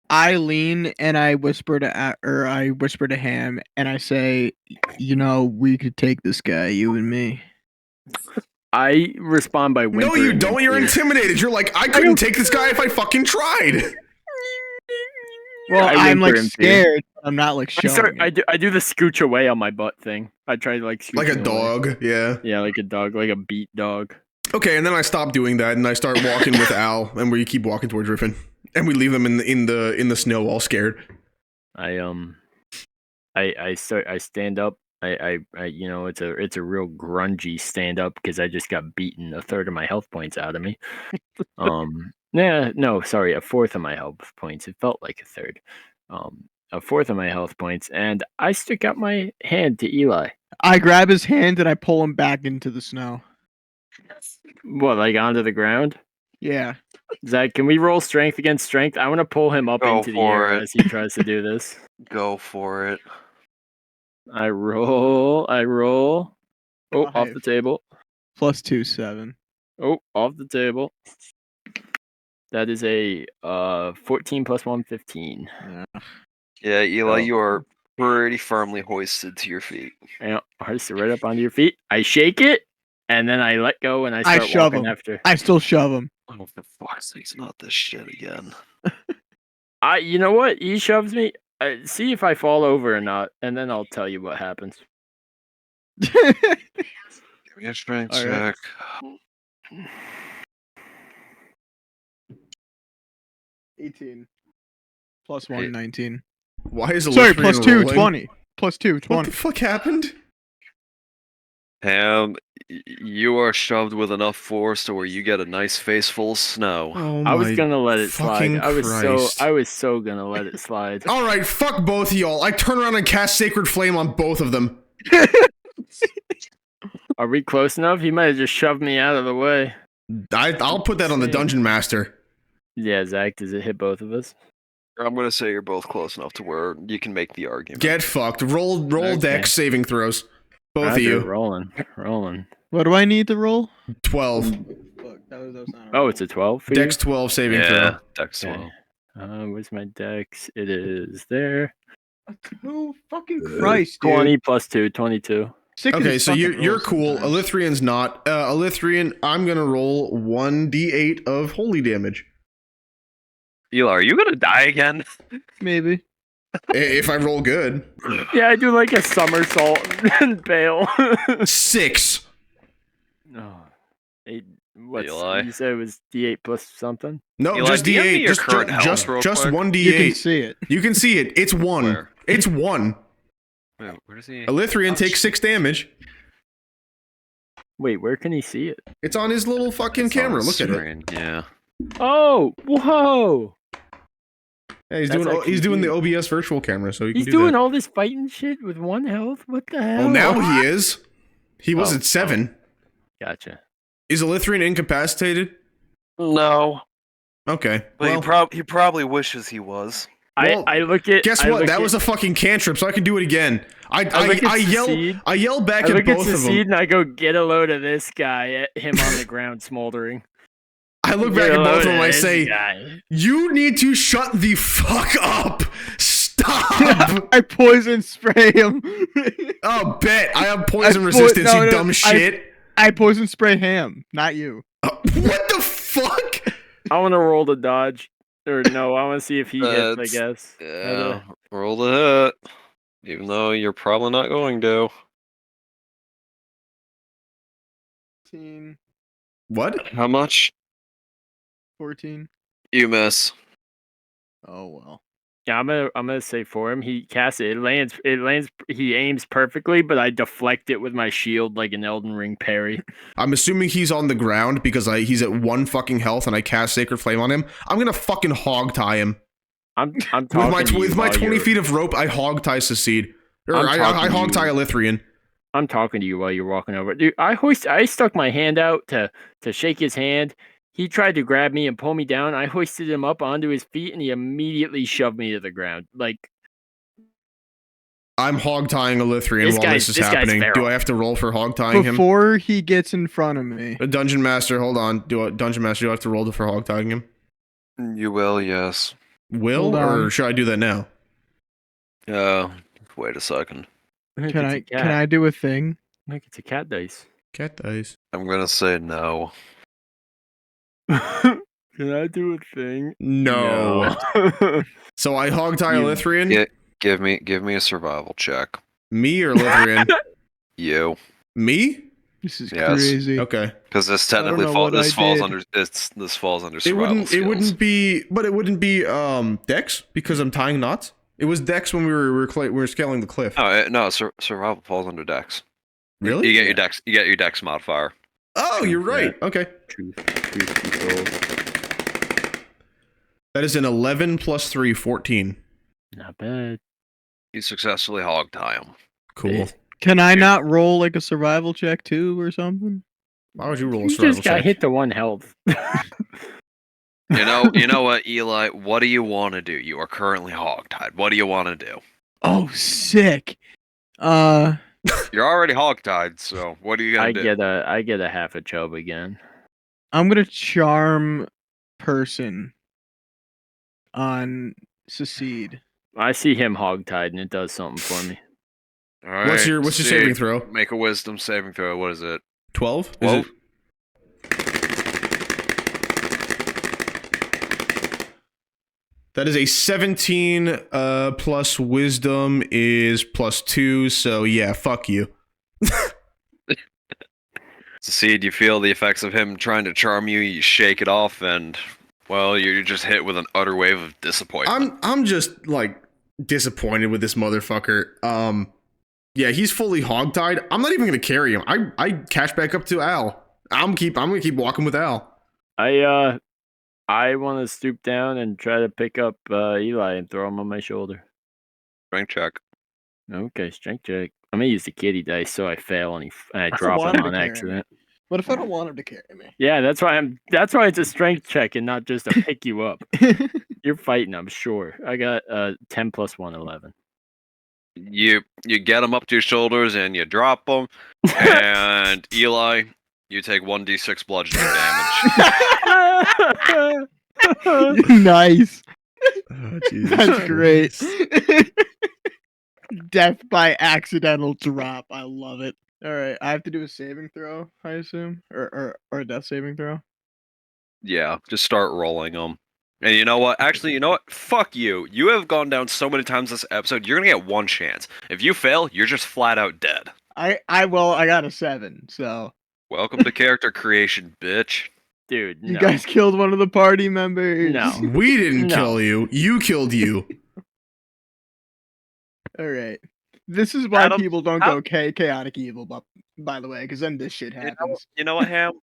I lean and I whisper to Ham and I say, we could take this guy, you and me. I respond by whimpering. No, you in don't. You're fear. intimidated. You're like, I couldn't take this guy if I fucking tried. Well, I I'm like whimper in fear. scared. I'm not like showing it. I do the scooch away on my butt thing. I try to like scooch Like a away. dog. Yeah. Yeah, like a dog, like a beat dog. Okay, and then I stop doing that, and I start walking with Al, and we keep walking towards Riffin, and we leave them in the snow, all scared. I stand up. I it's a real grungy stand up because I just got beaten a third of my health points out of me. A fourth of my health points. It felt like a third. A fourth of my health points, and I stick out my hand to Eli. I grab his hand and I pull him back into the snow. What, like onto the ground? Yeah. Zach, can we roll strength against strength? I want to pull him up Go into the for air it. as he tries to do this. Go for it. I roll. Oh, off Five. the table. +2, 7. Oh, off the table. That is a 14 plus 1, 15. Yeah, Eli, Oh. you are pretty firmly hoisted to your feet. Yeah, hoist it right up onto your feet. I shake it, and then I let go, and I I start shove walking him. after. I still shove him. Oh, for fuck's sake, not this shit again. You know what? He shoves me. See if I fall over or not, and then I'll tell you what happens. Give me a strength All right. check. 18. +1, Hey. 19. Why is Sorry, Elytrian +2, rolling? 20. +2, What 20. the fuck happened? Ham, you are shoved with enough force to where you get a nice face full of snow. Oh I was my gonna let it slide. fucking I Christ. was so gonna let it slide. All right, fuck both of y'all. I turn around and cast Sacred Flame on both of them. Are we close enough? He might have just shoved me out of the way. I'll put that on the Same. Dungeon Master. Yeah, Zach, does it hit both of us? I'm gonna say you're both close enough to where you can make the argument. Get fucked. Roll Okay. dex saving throws. Both of Roger, you. rolling. What do I need to roll? 12. Fuck, that was not a Oh, roll. it's a 12 for Dex 12 saving Yeah, throw. Dex Okay. 12. Where's my dex? It is there. Oh, fucking Christ, dude. 20 plus 2, 22. Sick of Okay, these so fucking you're rolls cool. sometimes. Elithrian's not. Elithrian, I'm gonna roll 1d8 of holy damage. Eli, are you gonna die again? Maybe. If I roll good. Yeah, I do like a somersault and bail. 6. No. 8, what's, Eli? you said it was D8 plus something? No, Eli, just DM me d8. your current health Just real quick. 1d8. You can see it. You can see it. It's 1. Where? It's 1. Wait, where is he? Elithrian Oh, takes 6 damage. Wait, where can he see it? It's on his little fucking It's on camera. the Look at it. screen, Yeah. Oh, whoa! Yeah, he's That's doing actually he's doing the huge. OBS virtual camera, so you He's can do doing that. all this fighting shit with 1 health? What the hell? Well, now he is. He was Oh, at 7. Gotcha. Is Elithrian incapacitated? No, Okay. but Well, he probably wishes he was. Well, I look at. guess I what? look That at- was a fucking cantrip, so I can do it again. I look at Secede. I yell back I at look at both of Secede them. and I go, get a load of this guy. At him on the ground smoldering. I look Get back a at both load of them. I this say, guy. "You need to shut the fuck up. Stop." I poison spray him. Oh, bet I have poison I resistance. no, You no, dumb shit. I poison spray Ham, not you. What the fuck? I want to roll the dodge. Or no, I want to see if he hits, I That's- guess. Yeah, roll the hit. Even though you're probably not going to. 14. What? How much? 14. You miss. Oh well. Yeah, I'm gonna say for him. He casts it. It lands. He aims perfectly, but I deflect it with my shield like an Elden Ring parry. I'm assuming he's on the ground because he's at 1 fucking health and I cast Sacred Flame on him. I'm gonna fucking hog tie him. I'm talking With my to you 20 while feet of rope. I hog tie Secede. Or I'm I talking to hog tie you. Elithrian. I'm talking to you while you're walking over. Dude, I stuck my hand out to shake his hand. He tried to grab me and pull me down. I hoisted him up onto his feet and he immediately shoved me to the ground. Like, I'm hog tying Elithrian This while guy's- this is this guy's happening. Do feral. I have to roll for hog tying him? Before he gets in front of me. Dungeon Master, hold on. Dungeon Master, do I have to roll for hog tying him? You will, yes. Will Hold on. or should I do that now? Wait a second. look, Can it's I a cat. can I do a thing? Look, it's a cat dice. Cat dice. I'm gonna say no. Can I do a thing? No. No. So I hog tie You- Elithrian. Yeah. Give me a survival check. Me or Elithrian? You, Me? This is Yes. crazy. Okay. because this don't technically know what I this falls did. under this falls under It survival wouldn't. skills. It wouldn't be. But it wouldn't be Dex because I'm tying knots. It was Dex when we were scaling the cliff. No, survival falls under Dex. Really? You get your Dex. You get your Dex modifier. Oh, you're right. Okay. Truth be told. That is an 11 plus 3, 14. Not bad. You successfully hog tie him. Cool. Can I not roll like a survival check too or something? Why would you roll a You survival just got check? hit to 1 health. You know what, Eli? What do you want to do? You are currently hogtied. What do you want to do? Oh, sick. You're already hogtied, so what are you gonna I do? get a half a chub again. I'm gonna charm person on Secede. I see him hogtied, and it does something for me. All right. What's your saving throw? Make a wisdom saving throw. What is it? 12? 12? That is a 17 plus wisdom is +2, so yeah, fuck you. Secede, you feel the effects of him trying to charm you. You shake it off, and well, you're just hit with an utter wave of disappointment. I'm just like disappointed with this motherfucker. Yeah, he's fully hogtied. I'm not even gonna carry him. I cash back up to Al. I'm gonna keep walking with Al. I want to stoop down and try to pick up Eli and throw him on my shoulder. Strength check. Okay, strength check. I'm gonna use the kitty dice so I fail and I don't drop want him him on to carry accident. What if I don't want him to carry me? Yeah, that's why it's a strength check and not just a pick you up. You're fighting, I'm sure. I got 10 plus 1, 11. You get him up to your shoulders and you drop him, and Eli, you take 1d6 bludgeoning damage. Nice. Oh, Jesus That's Christ. great. Death by accidental drop. I love it. All right, I have to do a saving throw, I assume, or a death saving throw. Yeah, just start rolling them. And you know what? Actually, you know what? Fuck you. You have gone down so many times this episode. You're gonna get one chance. If you fail, you're just flat out dead. I got a 7. So Welcome to character creation, bitch. Dude, you no. guys killed one of the party members. No. We didn't No. kill you. You killed you. All right. This is why Adam, people don't how- go chaotic evil, but by the way, because then this shit happens. You know what, Ham?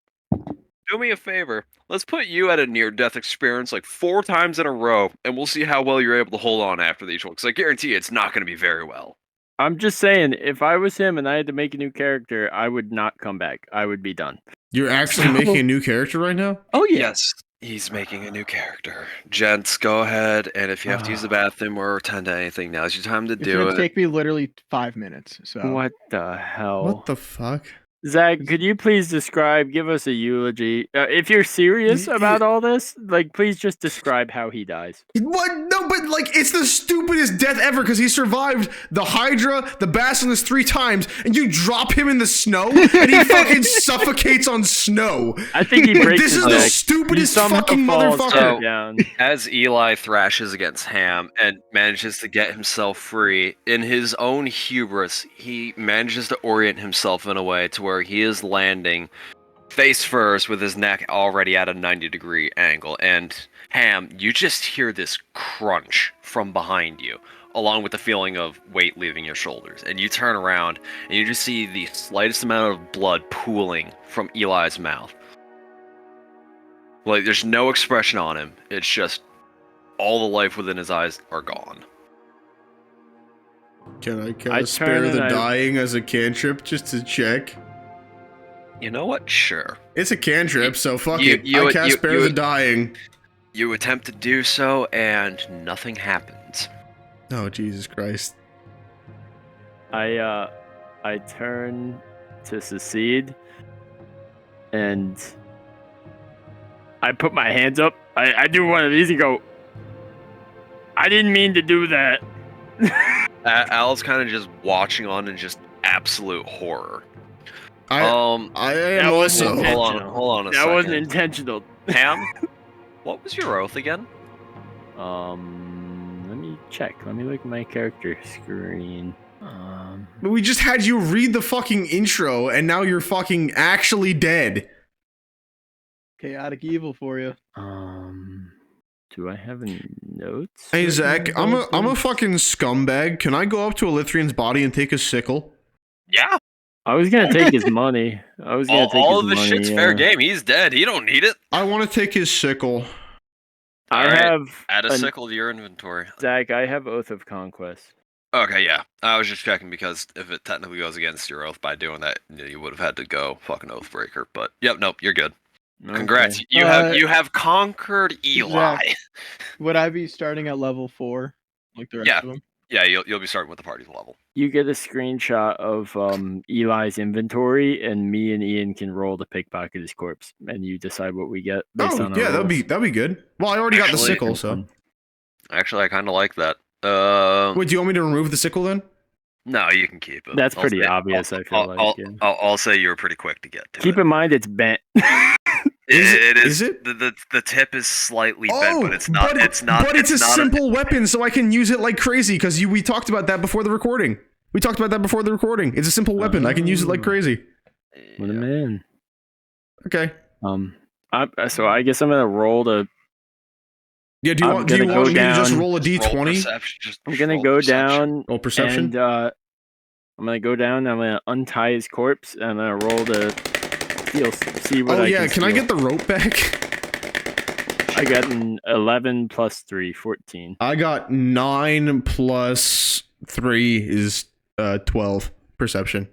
Do me a favor. Let's put you at a near-death experience like 4 times in a row, and we'll see how well you're able to hold on after each one. Because I guarantee you, it's not going to be very well. I'm just saying, if I was him and I had to make a new character, I would not come back. I would be done. You're actually making a new character right now? Oh yeah. Yes, he's making a new character. Gents, go ahead, and if you have to use the bathroom or attend to anything, now's your time to It's do gonna it. take me literally 5 minutes. So What the hell? What the fuck? Zach, could you please give us a eulogy? If you're serious about all this, like, please just describe how he dies. What? No, but like, it's the stupidest death ever because he survived the Hydra, the Basilisk 3 times, and you drop him in the snow and he fucking suffocates on snow. I think he breaks This his is the leg. stupidest He somehow fucking falls motherfucker. down. As Eli thrashes against Ham and manages to get himself free, in his own hubris, he manages to orient himself in a way to where he is landing face first with his neck already at a 90-degree angle. And Ham, you just hear this crunch from behind you, along with the feeling of weight leaving your shoulders. And you turn around and you just see the slightest amount of blood pooling from Eli's mouth. Like, there's no expression on him. It's just all the life within his eyes are gone. Can I I cast turn Spare and the I- Dying as a cantrip just to check? You know what? Sure. It's a cantrip, so fuck you- it. you- I cast you- Spare you- the Dying. You attempt to do so, and nothing happens. Oh, Jesus Christ. I turn to Secede, and I put my hands up. I do one of these and go, I didn't mean to do that. Al's kind of just watching on in just absolute horror. I am That wasn't also. intentional. Hold on a That second. wasn't intentional. Ham, what was your oath again? Let me check. Let me look at my character screen. But we just had you read the fucking intro, and now you're fucking actually dead. chaotic evil for you. Do I have any notes? Hey written Zach, I'm about a this? fucking scumbag. Can I go up to Elithrian's body and take his sickle? Yeah. I was gonna take his money. I was gonna take All his of this money. shit's fair game. He's dead. He don't need it. I want to take his sickle. I Alright, have Add a an- sickle to your inventory. Zach. I have Oath of Conquest. Okay, yeah. I was just checking because if it technically goes against your oath by doing that, you would have had to go fucking Oathbreaker. But, yep, nope, you're good. Congrats, Okay. you have conquered Eli. Zach. Would I be starting at level 4 like the rest Yeah. of them? Yeah, you'll be starting with the party level. You get a screenshot of Eli's inventory, and me and Ian can roll to pickpocket his corpse, and you decide what we get based on our yeah, rolls. that'd be good. Well, I already got the Actually- sickle, so. Actually, I kind of like that. Wait, do you want me to remove the sickle then? No, you can keep it. That's I'll pretty say- obvious, I feel like. I'll, Yeah. I'll say you were pretty quick to get to Keep it. in mind it's bent. Is it? The tip is slightly bent, but it's not. It's not. But it's a not simple weapon, so I can use it like crazy. Because we talked about that before the recording. It's a simple weapon. I can use it like crazy. What a man. Okay. So I guess I'm gonna roll to. Yeah. Do you I'm want gonna me go to just down- roll a Roll d20? perception, just I'm gonna roll go perception. down Roll perception. and I'm gonna go down. I'm gonna untie his corpse, and I'm gonna roll to see what Oh I yeah. can Can I steal. get the rope back? I got an 11 plus 3, 14. I got 9 plus 3 is 12 perception.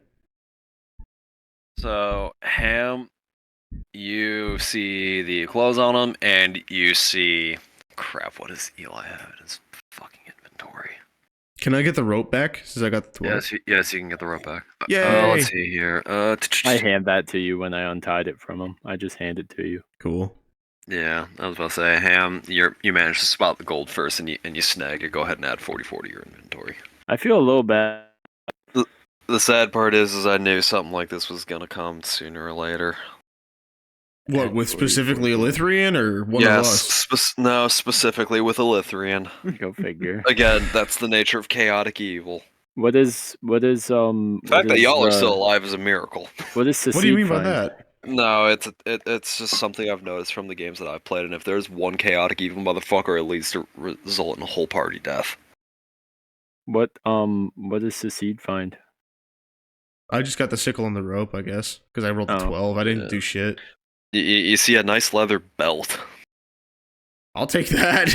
So Ham, you see the clothes on him, and you see. Crap! What does Eli have in his fucking inventory? Can I get the rope back since I got the 12? Yes, you can get the rope back. Yay! Let's see here. I hand that to you when I untied it from him. I just hand it to you. Cool. Yeah, I was about to say, Ham, you managed to spot the gold first, and you snag it. Go ahead and add 44 to your inventory. I feel a little bad. The sad part is I knew something like this was gonna come sooner or later. What, with specifically Elithrian or one of us? No, specifically with Elithrian. Go figure. Again, that's the nature of chaotic evil. What is The fact that y'all are still alive is a miracle. What is What do you mean by that? No, it's just something I've noticed from the games that I've played, and if there's one chaotic evil motherfucker, it leads to result in a whole party death. What does Secede find? I just got the sickle and the rope, I guess, because I rolled the Oh, 12. I didn't yeah. do shit. You see a nice leather belt. I'll take that.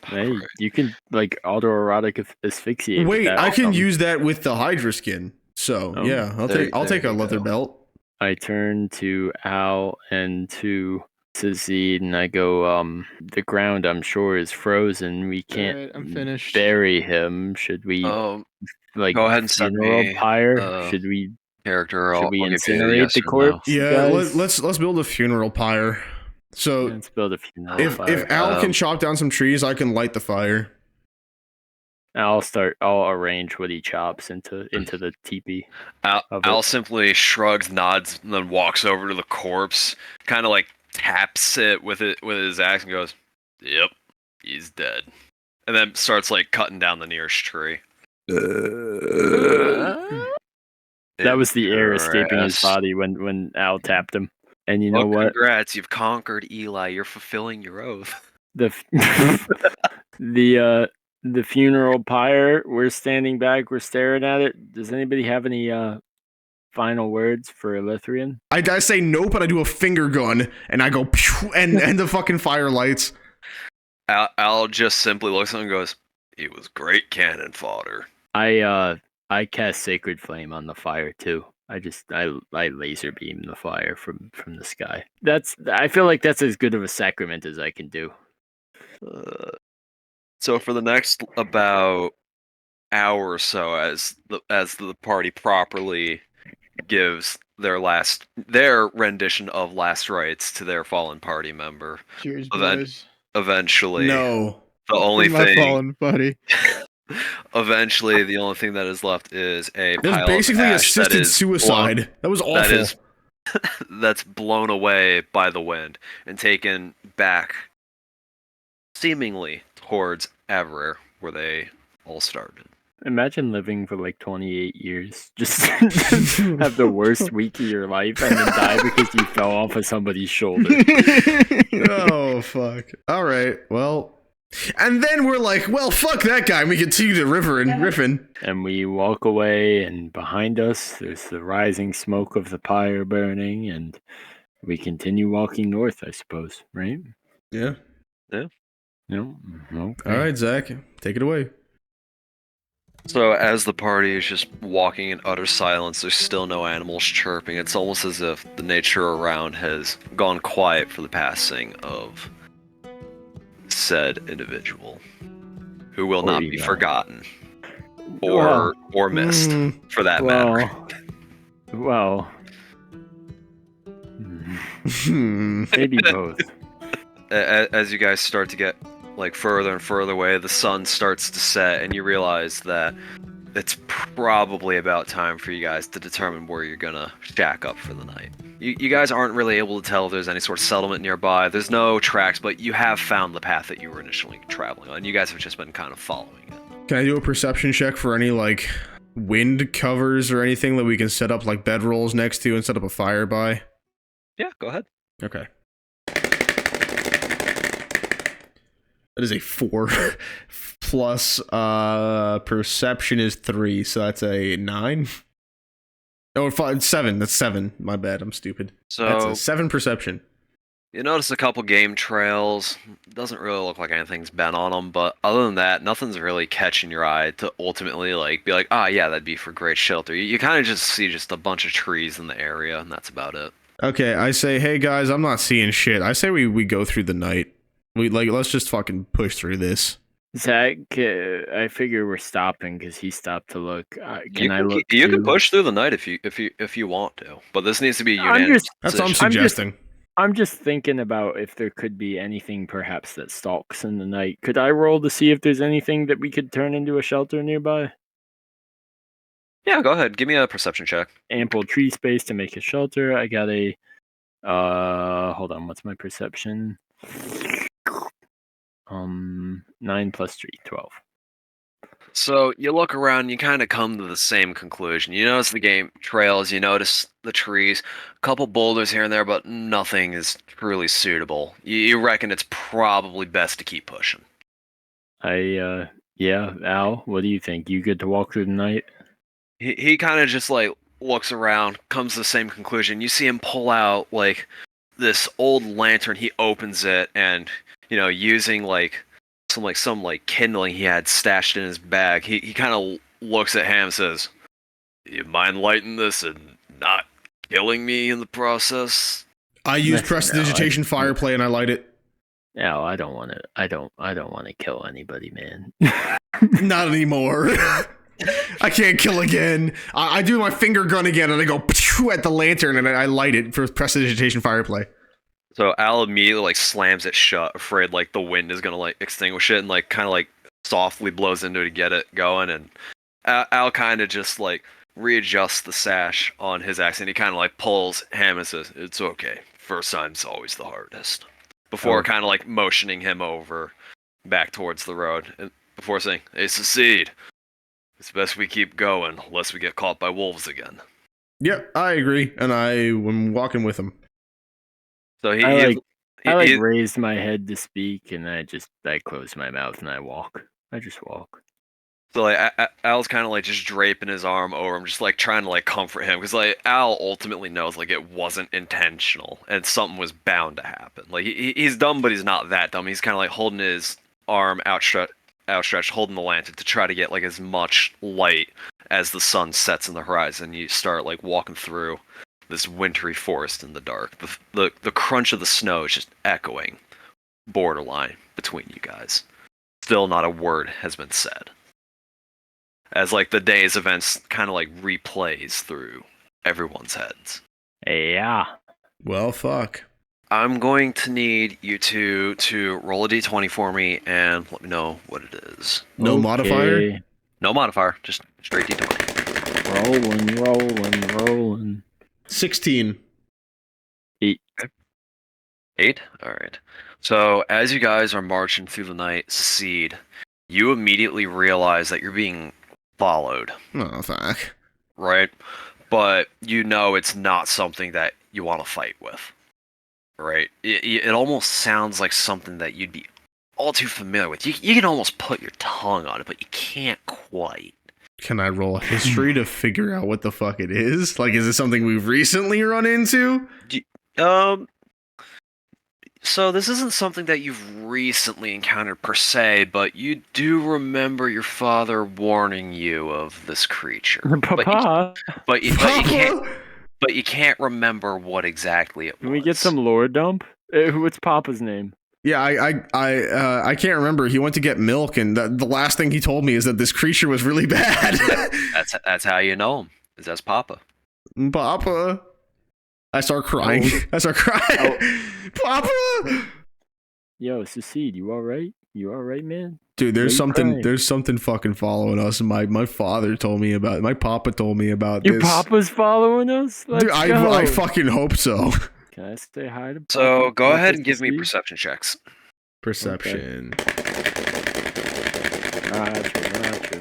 Hey, Alright. you can like autoerotic asphyxiate. with Wait, that I or can something. use that with the Hydra skin. So Oh, yeah, I'll there take a you leather go. belt. I turn to Al and to Secede, and I go, the ground I'm sure is frozen. We can't Alright, I'm finished. bury him. Should we like Go ahead and send funeral me, pyre? Should we character. should I'll we give you a incinerate yes the or no. corpse? Yeah, guys? let's build a funeral pyre. So Let's build a funeral if pyre. Al can chop down some trees, I can light the fire. I'll arrange what he chops into the teepee. of it. Al simply shrugs, nods, and then walks over to the corpse, kind of like taps it with his axe and goes, "Yep, he's dead," and then starts like cutting down the nearest tree. That was the air escaping his Congrats. body when Al tapped him. And you know Well, what? congrats, you've conquered Eli. You're fulfilling your oath. The the funeral pyre. We're standing back. We're staring at it. Does anybody have any final words for Elithrian? I say nope, and I do a finger gun, and I go pew, and the fucking fire lights. Al just simply looks at him and goes, "It was great cannon fodder." I cast Sacred Flame on the fire too. I laser beam the fire from the sky. I feel like that's as good of a sacrament as I can do. So for the next about hour or so, as the party properly gives their rendition of last rites to their fallen party member, Cheers, Event- boys. eventually No. the only For my thing fallen buddy. eventually the only thing that is left is a There's pile basically of ash assisted suicide. That was awful. that's blown away by the wind and taken back seemingly towards Averare, where they all started. Imagine living for like 28 years, just have the worst week of your life, and then die because you fell off of somebody's shoulder. Oh fuck. All right. Well, and then we're like, well, fuck that guy. And we continue to riffing. And we walk away, and behind us, there's the rising smoke of the pyre burning, and we continue walking north, I suppose, right? Yeah. No? Okay. All right, Zach, take it away. So as the party is just walking in utter silence, there's still no animals chirping. It's almost as if the nature around has gone quiet for the passing of said individual, who will Or not you be know. forgotten Well, or missed, for that matter. Well, maybe both. As you guys start to get like further and further away, the sun starts to set, and you realize that it's probably about time for you guys to determine where you're gonna shack up for the night. You guys aren't really able to tell if there's any sort of settlement nearby. There's no tracks, but you have found the path that you were initially traveling on. You guys have just been kind of following it. Can I do a perception check for any, like, wind covers or anything that we can set up, like, bedrolls next to and set up a fire by? Yeah, go ahead. Okay. That is a 4. Plus, perception is 3, so that's a 9. Oh, 7. That's 7. My bad, I'm stupid. That's So a 7 perception. you notice a couple game trails. Doesn't really look like anything's been on them, but other than that, nothing's really catching your eye to ultimately like be like, ah, yeah, that'd be for great shelter. You kind of just see just a bunch of trees in the area, and that's about it. Okay, I say, hey guys, I'm not seeing shit. I say we go through the night. Let's just fucking push through this. Zach, I figure we're stopping because he stopped to look. Can I look? You can too? push through the night if you want to, but this needs to be a I'm unanimous just- That's what I'm decision. suggesting. I'm just thinking about if there could be anything perhaps that stalks in the night. Could I roll to see if there's anything that we could turn into a shelter nearby? Yeah, go ahead. Give me a perception check. Ample tree space to make a shelter. I got a hold on, what's my perception? 9 plus 3, 12. So you look around, you kind of come to the same conclusion. You notice the game trails, you notice the trees, a couple boulders here and there, but nothing is truly suitable. You reckon it's probably best to keep pushing. Yeah, Al, what do you think? You good to walk through the night? He kind of just like looks around, comes to the same conclusion. You see him pull out like this old lantern. He opens it, and using some kindling he had stashed in his bag. He kind of looks at Ham and says, "You mind lighting this and not killing me in the process?" I use No, prestidigitation fire play and I light it. No, I don't want to. I don't want to kill anybody, man. Not anymore. I can't kill again. I do my finger gun again and I go at the lantern and I light it for prestidigitation fire play. So Al immediately like slams it shut, afraid like the wind is gonna like extinguish it, and like kind of like softly blows into it to get it going. And Al kind of just like readjusts the sash on his axe, and he kind of like pulls Ham and says, "It's okay. First time's always the hardest." Before kind of like motioning him over back towards the road, and before saying, "Hey, succeed. It's best we keep going, lest we get caught by wolves again." Yep, I agree, and I'm walking with him. So I he raised my head to speak, and I close my mouth and I walk. I just walk. So like Al's kind of like just draping his arm over him, just like trying to like comfort him, because like Al ultimately knows like it wasn't intentional and something was bound to happen. Like he's dumb, but he's not that dumb. He's kind of like holding his arm outstretched, holding the lantern to try to get like as much light as the sun sets in the horizon. You start like walking through this wintry forest in the dark. The crunch of the snow is just echoing borderline between you guys. Still not a word has been said. As like the day's events kind of like replays through everyone's heads. Yeah. Well, fuck. I'm going to need you two to roll a d20 for me and let me know what it is. No modifier? No modifier, just straight d20. Rolling. 16. 8. 8? Alright. So as you guys are marching through the night, Seed, you immediately realize that you're being followed, Oh, fuck. right? But you know it's not something that you want to fight with, right? It almost sounds like something that you'd be all too familiar with. You can almost put your tongue on it, but you can't quite. Can I roll history to figure out what the fuck it is? Like, is it something we've recently run into? So this isn't something that you've recently encountered per se, but you do remember your father warning you of this creature. Papa, But you can't. Papa! But you can't remember what exactly it was. can we get some lore dump? What's Papa's name? Yeah, I can't remember. He went to get milk, and the last thing he told me is that this creature was really bad. That's how you know him. Is that's Papa. Papa. I start crying. Oh. I start crying. Papa. Yo, Secede, you all right? You all right, man? Dude, Why you crying? there's something fucking following us. My father told me about it. My papa told me about Your this. Papa's following us? Let's Dude, go. I fucking hope so. Can I say hi to Papa? So go ahead and Papa give me Secede? perception checks. Perception.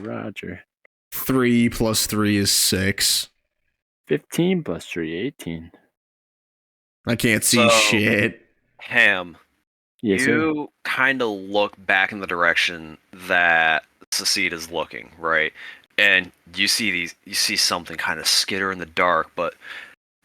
Roger. 3 plus 3 is 6. 15 plus 3, 18. I can't see So- shit. Ham, Yes, sir. you kind of look back in the direction that Secede is looking, right? And you see something kind of skitter in the dark, but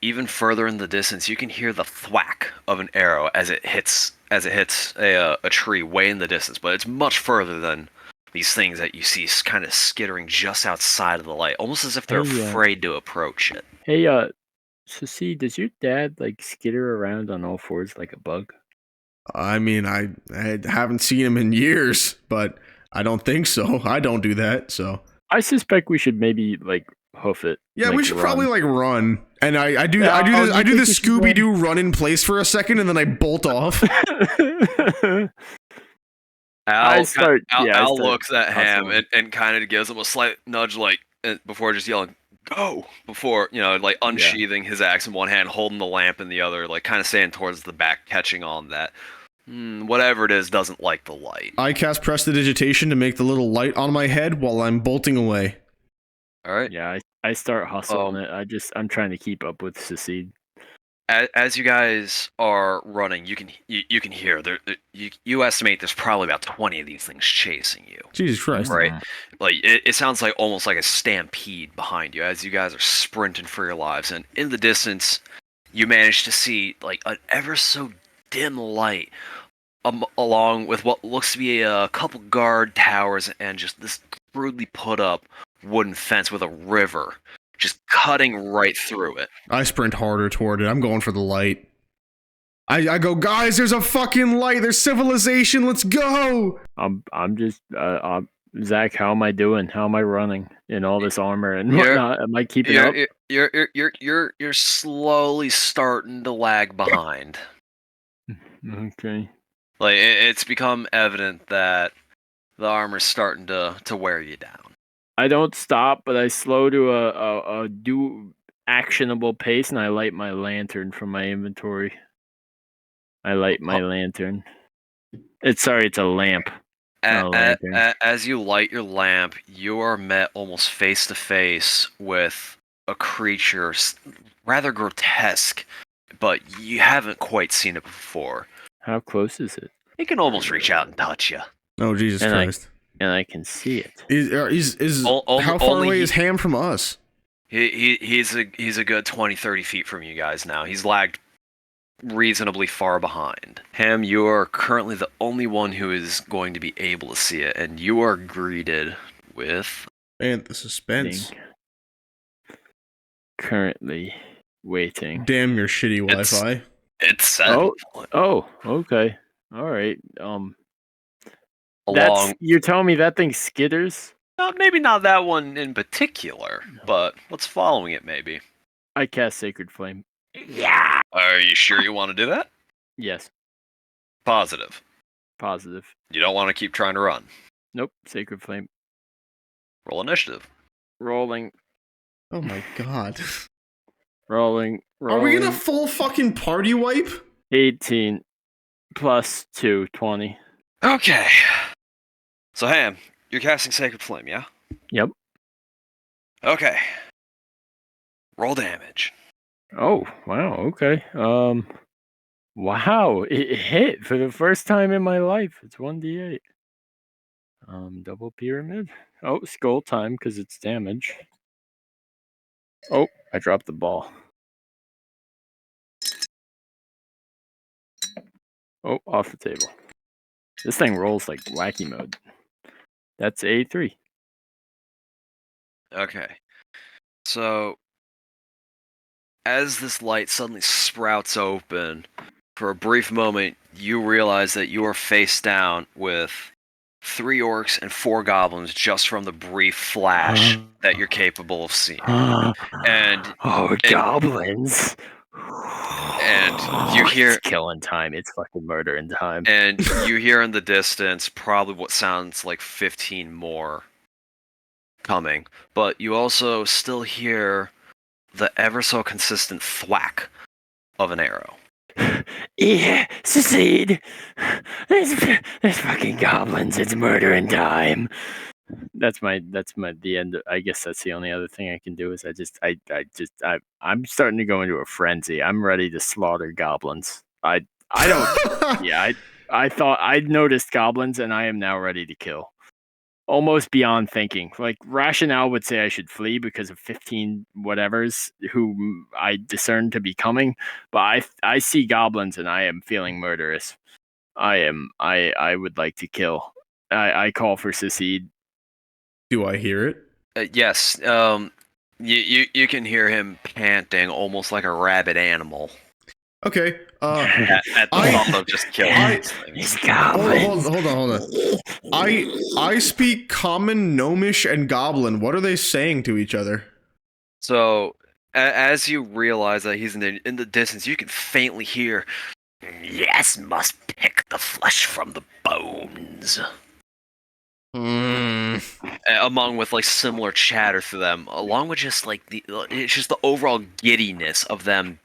even further in the distance, you can hear the thwack of an arrow as it hits a tree way in the distance. But it's much further than these things that you see kind of skittering just outside of the light, almost as if they're Hey, afraid to approach it. Hey, Secede, does your dad, like, skitter around on all fours like a bug? I mean, I haven't seen him in years, but I don't think so. I don't do that, so. I suspect we should maybe, like, hoof it. Yeah, like, we should run. probably like run. And I do Yeah, I do you this, I do think the we should run? Scooby Doo run in place for a second and then I bolt off. Al start looks at Ham hustling. and kind of gives him a slight nudge, like before just yelling "Go!" Before like unsheathing his axe in one hand, holding the lamp in the other, like kind of saying towards the back, catching on that whatever it is doesn't like the light. I cast Prestidigitation to make the little light on my head while I'm bolting away. All right. Yeah, I start hustling it. I'm trying to keep up with Secede. As you guys are running, you can hear there. You estimate there's probably about 20 of these things chasing you. Jesus Christ. Right. Like it sounds like almost like a stampede behind you as you guys are sprinting for your lives, and in the distance, you manage to see like an ever so dim light, along with what looks to be a couple guard towers and just this crudely put up wooden fence with a river just cutting right through it. I sprint harder toward it. I'm going for the light. I go, guys, there's a fucking light. There's civilization. Let's go. I'm just Zach, how am I doing? How am I running in all this armor and You're- whatnot? Am I keeping up? You're slowly starting to lag behind. Okay. Like it's become evident that the armor's starting to wear you down. I don't stop, but I slow to a do actionable pace, and I light my lantern from my inventory. I light my lantern. It's a lamp. lantern. As you light your lamp, you are met almost face to face with a creature rather grotesque, but you haven't quite seen it before. How close is it? It can almost reach out and touch you. Oh, Jesus And I- Christ. And I can see it. How far away is Ham from us? He's a good 20, 30 feet from you guys now. He's lagged reasonably far behind. Ham, you are currently the only one who is going to be able to see it, and you are greeted with... Man, the suspense. Currently waiting. Damn your shitty It's- Wi-Fi. It's set. Oh, okay. All right. Along... You're telling me that thing skitters? maybe not that one in particular, but what's following it maybe. I cast Sacred Flame. Yeah. Are you sure you want to do that? Yes. Positive. Positive. You don't want to keep trying to run. Nope. Sacred Flame. Roll initiative. Rolling. Oh my god. Rolling. Are we gonna full fucking party wipe? 18 plus 2, 20. Okay. So Ham, you're casting Sacred Flame, yeah? Yep. Okay. Roll damage. Oh, wow. Okay. Wow. It hit for the first time in my life. It's 1d8. Double pyramid. Oh, skull time because it's damage. Oh, I dropped the ball. Oh, off the table. This thing rolls like wacky mode. That's a 3. Okay. So, as this light suddenly sprouts open, for a brief moment, you realize that you are face down with 3 orcs and 4 goblins just from the brief flash that you're capable of seeing. And Goblins! And you hear it's killing time. It's fucking murdering time. And you hear in the distance probably what sounds like 15 more coming, but you also still hear the ever so consistent thwack of an arrow. Yeah, succeed. There's fucking goblins. It's murdering time. That's the end. I guess that's the only other thing I can do is I'm starting to go into a frenzy. I'm ready to slaughter goblins. I don't. Yeah, I thought I'd noticed goblins, and I am now ready to kill. Almost beyond thinking. Like, rationale would say I should flee because of 15 whatevers who I discern to be coming, but I see goblins and I am feeling murderous. I would like to kill. I call for secede. Do I hear it? Yes, you can hear him panting almost like a rabid animal. Okay. At the thought of just killing these things. Hold on. I speak common, gnomish, and goblin. What are they saying to each other? So, as you realize that he's in the distance, you can faintly hear, "Yes, must pick the flesh from the bones." Among with like similar chatter to them, along with just like it's just the overall giddiness of them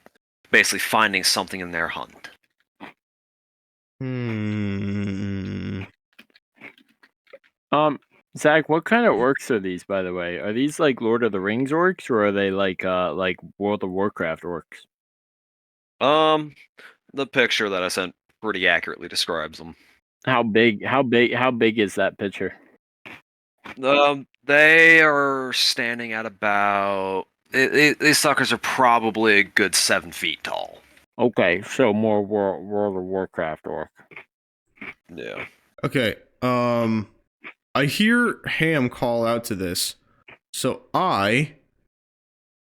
basically finding something in their hunt. Zach, what kind of orcs are these, by the way? Are these like Lord of the Rings orcs, or are they like World of Warcraft orcs? The picture that I sent pretty accurately describes them. How big is that picture? They are standing at about. These suckers are probably a good 7 feet tall. Okay, so more World of Warcraft orc. Yeah. Okay. I hear Ham call out to this, so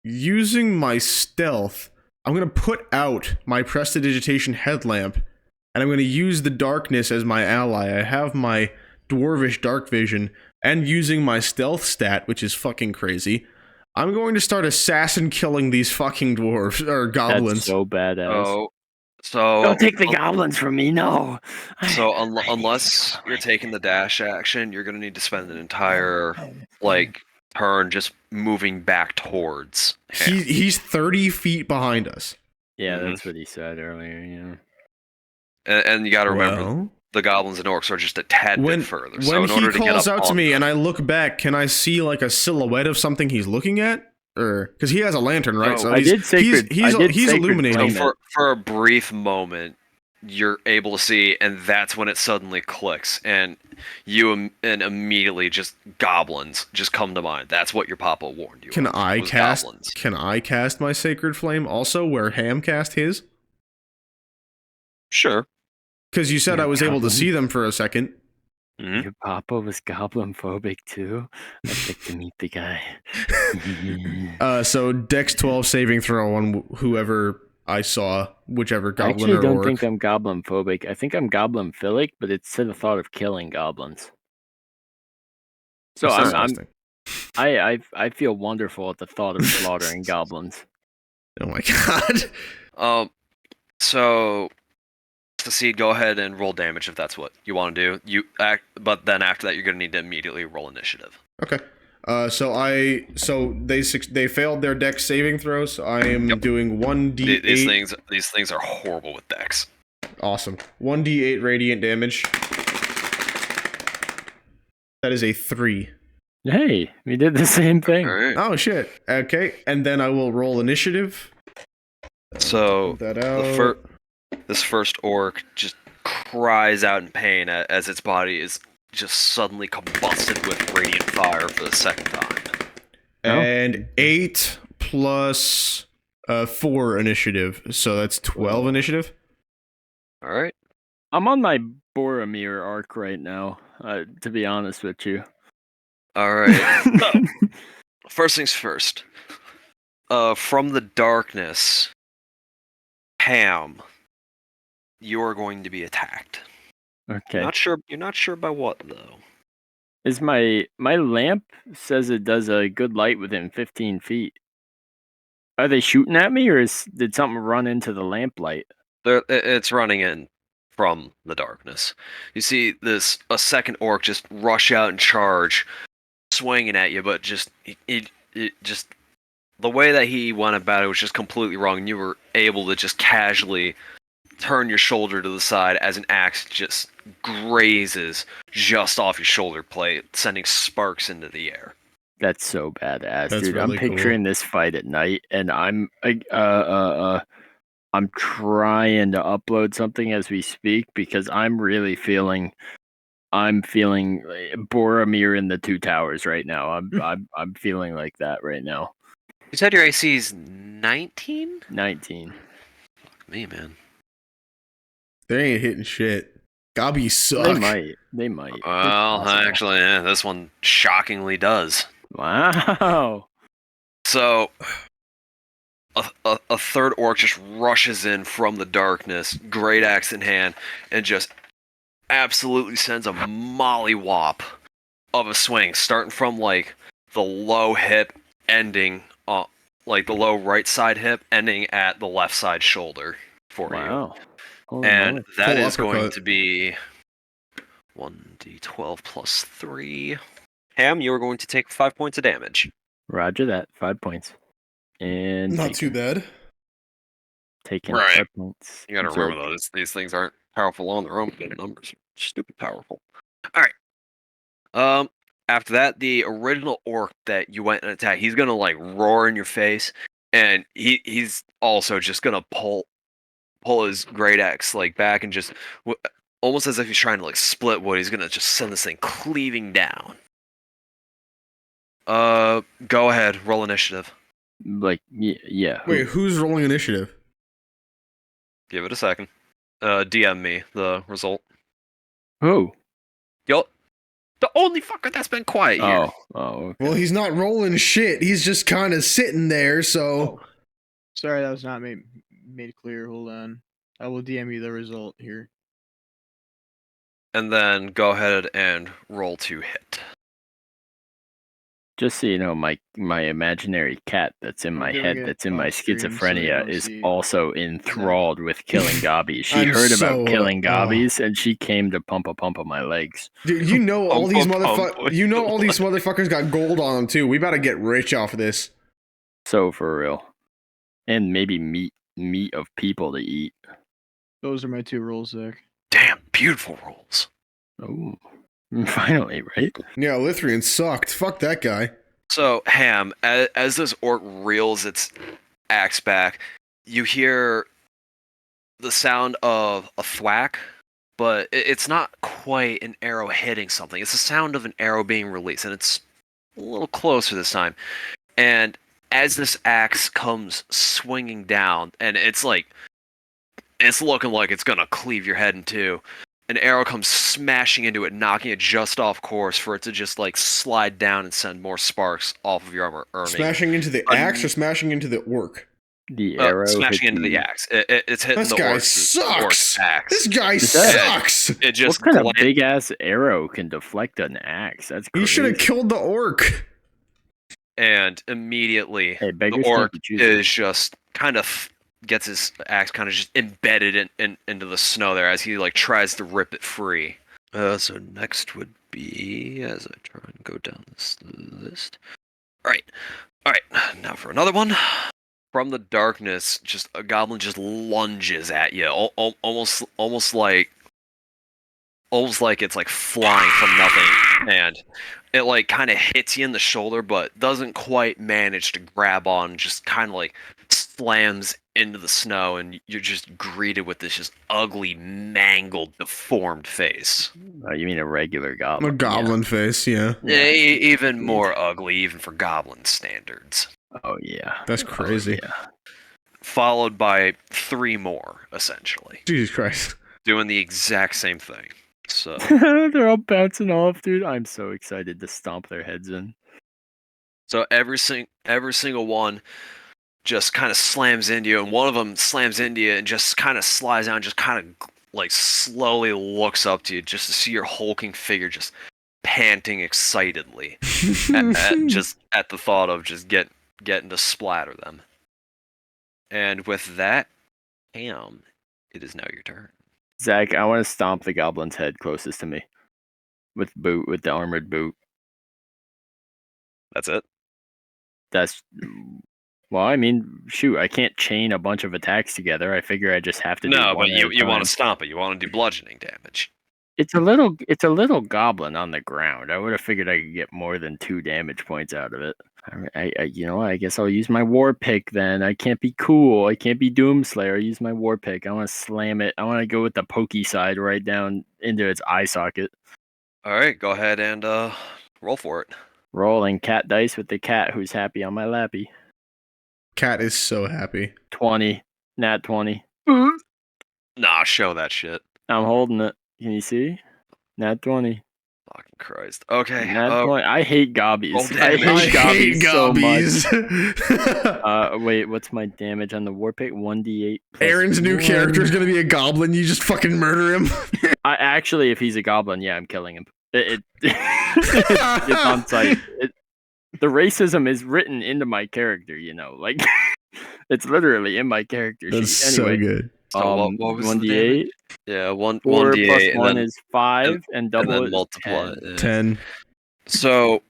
using my stealth, I'm gonna put out my prestidigitation headlamp, and I'm gonna use the darkness as my ally. I have my dwarvish dark vision, and using my stealth stat, which is fucking crazy, I'm going to start assassin killing these fucking dwarves or goblins. That's so badass. So don't take the goblins from me, no. So unless you're taking the dash action, you're gonna need to spend an entire turn just moving back towards him. He's 30 feet behind us. Yeah, that's what he said earlier. And you got to remember, the goblins and orcs are just a tad bit further. When he calls out to me and I look back, can I see like a silhouette of something he's looking at? Or because he has a lantern, right? So he's illuminating. So for a brief moment, you're able to see, and that's when it suddenly clicks, and you and immediately just goblins just come to mind. That's what your papa warned you. Can I cast my sacred flame also where Ham cast his? Sure. Because you said I was able to see them for a second. Mm-hmm. Your papa was goblin phobic too. I'd like to meet the guy. So Dex 12 saving throw on whoever I saw, whichever goblin or orc. I actually don't think I'm goblin phobic. I think I'm goblin philic, but it's to the thought of killing goblins. So I feel wonderful at the thought of slaughtering goblins. Oh my god. So Seed, go ahead and roll damage if that's what you want to do. But then after that, you're going to need to immediately roll initiative. Okay. So they failed their Dex saving throws. So I am doing 1d8. These things are horrible with Dex. Awesome. 1d8 radiant damage. That is a 3. Hey, we did the same thing. Right. Oh shit. Okay, and then I will roll initiative. So this first orc just cries out in pain as its body is just suddenly combusted with radiant fire for the second time. And 8 plus 4 initiative, so that's 12 initiative. All right. I'm on my Boromir arc right now. To be honest with you. All right. So, first things first. From the darkness, Ham, you are going to be attacked. Okay. You're not sure by what though. Is my lamp says it does a good light within 15 feet. Are they shooting at me, or did something run into the lamp light? It's running in from the darkness. You see a second orc just rush out and charge, swinging at you, but just it just the way that he went about it was just completely wrong. And you were able to just casually turn your shoulder to the side as an axe just grazes just off your shoulder plate, sending sparks into the air. That's so badass, That's dude. really I'm picturing this fight at night, and I'm trying to upload something as we speak because I'm really feeling Boromir in the Two Towers right now. I'm feeling like that right now. You said your AC is 19? 19. Fuck me, man. They ain't hitting shit. Gobby suck. They might. It's Well, possible. actually, this one shockingly does. Wow. So, a third orc just rushes in from the darkness, great axe in hand, and just absolutely sends a mollywop of a swing, starting from like the low hip, ending like the low right side hip, ending at the left side shoulder for you. Wow. Holy And moly. that Full is going uppercut. to be 1d12 plus 3. Ham, you are going to take 5 points of damage. Roger that. 5 points. And Not too bad. taking Right. 5 points. You gotta Absorb. remember though, these things aren't powerful on their own, but the numbers are stupid powerful. Alright. After that, the original orc that you went and attacked, he's gonna like roar in your face, and he's also just gonna pull his great axe like back and just almost as if he's trying to like split wood. He's gonna just send this thing cleaving down. Go ahead, roll initiative. Like, yeah. Wait, who's rolling initiative? Give it a second. DM me the result. Who? Yo, the only fucker that's been quiet here. Oh, okay. Well, he's not rolling shit. He's just kind of sitting there, so. Sorry, that was not made clear. Hold on. I will DM you the result here. And then go ahead and roll to hit. Just so you know, my imaginary cat that's in I'm my doing head, it that's in my off screen so you schizophrenia, don't is see. also enthralled with killing gobbies. She I'm heard so, about killing gobbies, and she came to pump my legs. Dude, you know all Pump, these pump, pump. motherfuckers. You know all these motherfuckers got gold on them too. We about to get rich off of this. So for real, and maybe meat of people to eat. Those are my 2 rolls, Zach. Damn, beautiful rolls. Oh, finally, right? Yeah, Lithrian sucked. Fuck that guy. So, Ham, as this orc reels its axe back, you hear the sound of a thwack, but it's not quite an arrow hitting something. It's the sound of an arrow being released, and it's a little closer this time. And as this axe comes swinging down, and it's looking like it's gonna cleave your head in two, an arrow comes smashing into it, knocking it just off course for it to just like slide down and send more sparks off of your armor, earning Smashing into the axe or smashing into the orc? The arrow smashing hit into the axe. It's hitting This the guy orc's sucks. axe. This guy Is that- sucks. It just What kind of glanced- big ass arrow can deflect an axe? That's crazy. You should have killed the orc. and immediately Hey, the beggars orc can't be choosers. is just kind of gets his axe kind of just embedded into the snow there as he like tries to rip it free. So next would be, as I try and go down this list. All right. Now for another one. From the darkness, just a goblin just lunges at you, almost like it's like flying from nothing, and it like kind of hits you in the shoulder, but doesn't quite manage to grab on. Just kind of like slams into the snow, and you're just greeted with this just ugly, mangled, deformed face. Oh, you mean a regular A goblin? goblin face, yeah. Even more ugly, even for goblin standards. Yeah. Oh yeah. That's Oh, crazy. yeah. Followed by 3 more, essentially. Jesus Christ. doing the exact same thing. So They're all bouncing off, dude. I'm so excited to stomp their heads in. every single one just kind of slams into you, and one of them slams into you and just kind of slides down, just kind of like slowly looks up to you, just to see your hulking figure just panting excitedly just at the thought of just getting to splatter them. And with that, Ham, it is now your turn. Zach, I want to stomp the goblin's head closest to me with the armored boot. That's it. That's well, I mean, shoot, I can't chain a bunch of attacks together. I figure I just have to do No, one but at a you want time. to stomp it. You want to do bludgeoning damage. It's a little goblin on the ground. I would have figured I could get more than 2 damage points out of it. I guess I'll use my war pick then. I can't be cool. I can't be Doomslayer. I use my war pick. I want to slam it. I want to go with the pokey side right down into its eye socket. All right, go ahead and roll for it. Rolling cat dice with the cat who's happy on my lappy. Cat is so happy. 20. Nat 20. Nah, show that shit. I'm holding it. Can you see? Nat 20. Fucking Christ. Okay. Nat 20. I hate gobbies. roll I damage. hate gobbies so much. gobbies. Wait, what's my damage on the war pick? 1d8. Aaron's new character is gonna be a goblin. You just fucking murder him. I actually, if he's a goblin, yeah, I'm killing him. It's on site. The racism is written into my character, like it's literally in my character That's sheet. Anyway, so good. So what was the 1d8? damage? Yeah, 1 4 1d8 plus and 1 then, is 5, and and double then is multiply. 10. Yeah. 10. So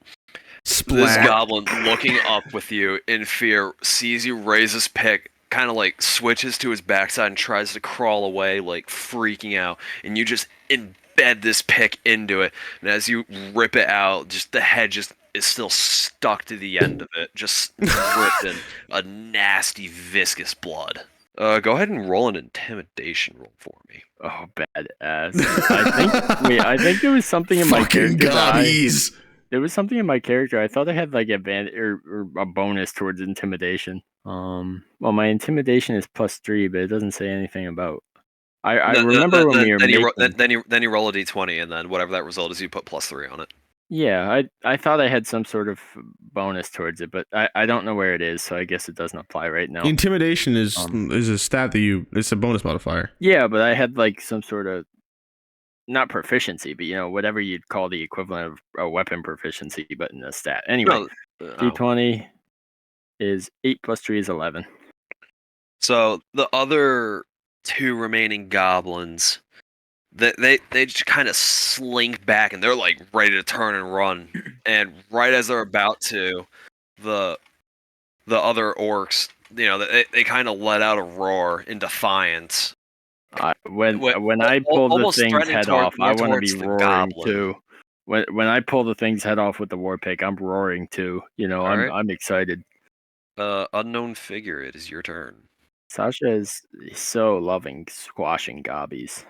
Splat. this goblin looking up with you in fear sees you raise his pick, kind of like switches to his backside and tries to crawl away, like freaking out, and you just embed this pick into it, and as you rip it out, just the head just is still stuck to the end of it, just ripped in a nasty viscous blood. Go ahead and roll an intimidation roll for me. Oh, badass. I think there was something in my Fucking character. gobbies. There was something in my character. I thought I had like advantage or a bonus towards intimidation. Well, my intimidation is +3, but it doesn't say anything about. I remember when we were making. Then you roll a d20, and then whatever that result is, you put +3 on it. Yeah, I thought I had some sort of bonus towards it, but I don't know where it is, so I guess it doesn't apply right now. Intimidation is a stat that it's a bonus modifier. Yeah, but I had like some sort of not proficiency, but whatever you'd call the equivalent of a weapon proficiency, but in a stat. Anyway, D20 is 8 plus 3 is 11. So the other 2 remaining goblins, they just kind of slink back, and they're like ready to turn and run. And right as they're about to, the other orcs, they kind of let out a roar in defiance. When I pull the thing's head off, I want to be roaring goblin. too. When I pull the thing's head off with the war pick, I'm roaring too. Right. I'm excited. Unknown figure, it is your turn. Sasha is so loving squashing gobbies.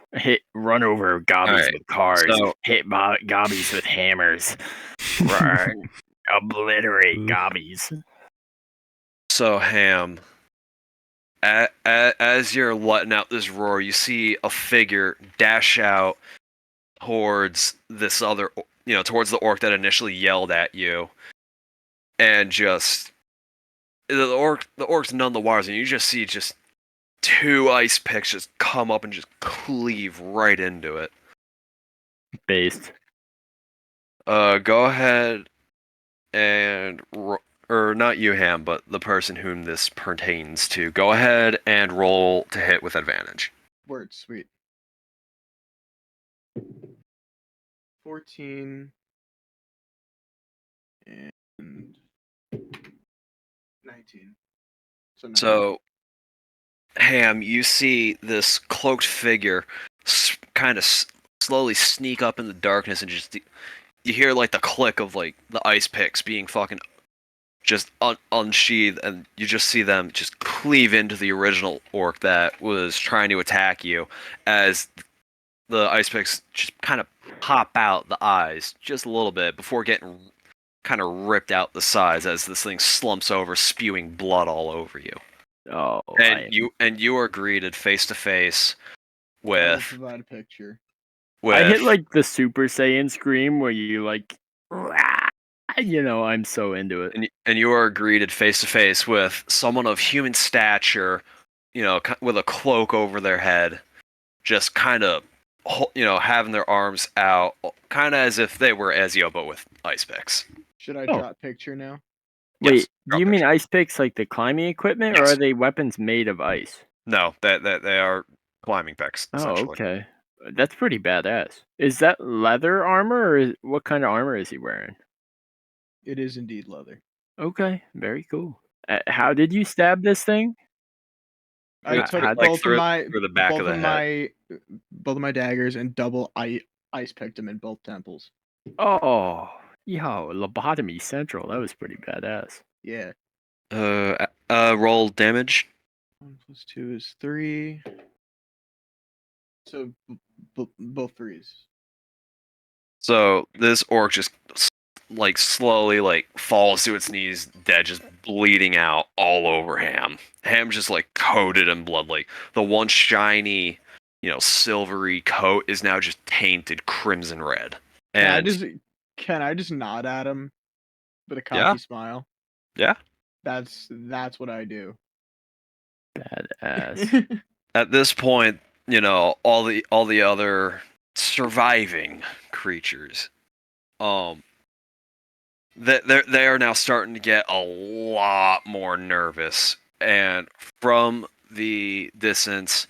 Run over gobbies with cars. Hit gobbies with hammers. Obliterate gobbies. So Ham, as you're letting out this roar, you see a figure dash out towards this other, towards the orc that initially yelled at you, and just the orc's none the wiser, and you just see 2 ice picks just come up and just cleave right into it. Based. Go ahead and or not you, Ham, but the person whom this pertains to. Go ahead and roll to hit with advantage. Word, sweet. 14 and 19. So, Ham, you see this cloaked figure kind of slowly sneak up in the darkness, and you hear like the click of like the ice picks being fucking just unsheathed, and you just see them just cleave into the original orc that was trying to attack you, as the ice picks just kind of pop out the eyes just a little bit before getting kind of ripped out the sides as this thing slumps over, spewing blood all over you. Oh, And you are greeted face to face will with provide a picture. I hit like the Super Saiyan scream where you like, I'm so into it. and you are greeted face to face with someone of human stature, with a cloak over their head, just kind of, having their arms out, kind of as if they were Ezio, but with ice picks. Should I Oh. drop picture now? Wait, Yes, do drop you mean picture. ice picks like the climbing equipment, or Yes. are they weapons made of ice? No, that they are climbing picks. Oh, Essentially. okay. That's pretty badass. Is that leather armor, or what kind of armor is he wearing? It is indeed leather. Okay, very cool. How did you stab this thing? I How- took how- both through of my the back of the head. both of my daggers and double ice picked them in both temples. Oh, yo, lobotomy central. That was pretty badass. Yeah. Roll damage. 1 + 2 is 3. So both threes. So this orc just slowly falls to its knees, dead, just bleeding out all over Ham. Ham's just coated in blood. Like the one shiny, silvery coat is now just tainted crimson red. And Can I just nod at him with a cocky Yeah. smile? Yeah. That's what I do. Badass. At this point, all the other surviving creatures, they are now starting to get a lot more nervous, and from the distance,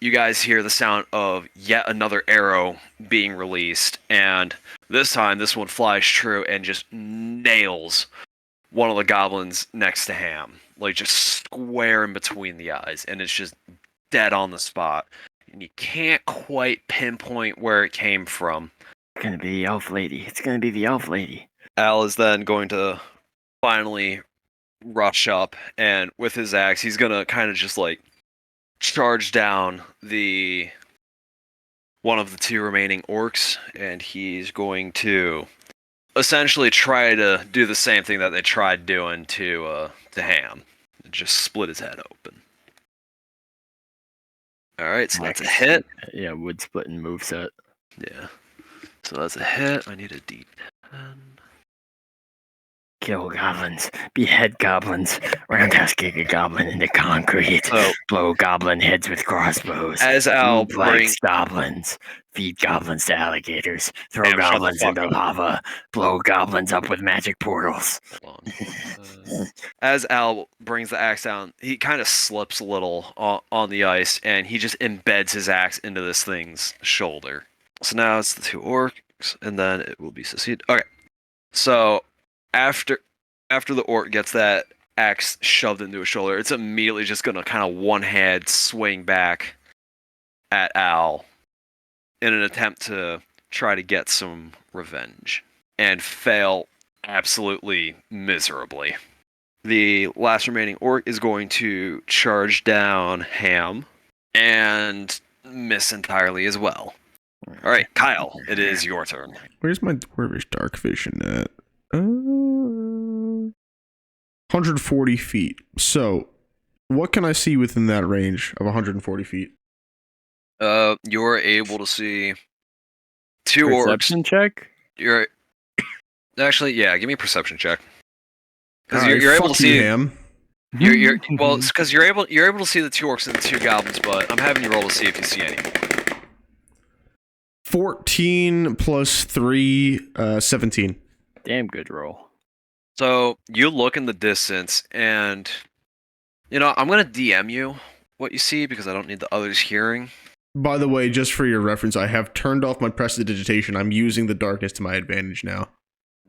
you guys hear the sound of yet another arrow being released, and this time this one flies true and just nails one of the goblins next to Ham, just square in between the eyes, and it's just dead on the spot, and you can't quite pinpoint where it came from. It's gonna be the elf lady. It's gonna be the elf lady. Al is then going to finally rush up, and with his axe, he's gonna kind of just charge down one of the two remaining orcs, and he's going to essentially try to do the same thing that they tried doing to Ham, just split his head open. All right, so that's a hit. Yeah, wood splitting moveset. Yeah, so that's a hit. I need a D10. Kill goblins, behead goblins, roundhouse kick a goblin into concrete, So blow goblin heads with crossbows, as Al move like goblins, feed goblins to alligators, throw Damn, shut the goblins fuck into up. lava, blow goblins up with magic portals. As Al brings the axe down, he kind of slips a little on the ice, and he just embeds his axe into this thing's shoulder. So now it's the two orcs, and then it will be succeed. Okay, so after the orc gets that axe shoved into his shoulder, it's immediately just gonna kind of one hand swing back at Al in an attempt to try to get some revenge, and fail absolutely miserably. The last remaining orc is going to charge down Ham and miss entirely as well. All right, Kyle, it is your turn. Where's my dwarvish dark vision at? 140 feet. So, what can I see within that range of 140 feet? You're able to see two Perception orcs. check? You're actually, yeah. Give me a perception check. Because Alright, you're able to fuck you, see. Ham. You're well, it's because you're able to see the two orcs and the two goblins, but I'm having you roll to see if you see any more. 14 plus 3, 17. Damn good roll. So you look in the distance, and I'm gonna DM you what you see because I don't need the others hearing. By the way, just for your reference, I have turned off my prestidigitation. I'm using the darkness to my advantage now.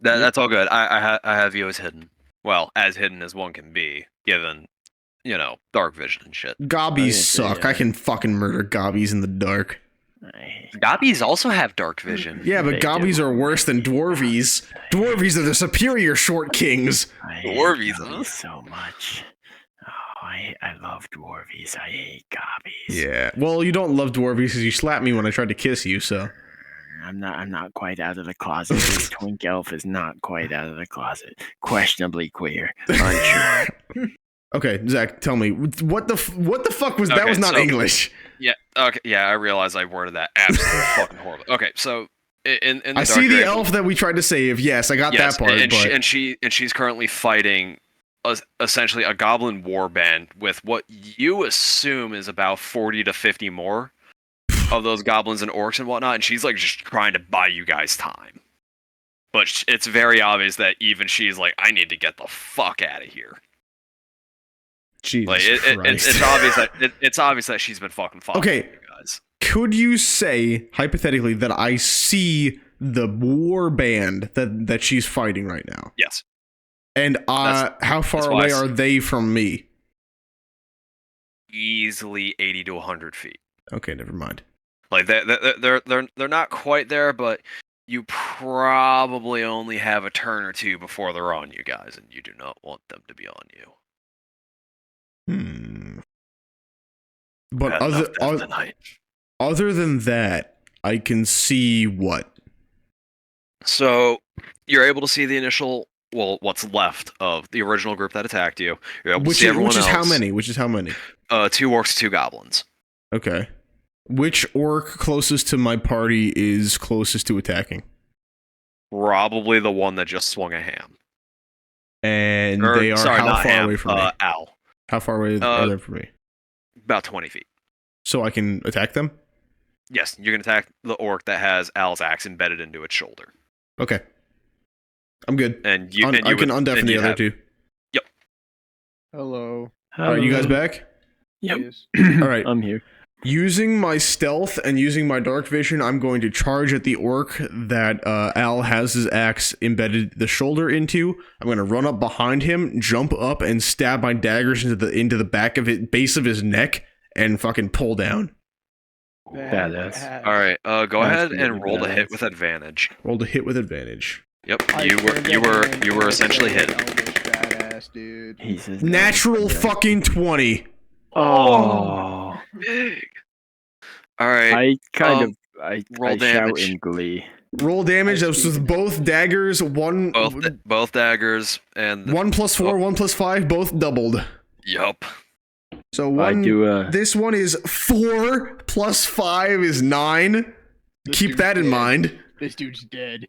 That's all good. I have you as hidden. Well, as hidden as one can be, given dark vision and shit. Gobbies say, suck. I can fucking murder gobbies in the dark. Gobbies also have dark vision. Yeah, but They gobbies do. are worse than dwarvies. Dwarvies are the superior short kings. I hate Dwarvies, huh? gobbies so much. Oh, I love dwarvies. I hate gobbies. Yeah. Well, you don't love dwarvies because you slapped me when I tried to kiss you, so. I'm not quite out of the closet. This twink elf is not quite out of the closet. Questionably queer. Unsure. Okay, Zach, tell me what the fuck was that? Okay, Was not so- English. Yeah. Okay. Yeah, I realize I worded that absolutely fucking horrible. Okay, so in the I dark, see you're the able- elf that we tried to save. Yes, I got Yes, that part. and But she's currently fighting essentially a goblin warband with what you assume is about 40 to 50 more of those goblins and orcs and whatnot, and she's like just trying to buy you guys time. But it's very obvious that even she's like, I need to get the fuck out of here. Jesus Like Christ. it's obvious that she's been fucking following Okay. you guys. Could you say hypothetically that I see the war band that she's fighting right now? Yes. And how far that's why away are they from me? Easily 80 to 100 feet. Okay, never mind. Like they're not quite there, but you probably only have a turn or two before they're on you guys, and you do not want them to be on you. But Had enough death tonight. other than that, I can see what? So you're able to see the initial, well, what's left of the original group that attacked you. You're able to see everyone which is else. how many? Which is how many? 2 orcs, 2 goblins. Okay. Which orc closest to my party is closest to attacking? Probably the one that just swung a ham. And they are how not far ham, away from me? Owl. How far away are they from me? About 20 feet. So I can attack them? Yes, you can attack the orc that has Owl's axe embedded into its shoulder. Okay. I'm good. And you, I can undeafen the other two. Yep. Hello. Are you guys back? Yep. Yes. All right. I'm here. Using my stealth and using my dark vision, I'm going to charge at the orc that Al has his axe embedded the shoulder into. I'm going to run up behind him, jump up, and stab my daggers into the back of it, base of his neck, and fucking pull down. Badass. All right, go That's ahead and really roll to hit badass. with advantage. Roll to hit with advantage. Yep, you were essentially hit. Badass, dude. He's a Natural fucking 20. Oh. Big. All right. I kind of I roll I shout damage. in glee. Roll damage. That was with both daggers. Both daggers and 1 plus 4, 1 plus 5, both doubled. Yup. So one. I do This one is 4 plus 5 is 9. This Keep dude's that in dead. mind. This dude's dead.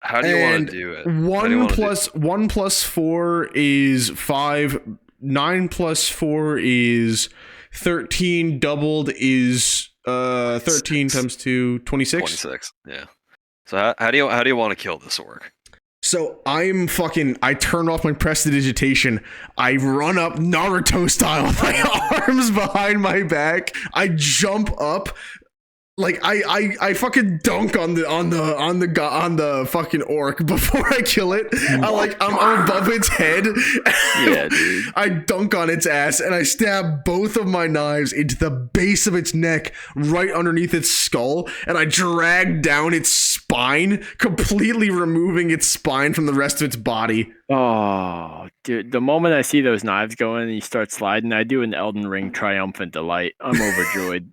How do you want And to do it? How do you wanna do 1 plus 4 is 5. 9 plus 4 is 13. Doubled is 13 times 2, 26. 26. Yeah. So how do you want to kill this orc? So I turn off my prestidigitation. I run up Naruto style with my arms behind my back. I jump up. Like I fucking dunk on the fucking orc before I kill it. I'm above its head. Yeah, dude. I dunk on its ass and I stab both of my knives into the base of its neck, right underneath its skull, and I drag down its spine, completely removing its spine from the rest of its body. Oh, dude! The moment I see those knives going and you start sliding, I do an Elden Ring triumphant delight. I'm overjoyed.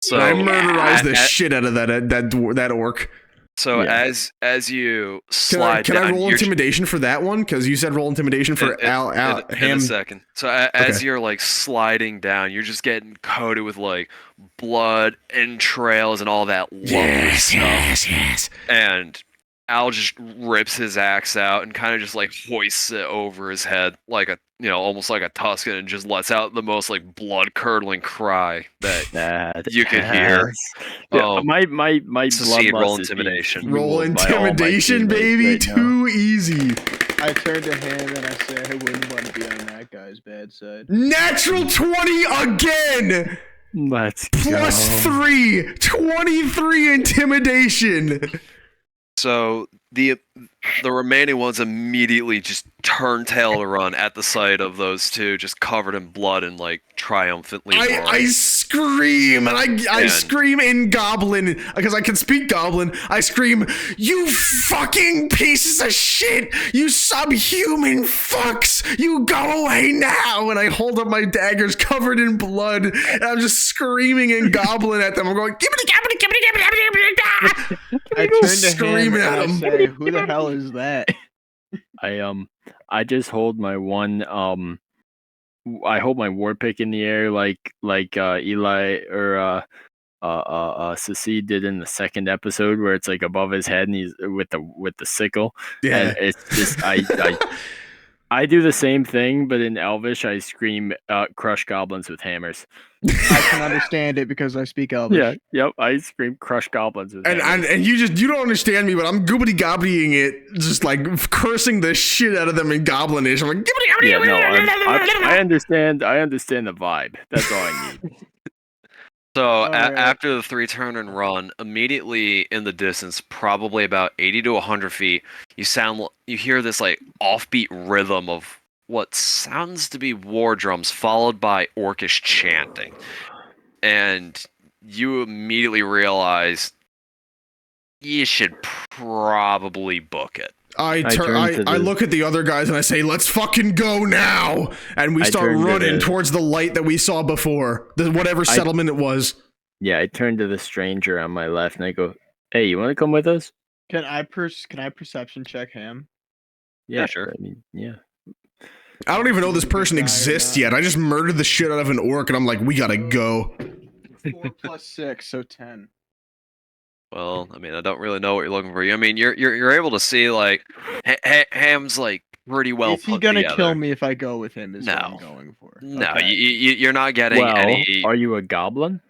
So I murderize the shit out of that orc. So Yeah. as you slide Can down, I roll you're- intimidation for that one? Because you said roll intimidation for in Ham. a second. So as you're like sliding down, you're just getting coated with like blood, entrails, and all that lovely stuff. yes. And Al just rips his axe out and kind of just like hoists it over his head like almost like a Tuscan, and just lets out the most like blood curdling cry that you could hear. Yeah, my Succeed, bloodlust roll is being intimidation. Roll fueled by all my intimidation, teammates baby. right now. Too easy. I turn to him and I say I wouldn't want to be on that guy's bad side. Natural 20 again. Let's Plus go. 3. 23 intimidation. So the remaining ones immediately just turn tail to run at the sight of those two, just covered in blood and like triumphantly. I scream and I And- scream in Goblin because I can speak Goblin. I scream, "You fucking pieces of shit! You subhuman fucks! You go away now!" And I hold up my daggers covered in blood, and I'm just screaming in Goblin at them. I'm going, "Give me the Goblin, give me the Goblin, give me the Goblin!" I turn to him Screaming and at I him. say, "Who the hell is that?" I just hold my one I hold my war pick in the air like Eli or Sassid did in the second episode, where it's like above his head and he's with the sickle. Yeah. And it's just I do the same thing, but in Elvish I scream crush goblins with hammers. I can understand it because I speak Elvish. Yeah, yep, I scream crush goblins with And hammers. you don't understand me, but I'm goobity gobblying it, just like cursing the shit out of them in Goblinish. I'm like, Yeah, no, I understand. I understand the vibe. That's all I need. So Alright. after the 3 turn and run, immediately in the distance, probably about 80 to 100 feet, you hear this like offbeat rhythm of what sounds to be war drums, followed by orcish chanting, and you immediately realize you should probably book it. I look at the other guys and I say, let's fucking go now! And we start running towards the light that we saw before. Whatever settlement it was. Yeah, I turn to the stranger on my left and I go, "Hey, you want to come with us?" Can I perception check him? Yeah, sure. I mean, yeah. I don't even know this person exists yet. I just murdered the shit out of an orc and I'm like, we gotta go. 4 plus 6, so 10. Well, I mean, I don't really know what you're looking for. I mean, you're able to see like Ham's like pretty well. Is he gonna kill me if I go with him? Is what I'm going for. No, Okay. you're not getting any. Are you a goblin?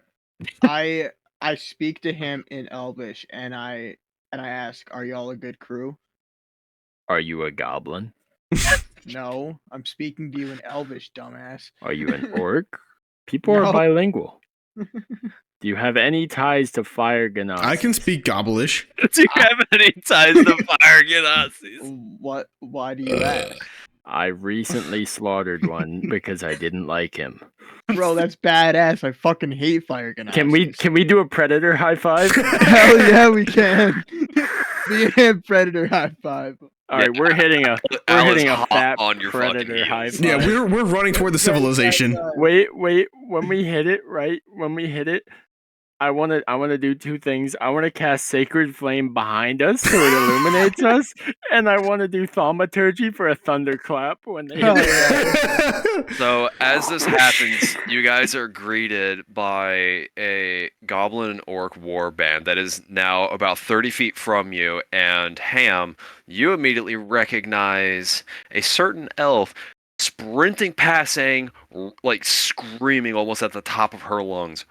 I speak to him in Elvish and I ask, "Are y'all a good crew?" Are you a goblin? No, I'm speaking to you in Elvish, dumbass. Are you an orc? People No. are bilingual. Do you have any ties to Fire Ganassi? I can speak Gobblish. Do you have any ties to Fire Ganassi? What? Why do you ask? I recently slaughtered one because I didn't like him. Bro, that's badass. I fucking hate Fire Ganassi. Can we do a predator high five? Hell yeah, we can. Me and Predator high five. All right, we're hitting a hot fat on your fucking predator heels. high five. Yeah, we're running toward the civilization. Wait. When we hit it, I want to do 2 things. I want to cast Sacred Flame behind us so it illuminates us, and I want to do Thaumaturgy for a thunderclap when they hit it. So as this happens, you guys are greeted by a goblin and orc war band that is now about 30 feet from you, and Ham, you immediately recognize a certain elf sprinting past, saying, like screaming almost at the top of her lungs,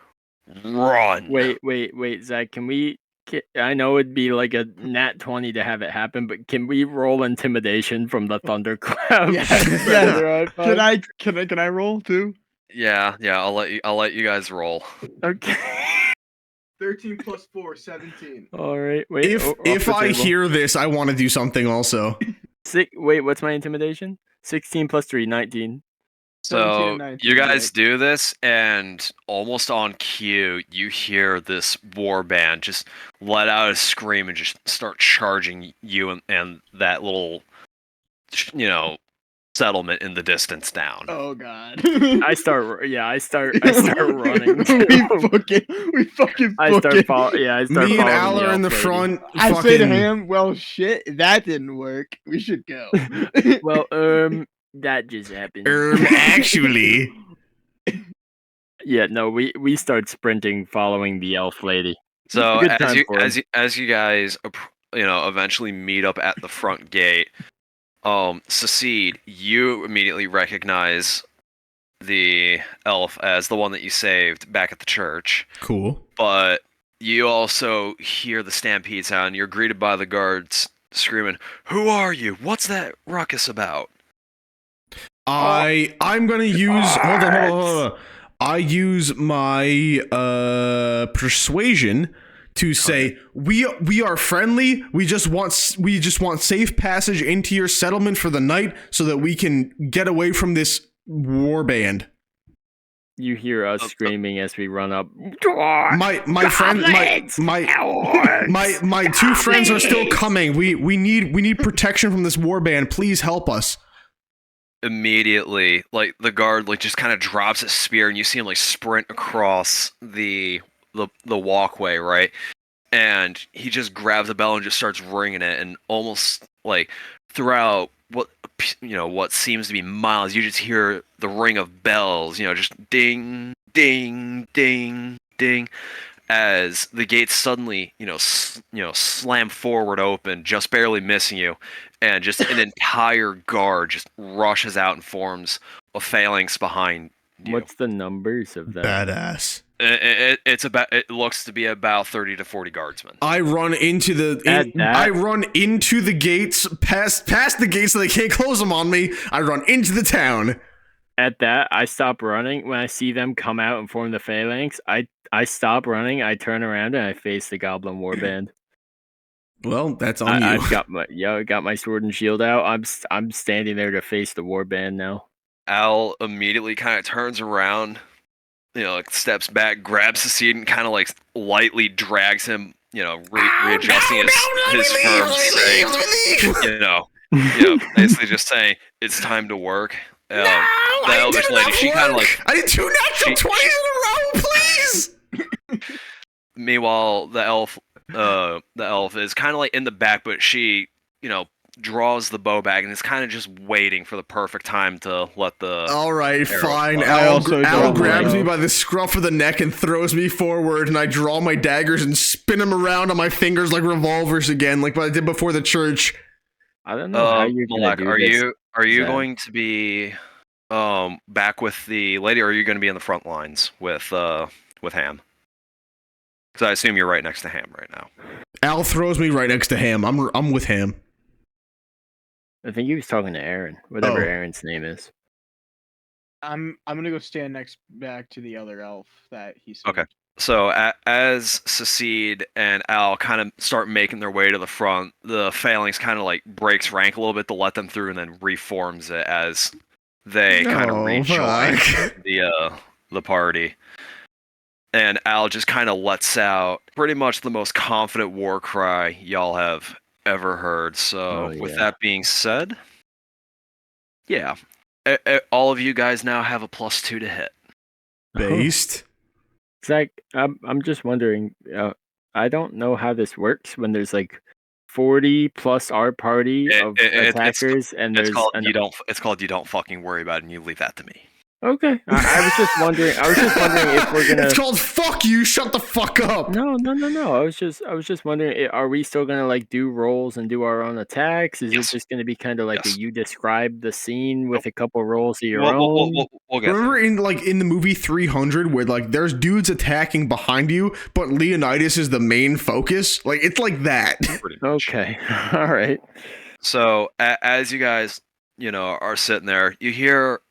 "Run!" Wait, Zach, I know it'd be like a nat 20 to have it happen, but can we roll intimidation from the thunderclap? Yeah. Can I roll too? Yeah, I'll let you guys roll. Okay. 13 plus 4, 17. All right. Wait. If I hear this, I want to do something also. Wait, what's my intimidation? 16 plus 3, 19. So 19, you guys do this, and almost on cue, you hear this war band just let out a scream and just start charging you and that little, settlement in the distance down. Oh god. I start running. we fucking I start following. Me and Al are in the front. I say to him, "Well, shit, that didn't work. We should go." Well, that just happened. Actually. Yeah, no, we start sprinting following the elf lady. So as you guys eventually meet up at the front gate, Sassid, you immediately recognize the elf as the one that you saved back at the church. Cool. But you also hear the stampede sound. You're greeted by the guards screaming, "Who are you? What's that ruckus about?" I'm gonna use hold on. I use my persuasion to say we are friendly. We just want safe passage into your settlement for the night so that we can get away from this war band. You hear us screaming as we run up. My friend, my 2 friends are still coming. We need protection from this war band. Please help us. Immediately, like the guard just kind of drops his spear, and you see him sprint across the walkway, right? And he just grabs the bell and just starts ringing it, and almost throughout what what seems to be miles. You just hear the ring of bells, just ding, ding, ding, ding, as the gates suddenly, slam forward open, just barely missing you, and just an entire guard just rushes out and forms a phalanx behind you. What's the numbers of that? Badass. It looks to be about 30 to 40 guardsmen. I run into the gates, past the gates so they can't close them on me. I run into the town. At that, I stop running. When I see them come out and form the phalanx, I stop running, I turn around, and I face the goblin warband. Well, that's on you. I've got my sword and shield out. I'm standing there to face the warband now. Al immediately kind of turns around, steps back, grabs the seat, and kind of lightly drags him, readjusting his firm strength. Basically just saying it's time to work. The elvish lady, she kind of I did 2 natural 20s in a row, please. Meanwhile, the elf is kind of in the back, but she, draws the bow back and is kind of just waiting for the perfect time to let the. All right, fine. Al grabs me by the scruff of the neck and throws me forward, and I draw my daggers and spin them around on my fingers like revolvers again, like what I did before the church. I don't know how you're gonna do this. Are you going to be back with the lady, or are you going to be in the front lines with Ham? Because I assume you're right next to Ham right now. Al throws me right next to Ham. I'm with Ham. I think he was talking to Aaron, whatever Aaron's name is. I'm gonna go stand back to the other elf that he said. Okay. So as Secede and Al kind of start making their way to the front, the phalanx kind of breaks rank a little bit to let them through, and then reforms it as they kind of rejoin the party. And Al just kind of lets out pretty much the most confident war cry y'all have ever heard. So with that being said, yeah, all of you guys now have a +2 to hit. Based. Zach, I'm just wondering. I don't know how this works when there's 40 plus our party of attackers, and there's It's called you don't fucking worry about it, and you leave that to me. Okay, I was just wondering. If we're gonna. It's called fuck you. Shut the fuck up. No. I was just wondering. Are we still gonna do rolls and do our own attacks? Is it just gonna be kind of a you describe the scene with a couple rolls of your own? We'll get Remember in the movie 300 where there's dudes attacking behind you, but Leonidas is the main focus. It's like that. Okay, all right. So as you guys are sitting there, you hear.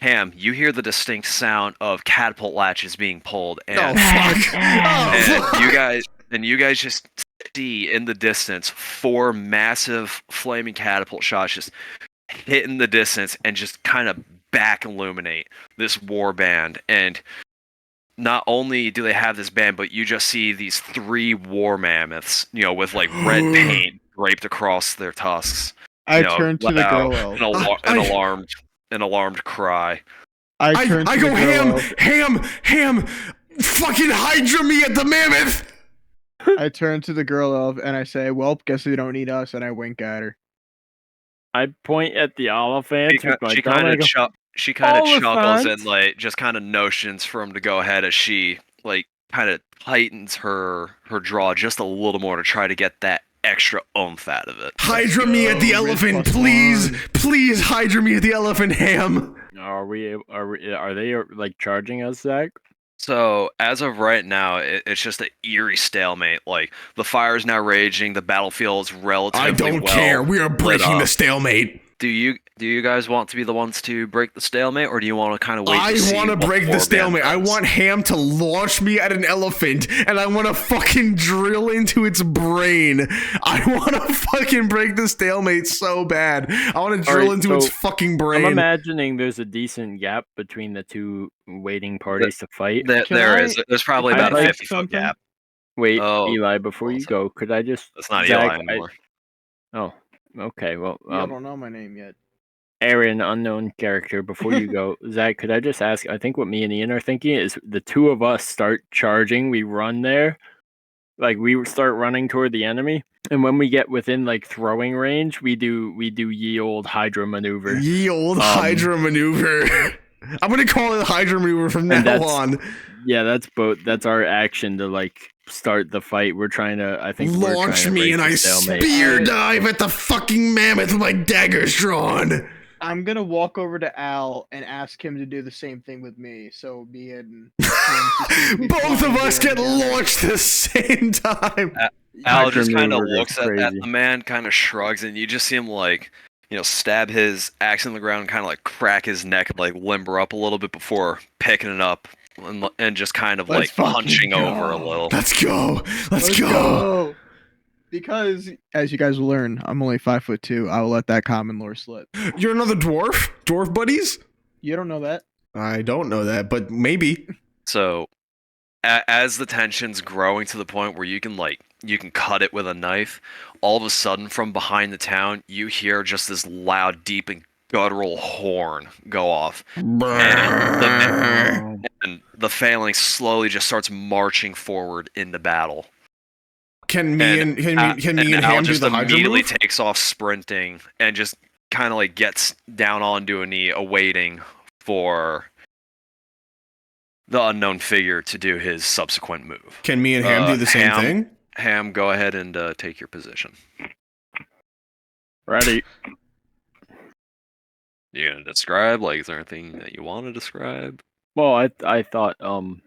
Ham, you hear the distinct sound of catapult latches being pulled, and, you guys just see in the distance 4 massive flaming catapult shots just hit in the distance and just kind of back illuminate this war band. And not only do they have this band, but you just see these 3 war mammoths, with red paint draped across their tusks. I turn to the girl elf. An alarmed cry. I go ham, fucking hydra me at the mammoth. I turn to the girl elf and I say, "Well, guess they don't need us," and I wink at her. I point at the elephant. She kind of chuckles and just kind of notions for him to go ahead as she kind of tightens her draw just a little more to try to get that extra oomph out of it. Hydra me at the elephant, please. Please hydra me at the elephant, Ham. Are they charging us, Zach? So as of right now, it's just an eerie stalemate. The fire is now raging. The battlefield's relatively I don't care. We are breaking the stalemate. Do you guys want to be the ones to break the stalemate, or do you want to kind of wait? I want to break the stalemate. I want Ham to launch me at an elephant, and I want to fucking drill into its brain. I want to fucking break the stalemate so bad. I want to drill into its fucking brain. I'm imagining there's a decent gap between the 2 waiting parties to fight. There is. There's probably about a 50-foot gap. Wait, Eli, before you go, could I just... That's not Eli anymore. Okay, well... I don't know my name yet. Aaron, unknown character, before you go, Zach, could I just ask, I think what me and Ian are thinking is the 2 of us start charging, we run there, Like we would start running toward the enemy, and when we get within like throwing range, we do ye old Hydra maneuver. Ye old Hydra maneuver. I'm gonna call it Hydra maneuver from now on. Yeah, that's our action to like start the fight. We're trying to, I think, launch me and I spear dive at the fucking mammoth with my daggers drawn. I'm gonna walk over to Al and ask him to do the same thing with me. So me and both of us get launched the same time. Al just kind of looks at the man, kind of shrugs, and you just see him like, stab his axe in the ground, kind of like crack his neck, and like limber up a little bit before picking it up and just kind of like punching over a little. Let's go. Let's go. Because, as you guys will learn, I'm only 5'2". I will let that common lore slip. You're another dwarf? Dwarf buddies? You don't know that. I don't know that, but maybe. So, as the tension's growing to the point where you can cut it with a knife, all of a sudden from behind the town, you hear just this loud, deep, and guttural horn go off. And the phalanx slowly just starts marching forward into battle. Can me and Ham do the Hydra immediately move? Takes off sprinting and just kind of like gets down onto a knee, awaiting for the unknown figure to do his subsequent move. Can me and Ham do the same thing? Ham, go ahead and take your position. Ready. You gonna describe? Like, is there anything that you want to describe? Well, I thought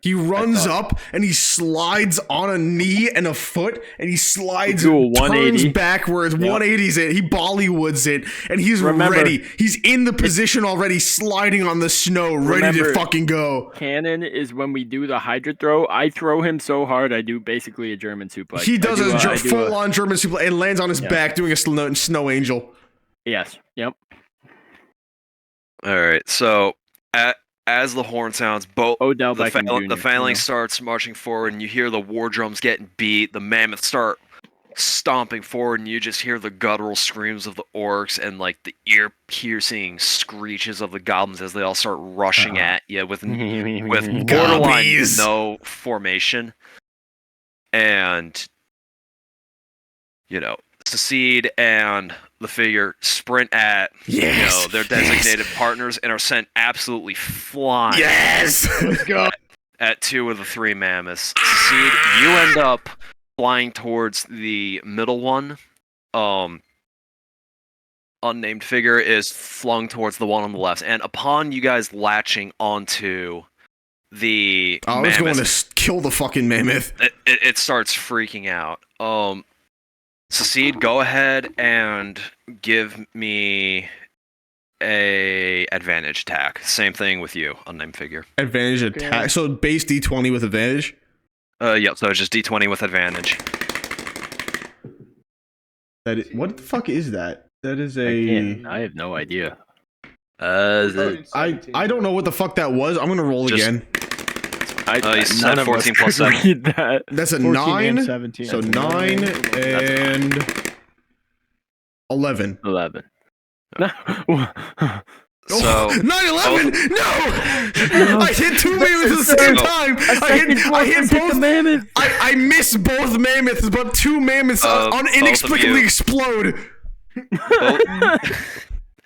he runs up and he slides on a knee and a foot and he slides turns backwards, 180s it, he Bollywoods it, and he's ready. He's in the position already, sliding on the snow, ready to fucking go. Canon is when we do the Hydra throw, I throw him so hard I do basically a German suplex. He does a full-on German suplex and lands on his back doing a snow angel. Yes. Yep. Alright, so as the horn sounds, the phalanx starts marching forward, and you hear the war drums getting beat. The mammoths start stomping forward, and you just hear the guttural screams of the orcs and like the ear-piercing screeches of the goblins as they all start rushing at you with borderline no formation. And Secede and the figure sprint at their designated partners and are sent absolutely flying. Yes! Let's go. At 2 of the 3 mammoths. Secede, you end up flying towards the middle one. Unnamed figure is flung towards the one on the left. And upon you guys latching onto the I was going to kill the fucking mammoth. It starts freaking out. Secede, go ahead and give me a advantage attack. Same thing with you, unnamed figure. Advantage attack. So base D20 with advantage? Yep, so it's just D20 with advantage. What the fuck is that? That is a... I have no idea. I don't know what the fuck that was. I'm gonna roll again. You said 14 plus 7. That's a 9. 17. So 9 and 11. 11. No. So 9/11. No! I hit 2 mammoths at the same time. I hit both mammoths. I missed both mammoths, but 2 mammoths inexplicably explode.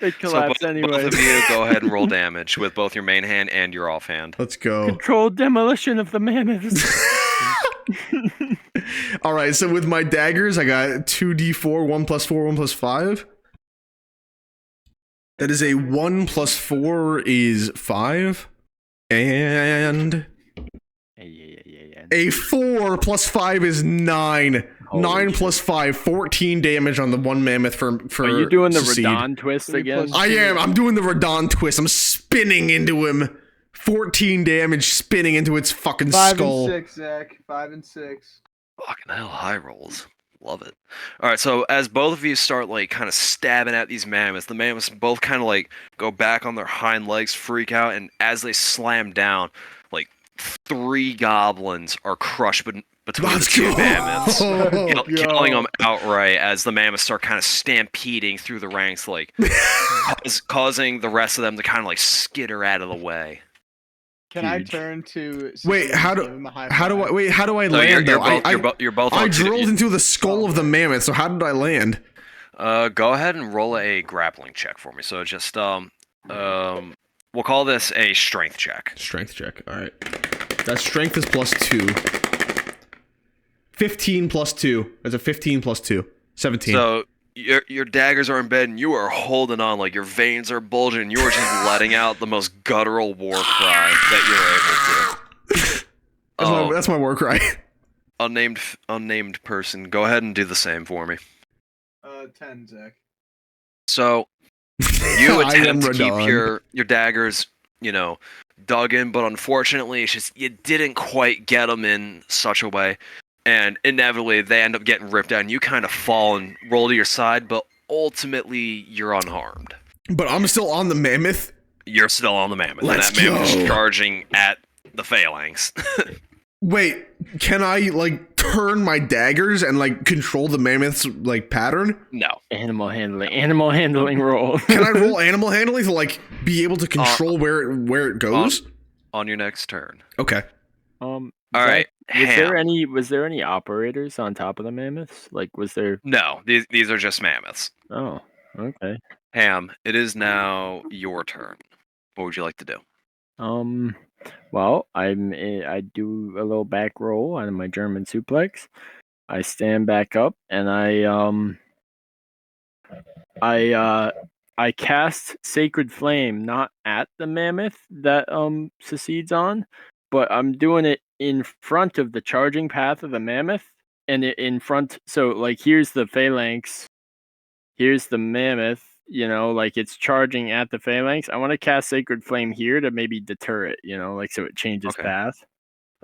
It collapsed anyway. Both of you go ahead and roll damage with both your main hand and your offhand. Let's go. Controlled demolition of the mammoths. All right, so with my daggers, I got 2d4, 1 plus 4, 1 plus 5. That is a 1 plus 4 is 5. And a 4 plus 5 is 9. Holy 9 plus 5, 14 damage on the one mammoth for Are you doing the Secede. Radon twist again? I am. I'm doing the Radon twist. I'm spinning into him. 14 damage spinning into its fucking 5 skull. 5 and 6, Zach. 5 and 6. Fucking hell, high rolls. Love it. Alright, so as both of you start like kind of stabbing at these mammoths, the mammoths both kind of like go back on their hind legs, freak out, and as they slam down, like 3 goblins are crushed between the 2 mammoths, killing them outright as the mammoths start kind of stampeding through the ranks, like causing the rest of them to kind of like skitter out of the way. Can I Huge. turn to? Wait, Cecile how and do- give him a high How do I five? wait? How do I No, land though? you're both I on two. drilled into the skull of the mammoth. So how did I land? Go ahead and roll a grappling check for me. So just we'll call this a strength check. Strength check. All right. That strength is +2. 15 plus 2. That's a 15 plus 2. 17. So your daggers are in bed, and you are holding on like your veins are bulging. And you are just letting out the most guttural war cry that you're able to. That's my war cry. Unnamed person, go ahead and do the same for me. 10, Zach. So you I am attempt to keep Radon. your daggers, dug in, but unfortunately, it's just you didn't quite get them in such a way, and inevitably they end up getting ripped out. And you kind of fall and roll to your side, but ultimately you're unharmed. But I'm still on the mammoth. You're still on the mammoth, Let's and that mammoth go. is charging at the phalanx. Wait, can I like turn my daggers and like control the mammoth's like pattern? No. Animal handling roll. Can I roll animal handling to like be able to control where it goes? On your next turn. Okay. All right. Was there any operators on top of the mammoths? Like, was there? No, these are just mammoths. Oh, okay. Ham, it is now your turn. What would you like to do? Well, I do a little back roll on my German suplex. I stand back up and I cast Sacred Flame not at the mammoth that secedes on, but I'm doing it in front of the charging path of the mammoth, and in front. So like, here's the phalanx, here's the mammoth. Like it's charging at the phalanx. I want to cast Sacred Flame here to maybe deter it. Like so it changes Okay. path.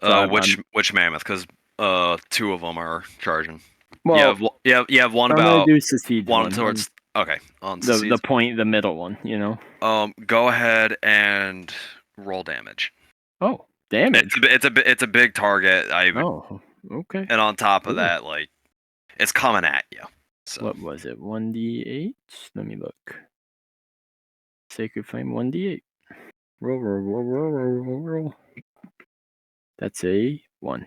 So Which mammoth? Because two of them are charging. Well, you have one I'm about gonna do secede one towards. Okay, on the point, the middle one. Go ahead and roll damage. Oh, damage. It's a big target. Oh, okay. And on top of Cool. that, like it's coming at you. So What was it? 1d8? Let me look. Sacred Flame 1d8. Roll. That's a 1.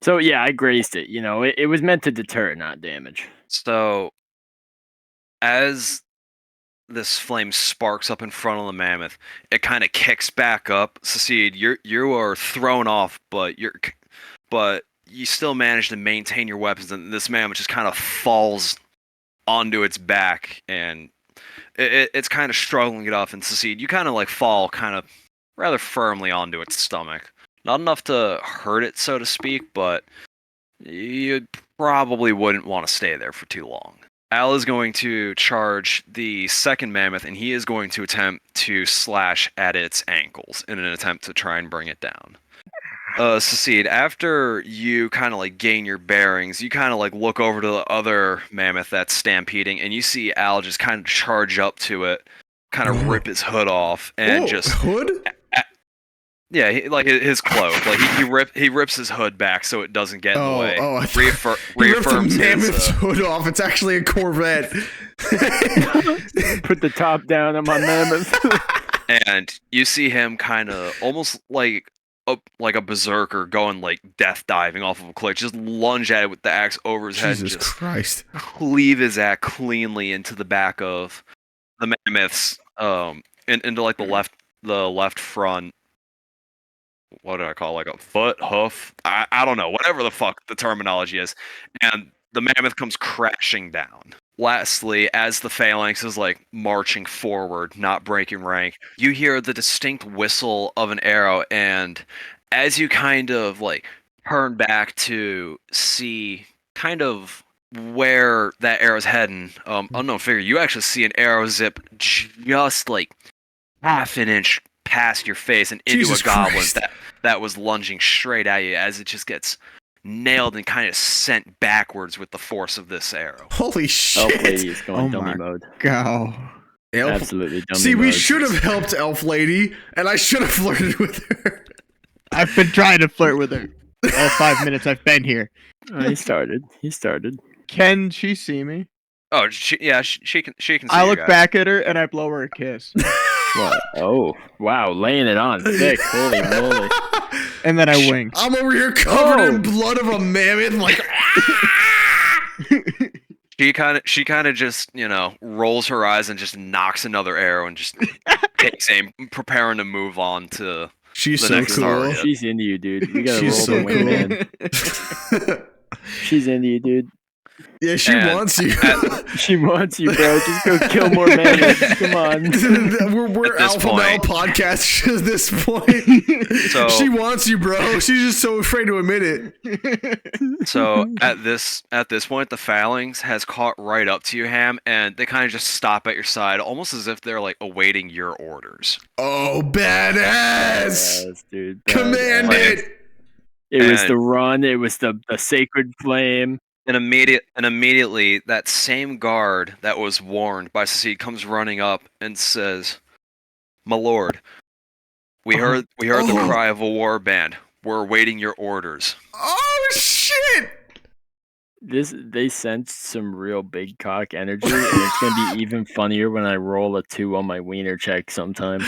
So yeah, I grazed it. It was meant to deter, not damage. So as this flame sparks up in front of the mammoth, it kind of kicks back up. Secede, you are thrown off, but you still manage to maintain your weapons, and this mammoth just kind of falls onto its back, and it's kind of struggling to get off. And Secede, you kind of like fall kind of rather firmly onto its stomach. Not enough to hurt it, so to speak, but you probably wouldn't want to stay there for too long. Al is going to charge the second mammoth, and he is going to attempt to slash at its ankles in an attempt to try and bring it down. Secede, after you kind of like gain your bearings, you kind of like look over to the other mammoth that's stampeding, and you see Al just kind of charge up to it, kind of rip his hood off, and just hood. Yeah, like his cloak, like he rips his hood back so it doesn't get in the way. I Reaffirms the mammoth's his, hood off. It's actually a Corvette. Put the top down on my mammoth. and you see him kind of almost like a berserker going like death diving off of a cliff, just lunge at it with the axe over his head, and just Christ, cleave his axe cleanly into the back of the mammoth's into like the left front. What did I call like a foot, hoof? I don't know, whatever the fuck the terminology is. And the mammoth comes crashing down. Lastly, as the phalanx is like marching forward, not breaking rank, you hear the distinct whistle of an arrow, and as you kind of like turn back to see kind of where that arrow's heading, unknown figure, you actually see an arrow zip just like half an inch past your face and into Jesus a goblin Christ. that was lunging straight at you, as it just gets nailed and kind of sent backwards with the force of this arrow. Holy Elf shit! Lady is going Oh dummy my mode. Go. Absolutely dummy See, we mode. should have helped Elf Lady, and I should have flirted with her. I've been trying to flirt with her all 5 minutes I've been here. He started. Can she see me? Oh, she can see I you look guys. back at her and I blow her a kiss. What? Oh, wow, laying it on thick. Holy moly. And then I winked. I'm over here covered in Oh. blood of a mammoth, like. She kind of just, rolls her eyes and just knocks another arrow and just takes aim, preparing to move on to She's the so next cool. target. She's into you, dude. You gotta She's roll so the wingman. She's into you, dude. Yeah, she And wants you. She wants you, bro. Just go kill more mammoths. Come on. we're At this alpha male point. podcast at this point. So- she wants you, bro. She's just so afraid to admit it. So at this point, the phalanx has caught right up to you, Ham, and they kind of just stop at your side, almost as if they're like awaiting your orders. Oh, badass! Yes, dude. Command badass. it. It was And- the run. It was the sacred flame. And immediately, that same guard that was warned by Secede comes running up and says, "My lord, we heard the Oh. cry of a war band. We're awaiting your orders." Oh shit! They sensed some real big cock energy, and it's gonna be even funnier when I roll a 2 on my wiener check sometime.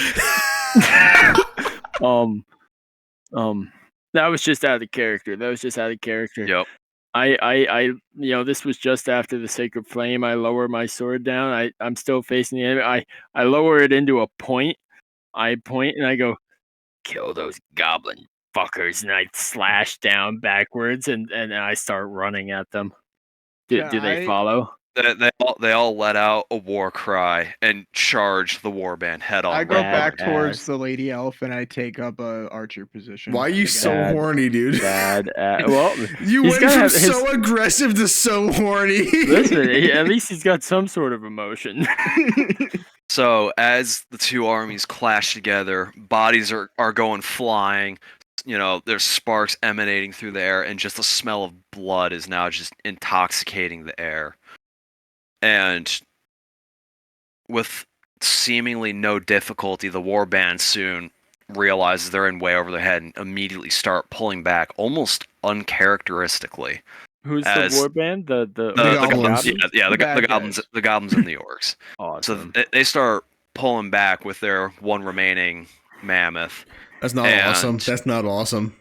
That was just out of character. Yep. This was just after the sacred flame. I lower my sword down. I'm still facing the enemy. I lower it into a point. I point and I go, kill those goblin fuckers, and I slash down backwards and I start running at them. Do they follow? They all let out a war cry and charge the warband head on. I go Bad back ass. towards the lady elf and I take up a archer position. Why are you so Bad. horny, dude? Bad. Well, You he's went gotta from have his- so aggressive to so horny. listen. At least he's got some sort of emotion. So as the two armies clash together, bodies are going flying. There's sparks emanating through the air, and just the smell of blood is now just intoxicating the air. And with seemingly no difficulty, the warband soon realizes they're in way over their head and immediately start pulling back, almost uncharacteristically. Who's As- the warband? The The goblins. The bad goblins, guys. the goblins and the orcs. Awesome. So they start pulling back with their one remaining mammoth, That's not And- awesome. That's not awesome.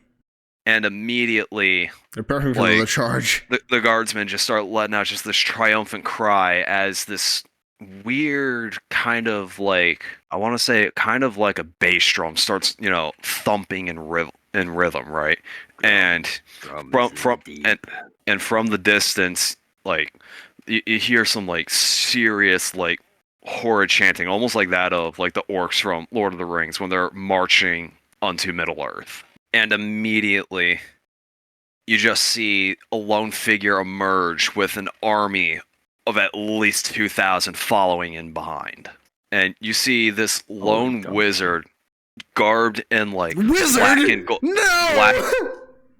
and immediately They're perfect for Like- another charge. the guardsmen just start letting out just this triumphant cry as this weird kind of like, I want to say kind of like a bass drum starts thumping in rhythm, right? And from the distance, like you hear some like serious like horrid chanting, almost like that of like the orcs from Lord of the Rings when they're marching onto Middle Earth. And immediately you just see a lone figure emerge with an army of at least 2,000 following in behind. And you see this lone God. wizard garbed in like Wizard? black and gold, No!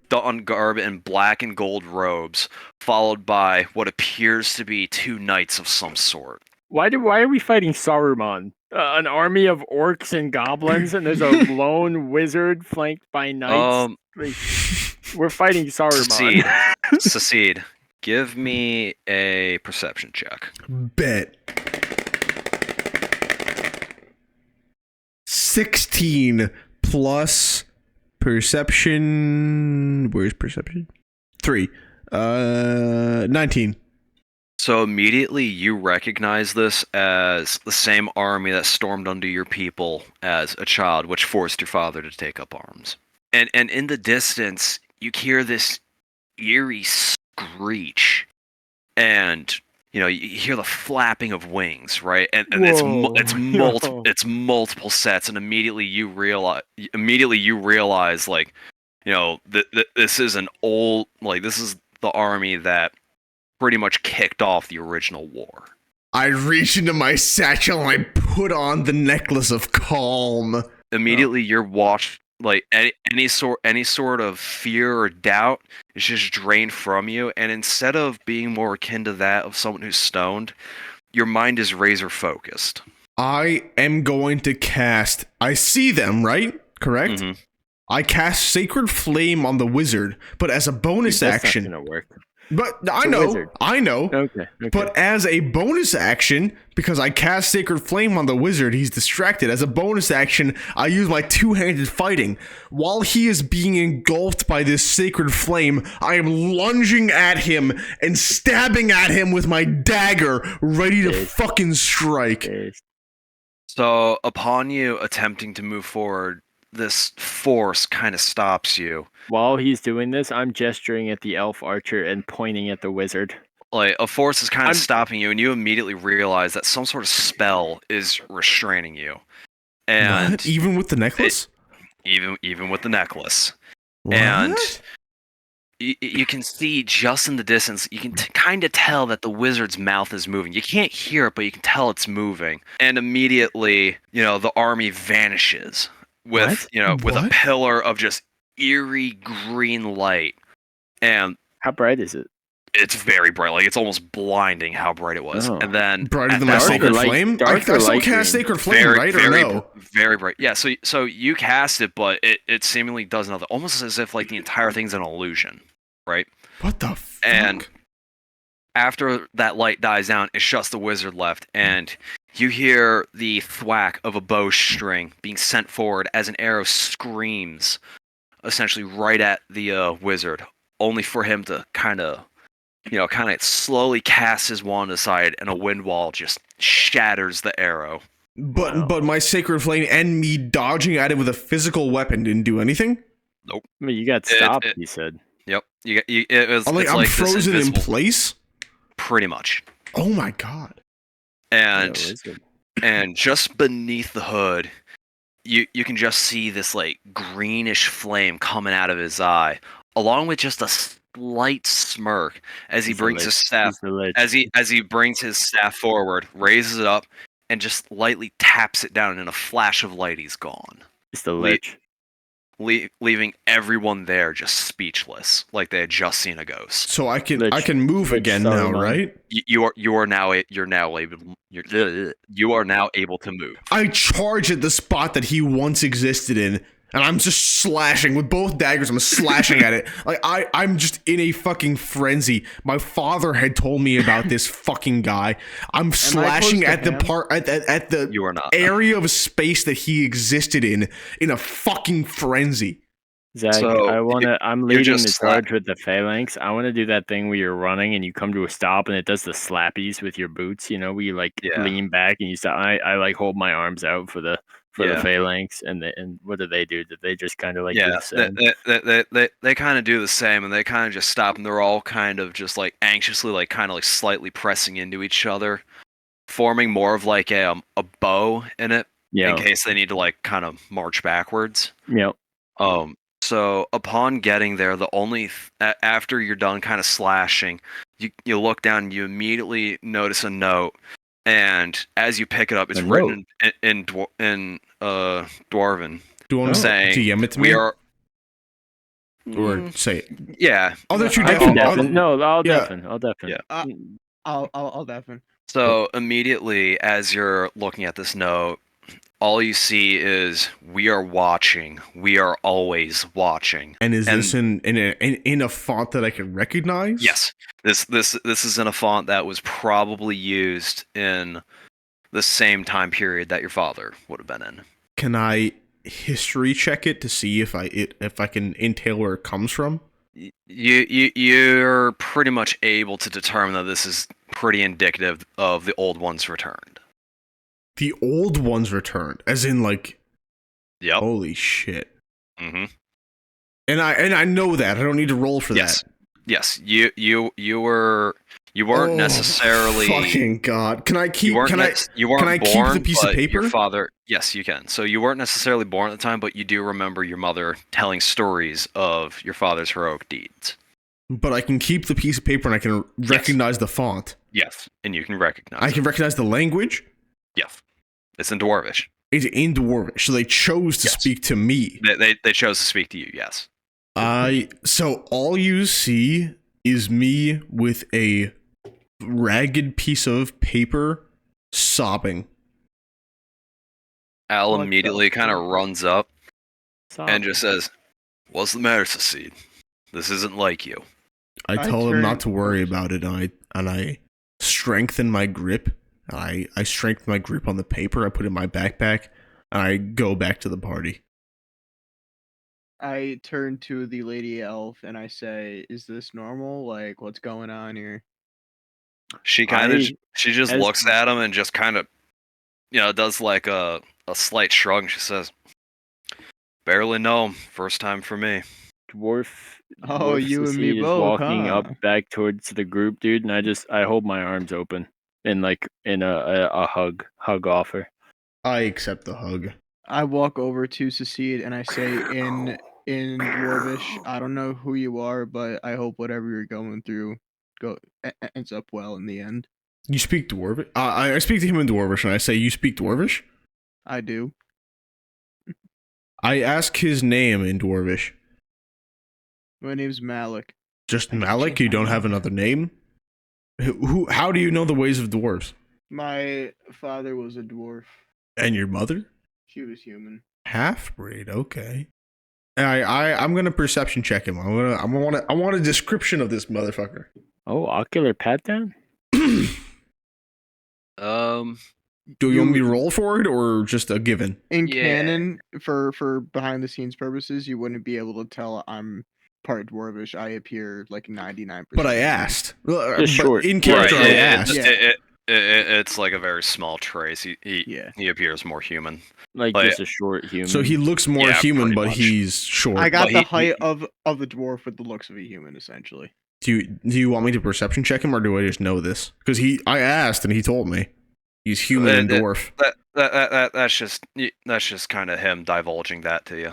done garb in black and gold robes, followed by what appears to be 2 knights of some sort. Why are we fighting Saruman? An army of orcs and goblins, and there's a lone wizard flanked by knights. Like, we're fighting Saruman. Secede, give me a perception check. Bet. 16 plus perception. Where's perception? 3. 19. So immediately you recognize this as the same army that stormed under your people as a child, which forced your father to take up arms. And in the distance, you hear this eerie screech, and you hear the flapping of wings, right? And Whoa. it's multiple sets, and immediately you realize like, this is an old, like, this is the army that pretty much kicked off the original war. I reach into my satchel and I put on the necklace of calm. Immediately you're watched, like any sort of fear or doubt is just drained from you, and instead of being more akin to that of someone who's stoned, your mind is razor focused. I am going to cast. I see them, right? Correct? Mhm. I cast Sacred Flame on the wizard, but as a bonus That's action. not gonna work. But I It's a know, wizard. I know. Okay. But as a bonus action, because I cast Sacred Flame on the wizard, he's distracted. As a bonus action, I use my two-handed fighting. While he is being engulfed by this Sacred Flame, I am lunging at him and stabbing at him with my dagger, ready to fucking strike. So, upon you attempting to move forward, this force kind of stops you. While he's doing this, I'm gesturing at the elf archer and pointing at the wizard. Like, a force is kind I'm- of stopping you, and you immediately realize that some sort of spell is restraining you. And What? Even with the necklace? even with the necklace. What? And you can see just in the distance, you can kind of tell that the wizard's mouth is moving. You can't hear it, but you can tell it's moving. And immediately, the army vanishes with, with a What? pillar of just eerie green light. And How bright is it? it's very bright. Like, it's almost blinding how bright it was. Oh. And then Brighter at than my that Sacred light- Flame? dark I or still light cast green? Sacred Flame, right? Or no? Very bright. Yeah, so you cast it, but it seemingly does nothing. Almost as if, like, the entire thing's an illusion, right? What the fuck? And after that light dies down, it's just the wizard left, and you hear the thwack of a bowstring being sent forward as an arrow screams, essentially right at the wizard, only for him to kind of slowly cast his wand aside, and a wind wall just shatters the arrow. But my Sacred Flame and me dodging at it with a physical weapon didn't do anything? I mean, you got stopped, you said. Yep, it was. I'm it's like this frozen in invisible- place? pretty much. Oh my god. And Yeah, wizard. and just beneath the hood, you can just see this like greenish flame coming out of his eye, along with just a slight smirk as he He's the brings his lich. staff He's the lich. as he brings his staff forward, raises it up, and just lightly taps it down. And in a flash of light, he's gone, It's the lich. leaving everyone there just speechless, like they had just seen a ghost. So I can Lich- move Lich again now, Saruman. right? You are now able to move. I charge at the spot that he once existed in, and I'm just slashing with both daggers. I'm slashing at it. Like I'm just in a fucking frenzy. My father had told me about this fucking guy. I'm slashing close at to the him? part at the You are not. area of space that he existed in a fucking frenzy. Zach, So, I'm you're leading just the charge with the phalanx. I want to do that thing where you're running and you come to a stop and it does the slappies with your boots, where you like Yeah. lean back and you stop. I like hold my arms out for the Yeah. phalanx, and what do they do? Did they just kind of like do Yeah, the same? they kind of do the same, and they kind of just stop, and they're all kind of just like anxiously, like kind of like slightly pressing into each other, forming more of like a bow in it, Yeah, in case they need to like kind of march backwards. yeah. So upon getting there, after you're done kind of slashing, you look down and you immediately notice a note, and as you pick it up, it's A written in Dwarven. Do you want to Saying, DM it to We me? are. Or say it. Yeah. Other two I can definitely. deafen. No, I'll Yeah. deafen. I'll deafen. Yeah. I'll definitely. So immediately, as you're looking at this note, all you see is "We are watching. We are always watching." And is this in a font that I can recognize? Yes, this is in a font that was probably used in the same time period that your father would have been in. Can I history check it to see if I can entail where it comes from? You're pretty much able to determine that this is pretty indicative of the old ones returned. The old ones returned, as in like, Yep. holy shit. Mm-hmm. And I know that. I don't need to roll for Yes. that. Yes. You weren't necessarily. Fucking god! Can I keep? You weren't, Can I? you weren't can I keep born, the piece of but paper? Your father, yes, you can. So you weren't necessarily born at the time, but you do remember your mother telling stories of your father's heroic deeds. But I can keep the piece of paper and I can recognize the font. Yes, and you can recognize. I can recognize the language. Yes, it's in Dwarvish. It's in Dwarvish, so they chose to Yes. speak to me. They chose to speak to you. Yes. So all you see is me with a ragged piece of paper sobbing. Al What the immediately kind of runs up Stop. and just says, "What's the matter, Cecile? This isn't like you." I told him not to worry about it, and I strengthen my grip. I strengthen my grip on the paper. I put it in my backpack, and I go back to the party. I turn to the lady elf and I say, "Is this normal? Like, what's going on here?" She just looks at him and just kind of, does like a slight shrug. And she says, "Barely know. First time for me." Dwarf. Oh, Dwarf you and me Sissy is both, walking huh? up back towards the group, dude, and I hold my arms open in a hug offer. I accept the hug. I walk over to Secede and I say in Dwarvish, "I don't know who you are, but I hope whatever you're going through ends up well in the end." You speak Dwarvish? I speak to him in Dwarvish, and I say, "You speak Dwarvish?" I do. I ask his name in Dwarvish. My name's Malik. Just I just Malik? changed You my don't name. have another name? How do you know the ways of dwarves? My father was a dwarf. And your mother? She was human. Half-breed, okay. I'm gonna perception check him. I want a description of this motherfucker. Oh, ocular pat down? Do you want me to roll for it or just a given? In Yeah. canon, for behind the scenes purposes, you wouldn't be able to tell I'm part dwarvish. I appear like 99%. But I asked. Just short. In character, Right, I it- asked. it's like a very small trace. He appears more human. Like But- just a short human. So he looks more Yeah, human, pretty but much. he's short. I got But the he- height of the dwarf with the looks of a human, essentially. Do you want me to perception check him, or do I just know this? Because I asked and he told me he's human and dwarf, That's just kind of him divulging that to you.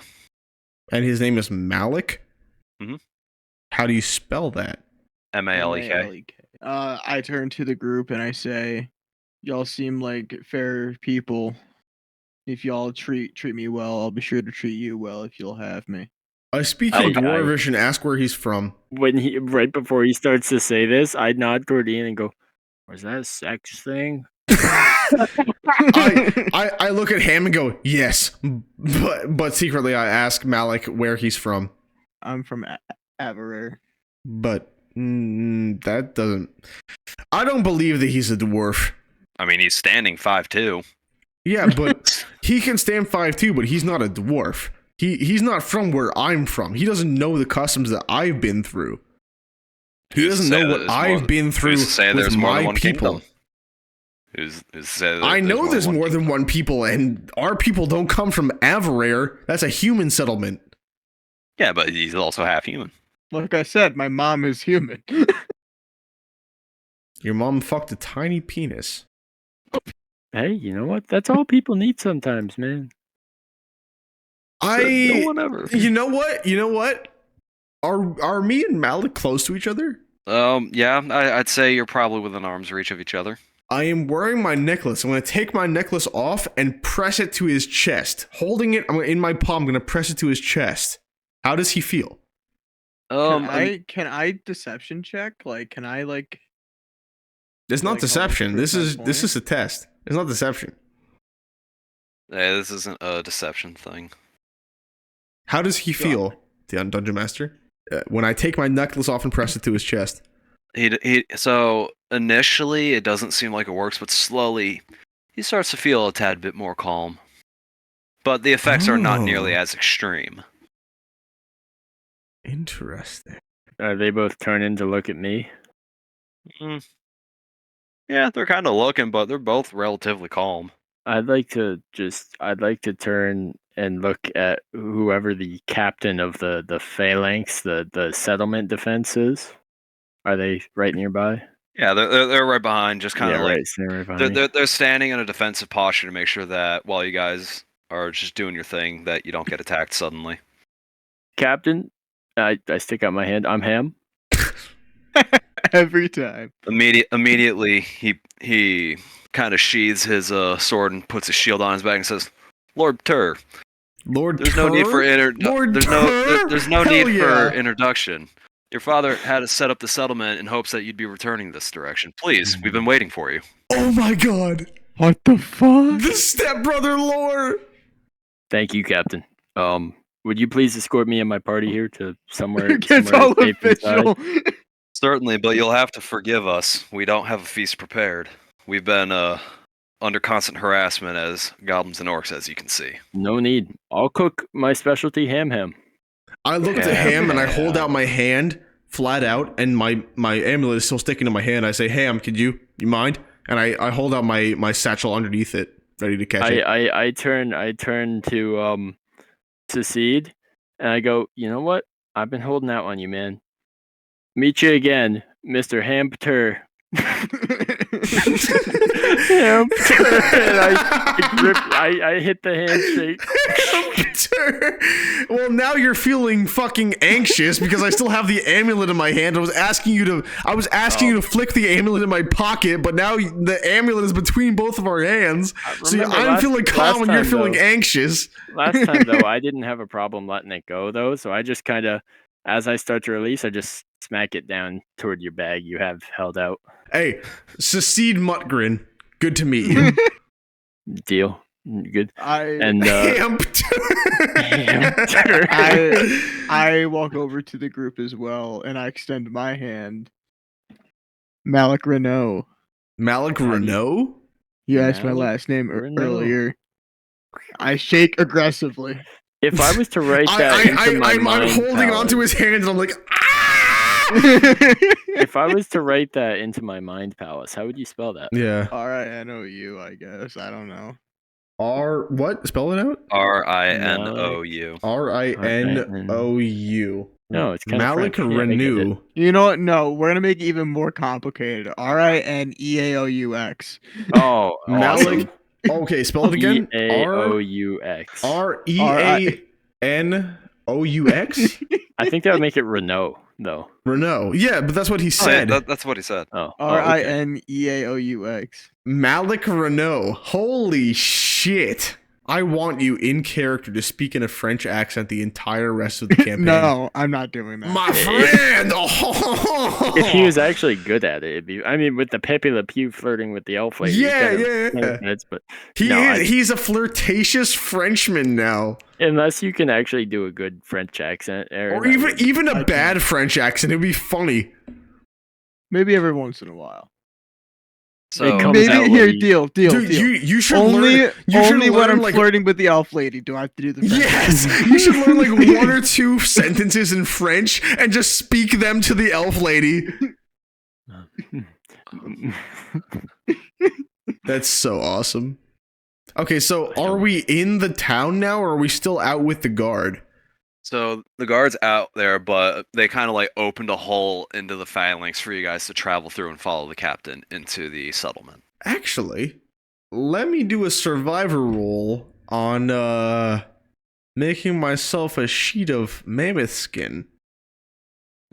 and his name is Malik. Mhm. How do you spell that? Malek. Malek. I turn to the group and I say, "Y'all seem like fair people. If y'all treat me well, I'll be sure to treat you well if you'll have me." I speak I- in dwarvish and ask where he's from. right before he starts to say this, I nod toward Ian and go, "Was that a sex thing?" I look at him and go, yes, but secretly I ask Malik where he's from. I'm from Avarar. But that doesn't. I don't believe that he's a dwarf. I mean, he's standing 5'2". Yeah, but he can stand 5'2", but he's not a dwarf. He's not from where I'm from. He doesn't know the customs that I've been through. He doesn't know what I've been through with my people. I know there's more than one people, and our people don't come from Avarar. That's a human settlement. Yeah, but he's also half human. Like I said, my mom is human. Your mom fucked a tiny penis. Hey, you know what? That's all people need sometimes, man. No one ever. You know what? Are me and Malik close to each other? Yeah, I'd say you're probably within arm's reach of each other. I am wearing my necklace. I'm going to take my necklace off and press it to his chest. Holding it in my palm, I'm going to press it to his chest. How does he feel? Can I deception check? Like, can I like? It's not Like, deception. help me This prove is my this point? is a test. It's not deception. Yeah, this isn't a deception thing. How does he feel, the Dungeon Master, when I take my necklace off and press it to his chest? So initially it doesn't seem like it works, but slowly he starts to feel a tad bit more calm. But the effects are not nearly as extreme. Interesting. They both turn in to look at me. Yeah, they're kind of looking, but they're both relatively calm. I'd like to turn and look at whoever the captain of the phalanx, the settlement defense is. Are they right nearby? Yeah, they're right behind, just kind of like right behind me. they're standing in a defensive posture to make sure that while you guys are just doing your thing, that you don't get attacked suddenly. Captain, I stick out my hand. I'm Ham. Every time. Immediately, he kind of sheathes his sword and puts his shield on his back and says, "Lord Tur, there's no need for there's no need for introduction. Your father had us set up the settlement in hopes that you'd be returning this direction. Please, we've been waiting for you." Oh my god! What the fuck? The stepbrother lore! Thank you, Captain. Would you please escort me and my party here to somewhere? It gets somewhere all safe inside? official. Certainly, but you'll have to forgive us. We don't have a feast prepared. We've been under constant harassment as goblins and orcs, as you can see. No need. I'll cook my specialty ham. I look at the ham and I hold out my hand flat out, and my amulet is still sticking to my hand. I say, Ham, you mind? And I hold out my satchel underneath it, ready to catch it. I turn to Secede, and I go, you know what? I've been holding out on you, man. Meet you again, Mr. Banter. And I hit the handshake. Well, now you're feeling fucking anxious because I still have the amulet in my hand. I was asking you to flick the amulet in my pocket, but now the amulet is between both of our hands. So I'm feeling calm and you're feeling anxious. Last time though, I didn't have a problem letting it go though, so I just kind of, as I start to release, I just smack it down toward your bag you have held out. Hey, Secede Mutgrin, good to meet you. Deal. Good. I walk over to the group as well, and I extend my hand. Malik Renault. Malik Renault? You asked my last name earlier. I shake aggressively. If I was to write that into my mind, I'm holding onto his hand, and I'm like, if I was to write that into my mind palace, how would you spell that? Yeah. R-I-N-O-U, I guess. I don't know. What? Spell it out? R-I-N-O-U. R-I-N-O-U. No, it's kind Malik of Renew. You know what? No, we're gonna make it even more complicated. R-I-N-E-A-O-U-X. Oh, Malik. Okay, spell it again. E-A-O-U-X. R-E-A-N-O-U-X? I think that would make it Renault, though. Renault. Yeah, but that's what he said. That's what he said. Oh, R-I-N-E-A-O-U-X. Malik Renault. Holy shit. I want you in character to speak in a French accent the entire rest of the campaign. No, I'm not doing that. My friend! If he was actually good at it, it'd be. I mean, with the Pepe Le Pew flirting with the elf lady. Yeah. Minutes, but he's a flirtatious Frenchman now. Unless you can actually do a good French accent. Or even a bad French accent. It'd be funny. Maybe every once in a while. So deal. Dude, you should only when I'm like, flirting with the elf lady do I have to do the French accent. You should learn like one or two sentences in French and just speak them to the elf lady. That's so awesome. Okay, so are we in the town now, or are we still out with the guard? So the guard's out there, but they kind of like opened a hole into the phalanx for you guys to travel through and follow the captain into the settlement. Actually, let me do a survivor roll on making myself a sheet of mammoth skin.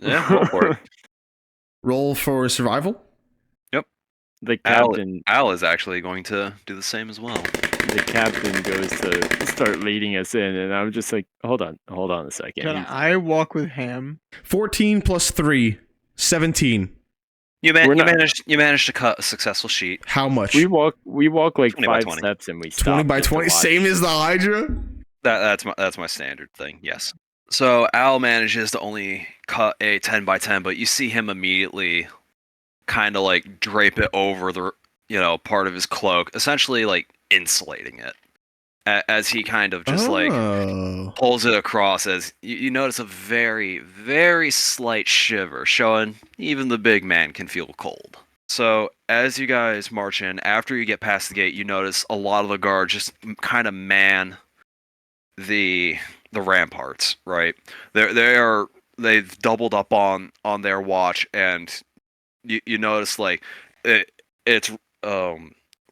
Yeah, roll for it. Roll for survival? Yep. The captain Al is actually going to do the same as well. The captain goes to start leading us in, and I'm just like, hold on a second. Can I walk with Ham? 14 plus 3, 17. You managed to cut a successful sheet. How much? We walk like 5 steps, and we stop. 20 by 20, same as the Hydra? That's my standard thing. Yes. So Al manages to only cut a 10 by 10, but you see him immediately kind of like drape it over the part of his cloak, essentially like insulating it, as he kind of just like pulls it across. As you notice a very, very slight shiver, showing even the big man can feel cold. So as you guys march in, after you get past the gate, you notice a lot of the guards just kind of man the ramparts. Right, they've doubled up on their watch, and you notice like it's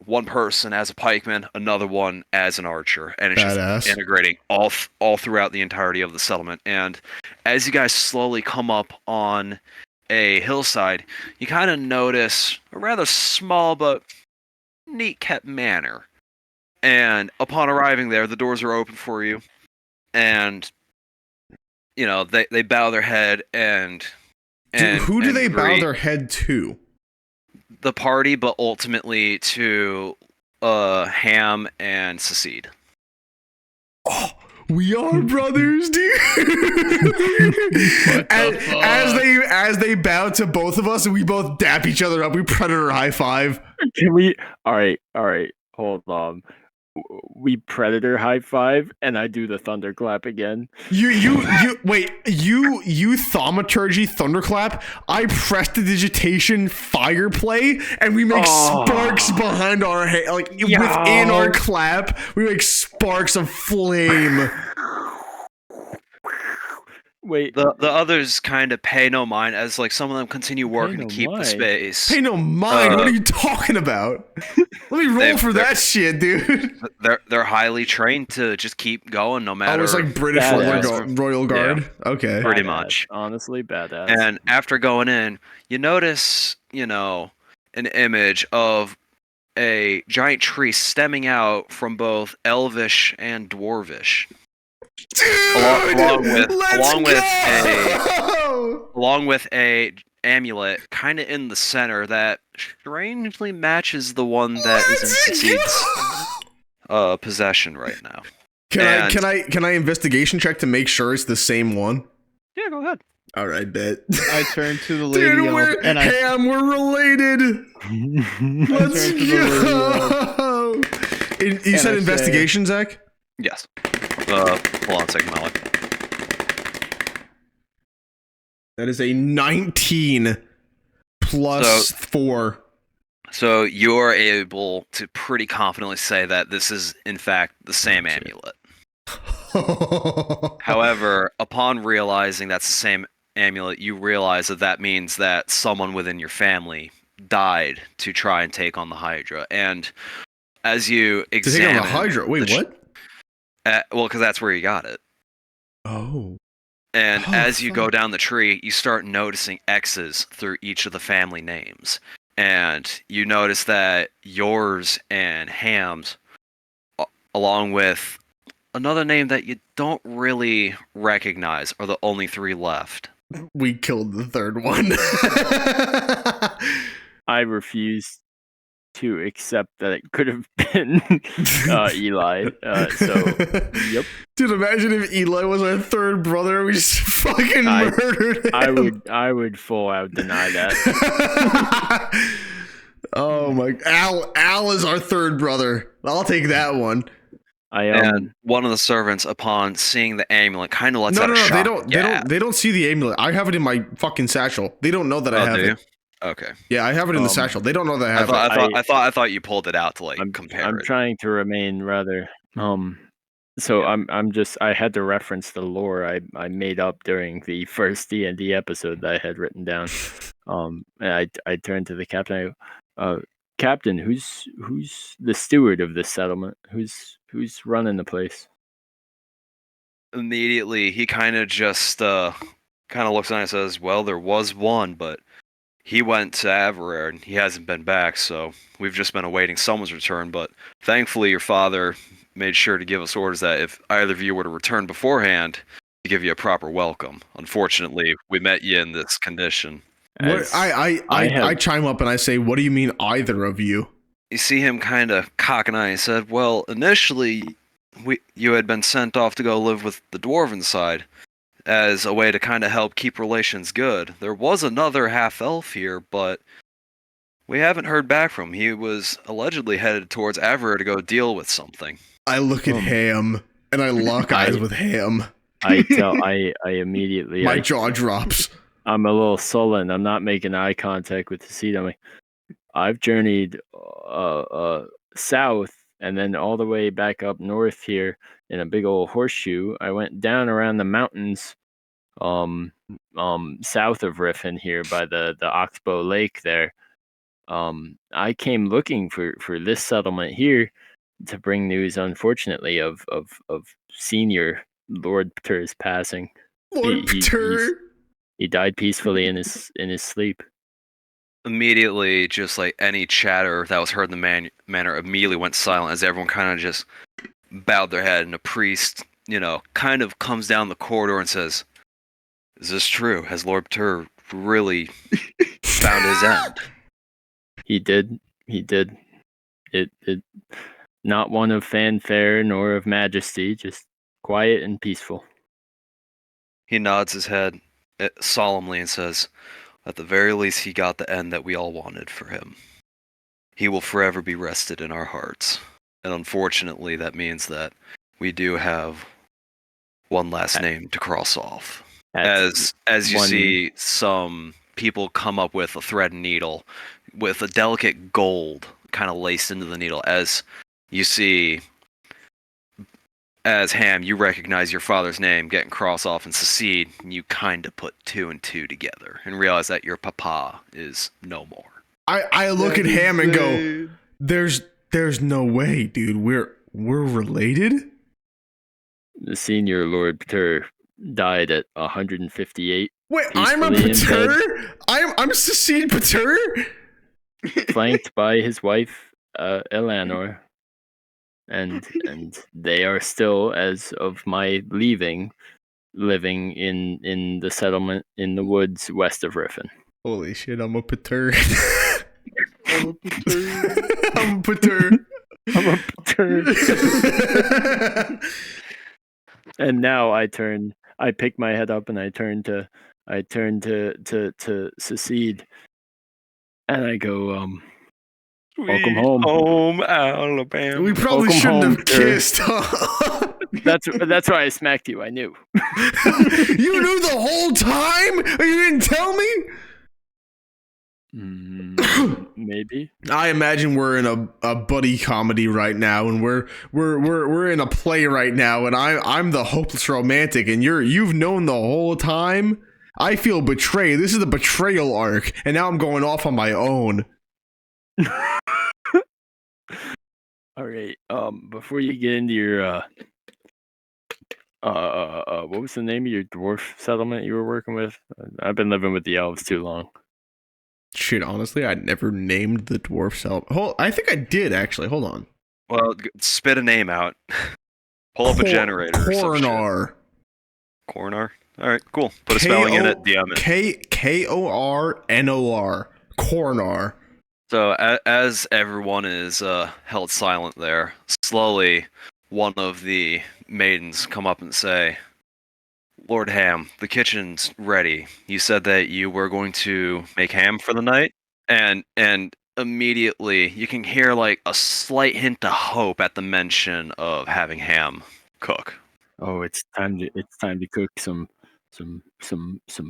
one person as a pikeman, another one as an archer, and it's just integrating all throughout the entirety of the settlement. And as you guys slowly come up on a hillside, you kind of notice a rather small but neat kept manor. And upon arriving there, the doors are open for you, and they bow their head and who do they bow their head to? The party, but ultimately to Ham and Secede. Oh, We are brothers, dude. As they bow to both of us, and we both dap each other up. We predator high five. Can we? All right. Hold on. We predator high five, and I do the thunderclap again. Wait, you thaumaturgy thunderclap. I prestidigitation fire play, and we make sparks behind our head, like within our clap. We make sparks of flame. Wait, The others kind of pay no mind as like some of them continue working to keep the space. Pay no mind. What are you talking about? Let me roll for that shit, dude. They're highly trained to just keep going no matter. Oh, it's like British Royal Guard. Yeah. Okay, pretty badass. Much. Honestly, badass. And after going in, you notice, an image of a giant tree stemming out from both Elvish and Dwarvish. Dude, along with a amulet kind of in the center that strangely matches the one that is in Seed's possession right now. Can I investigation check to make sure it's the same one? Yeah, go ahead. All right, bet. I turn to the lady we're related. Let's go. You said investigation, Zach? Yes. Hold on a second, Malik. That is a 19 plus 4. So you're able to pretty confidently say that this is, in fact, the same amulet. However, upon realizing that's the same amulet, you realize that means that someone within your family died to try and take on the Hydra. And as you examine... To take on the Hydra? Wait, what? Well, because that's where you got it. Oh. And as you go down the tree, you start noticing X's through each of the family names. And you notice that yours and Ham's, along with another name that you don't really recognize, are the only 3 left. We killed the third one. I refuse to accept that it could have been Eli. Yep. Dude, imagine if Eli was our third brother. We just fucking murdered him. I would full out deny that. Oh my! Al is our third brother. I'll take that one. And one of the servants, upon seeing the amulet, kind of lets out a shock. They don't see the amulet. I have it in my fucking satchel. They don't know that I have it. Okay. Yeah, I have it in the satchel. They don't know that I have it. I thought you pulled it out to compare. I'm trying to remain rather So yeah. I had to reference the lore I made up during the first D&D episode that I had written down. And I turned to the captain. Captain, who's the steward of this settlement? Who's running the place? Immediately, he kind of just looks at it and says, "Well, there was one, but he went to Averare and he hasn't been back, so we've just been awaiting someone's return. But thankfully, your father made sure to give us orders that if either of you were to return beforehand, to give you a proper welcome. Unfortunately, we met you in this condition." I chime up and I say, "What do you mean, either of you?" You see him kind of cock an eye and said, "Well, initially, you had been sent off to go live with the Dwarven side as a way to kind of help keep relations good. There was another half-elf here, but we haven't heard back from him. He was allegedly headed towards Averare to go deal with something." I look at Ham and I lock eyes with Ham. I immediately... My jaw drops. I'm a little sullen. I'm not making eye contact with the seat. I'm like, I've journeyed south and then all the way back up north here in a big old horseshoe. I went down around the mountains south of Riffin here by the Oxbow Lake there. I came looking for this settlement here to bring news, unfortunately, of senior Lord Pter's passing. Lord Pter. He died peacefully in his sleep. Immediately, just like any chatter that was heard in the manor immediately went silent as everyone kind of just bowed their head, and a priest, kind of comes down the corridor and says, "Is this true? Has Lord Pter really found his end?" He did. It not one of fanfare nor of majesty, just quiet and peaceful. He nods his head solemnly and says, "At the very least, he got the end that we all wanted for him. He will forever be rested in our hearts. And unfortunately, that means that we do have one last name to cross off." That's As you one- see some people come up with a thread and needle with a delicate gold kind of laced into the needle. As you see, as Ham, you recognize your father's name getting crossed off and secede, and you kind of put 2 and 2 together and realize that your papa is no more. I look at Ham and go, there's no way, dude. We're related? The senior Lord Pater died at 158, Wait, I'm a Peacefully in Pater? I'm Secede Pater? flanked by his wife, Eleanor. And they are still, as of my leaving, living in the settlement in the woods west of Riffin. Holy shit, I'm a Pater. I'm a Pater. I'm a Pater. I'm a Pater. And now I pick my head up and I turn to secede, and I go, welcome home. Home, Alabama. We probably Welcome shouldn't home, have Pater. kissed, huh? That's why I smacked you. I knew. You knew the whole time? You didn't tell me? Maybe. I imagine we're in a buddy comedy right now, and we're in a play right now, and I'm the hopeless romantic, and you've known the whole time. I feel betrayed. This is the betrayal arc, and now I'm going off on my own. All right. Before you get into your what was the name of your dwarf settlement you were working with? I've been living with the elves too long. Shit, honestly, I never named the dwarf cell. I think I did actually. Hold on. Well, spit a name out. Pull up a generator. or some shit. Coronar. Coronar? Alright, cool. Put a spelling in it, DM it. Kornor. Coronar. So, as everyone is held silent there, slowly one of the maidens come up and say, "Lord Ham, the kitchen's ready. You said that you were going to make ham for the night?" And immediately you can hear like a slight hint of hope at the mention of having ham cook. Oh, it's time to cook some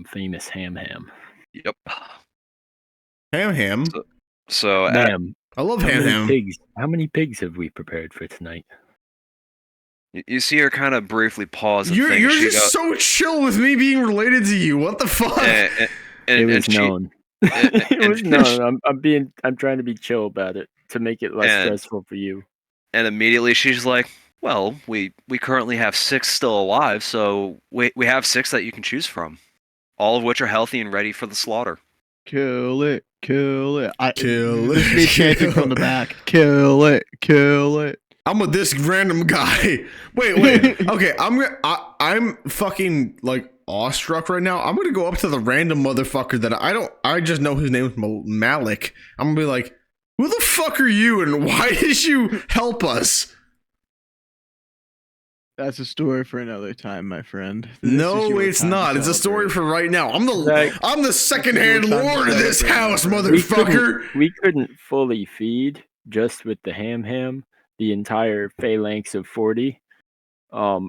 famous ham. Yep. Ham. So Ma'am, I love how many ham. pigs? How many pigs have we prepared for tonight? you see her kind of briefly pause and You're think. She just so chill with me being related to you. What the fuck? It was she- known. and- It was and- known. I'm trying to be chill about it to make it less And- stressful for you. And immediately she's like, "Well, we currently have 6 still alive, so we have 6 that you can choose from, all of which are healthy and ready for the slaughter." Kill it. Kill it. Kill This is me it. chanting from the back. Kill it. Kill it. I'm with this random guy. Wait. Okay, I'm fucking like awestruck right now. I'm gonna go up to the random motherfucker that I just know his name is Malik. I'm gonna be like, who the fuck are you and why did you help us? That's a story for another time, my friend. This is No, your it's time to not. It's a story celebrate. for right now. I'm Zach, the secondhand your time to lord of this celebrate, house, my friend. motherfucker. We couldn't fully feed just with the ham the entire phalanx of 40,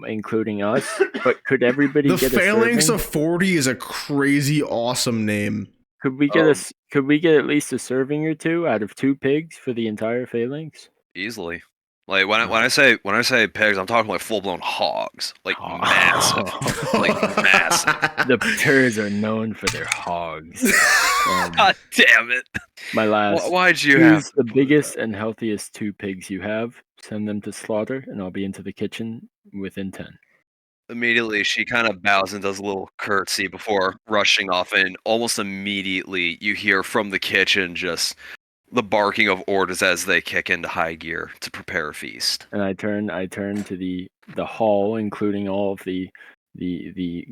including us. But could everybody The get a phalanx serving? of 40 is a crazy awesome name. Could we get Could we get at least a serving or two out of 2 pigs for the entire phalanx? Easily. Like when I say pigs, I'm talking like full blown hogs, like massive, like massive. The Paters are known for their hogs. God damn it! My last. Why'd you have Choose the biggest and healthiest 2 pigs you have. Send them to slaughter, and I'll be into the kitchen within 10. Immediately, she kind of bows and does a little curtsy before rushing off, and almost immediately you hear from the kitchen just the barking of orders as they kick into high gear to prepare a feast. And I turn to the hall, including all of the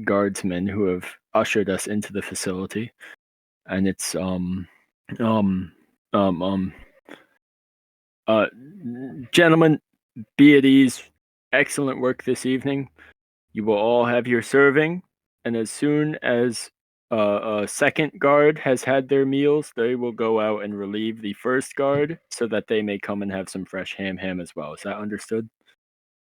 guardsmen who have ushered us into the facility, and it's gentlemen, be at ease. excellent work this evening. You will all have your serving, and as soon as a second guard has had their meals, they will go out and relieve the first guard so that they may come and have some fresh ham as well. Is that understood?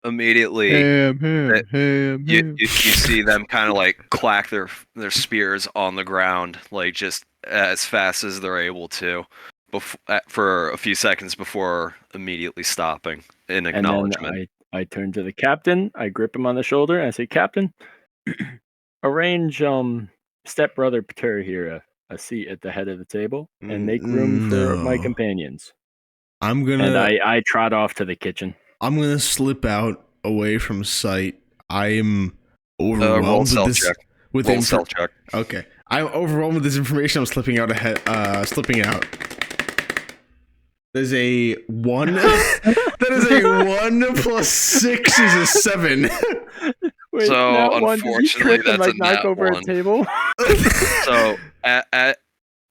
Immediately, Ham. you see them kind of like clack their spears on the ground, like just as fast as they're able to, for a few seconds before immediately stopping in acknowledgement. And then I turn to the captain. I grip him on the shoulder and I say, "Captain, arrange stepbrother Pater here a seat at the head of the table and make room for my No. companions." I'm gonna. And I trot off to the kitchen. I'm gonna slip out away from sight. I'm Roll overwhelmed with stealth this. check. With Roll stealth check. Okay, I'm overwhelmed with this information. I'm slipping out ahead. Slipping out. There's a 1. That is a 1 plus 6 is a 7. Wait, So, nat one, did he unfortunately, trip and, that's like, a knock nat over 1. a table. So,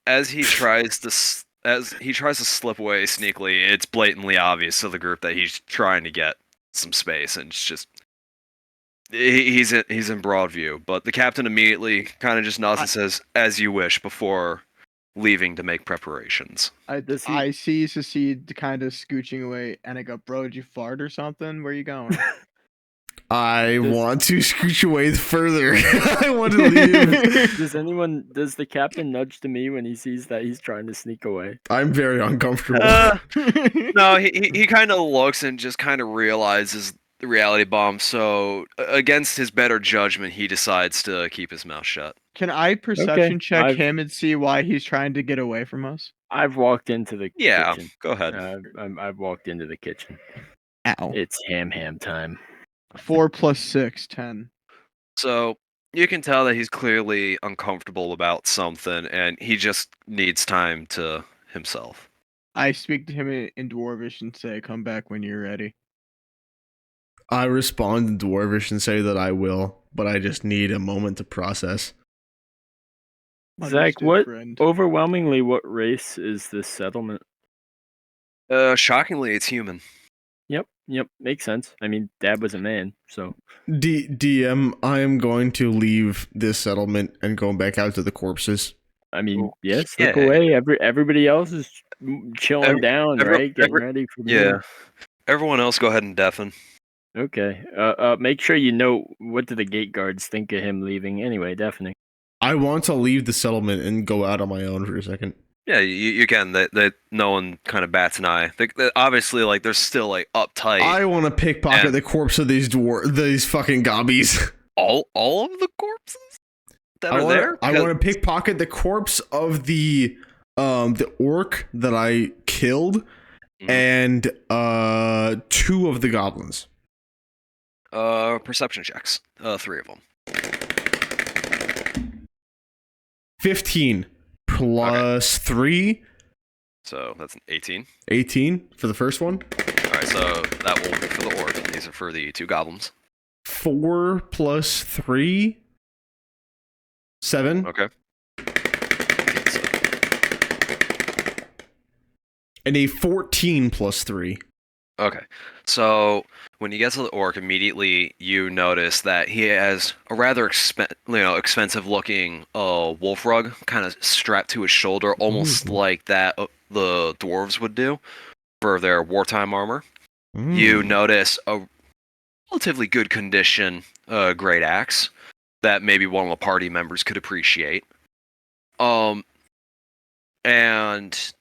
as he tries to slip away sneakily, it's blatantly obvious to the group that he's trying to get some space, and it's just he's in broad view. But the captain immediately kind of just nods and says, "As you wish," before leaving to make preparations. I see Secede kind of scooching away, and I go, "Bro, did you fart or something? Where you going?" I want to scooch away further. I want to leave. Does the captain nudge to me when he sees that he's trying to sneak away? I'm very uncomfortable. No, he kind of looks and just kind of realizes the reality bomb. So, against his better judgment, he decides to keep his mouth shut. Can I perception check I've- him and see why he's trying to get away from us? I've walked into the Yeah, kitchen. go ahead. I've walked into the kitchen. Ow. It's ham time. 4 plus 6, 10. So you can tell that he's clearly uncomfortable about something, and he just needs time to himself. I speak to him in Dwarvish and say, "Come back when you're ready." I respond in Dwarvish and say that I will, but I just need a moment to process. Zach, Understood, what friend. overwhelmingly what race is this settlement? Shockingly, it's human. Yep, makes sense. I mean, Dad was a man, so DM, I am going to leave this settlement and go back out to the corpses. I mean, yeah, slip Okay. away. Everybody else is chilling down, right? Getting ready for the meal. Everyone else, go ahead and deafen. Okay. Make sure you know what do the gate guards think of him leaving. Anyway, deafening. I want to leave the settlement and go out on my own for a second. Yeah, you can. That no one kind of bats an eye. Obviously, like they're still like uptight. I want to pickpocket And- the corpse of these fucking gobbies. all of the corpses that are wanna, there. I want to pickpocket the corpse of the orc that I killed, and 2 of the goblins. Perception checks. 3 of them. 15 plus 3. So that's an 18. 18 for the first one. All right, so that will be for the orc. And these are for the 2 goblins. 4 plus 3. 7. Okay. And a 14 plus 3. Okay, so when you get to the orc, immediately you notice that he has a rather expensive-looking wolf rug, kind of strapped to his shoulder, almost like that the dwarves would do for their wartime armor. You notice a relatively good condition great axe that maybe one of the party members could appreciate. And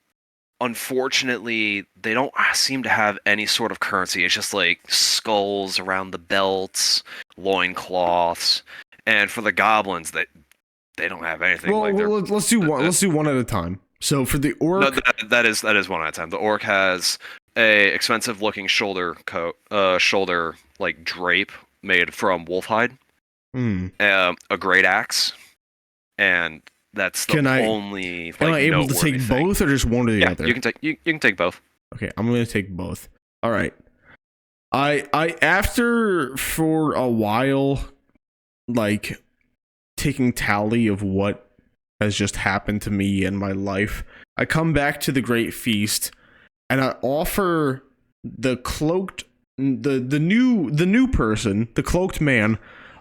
unfortunately, they don't seem to have any sort of currency. It's just like skulls around the belts, loincloths, and for the goblins, they don't have anything. Well, let's do one. Let's do one at a time. So for the orc, No, that is one at a time. The orc has a expensive looking shoulder like drape made from wolf hide, a great axe, and that's the only. Am I able to take both or just one or the other? You can take both. Okay, I'm gonna take both. All right. I after for a while, like taking tally of what has just happened to me in my life, I come back to the Great Feast and I offer the cloaked the new person, the cloaked man,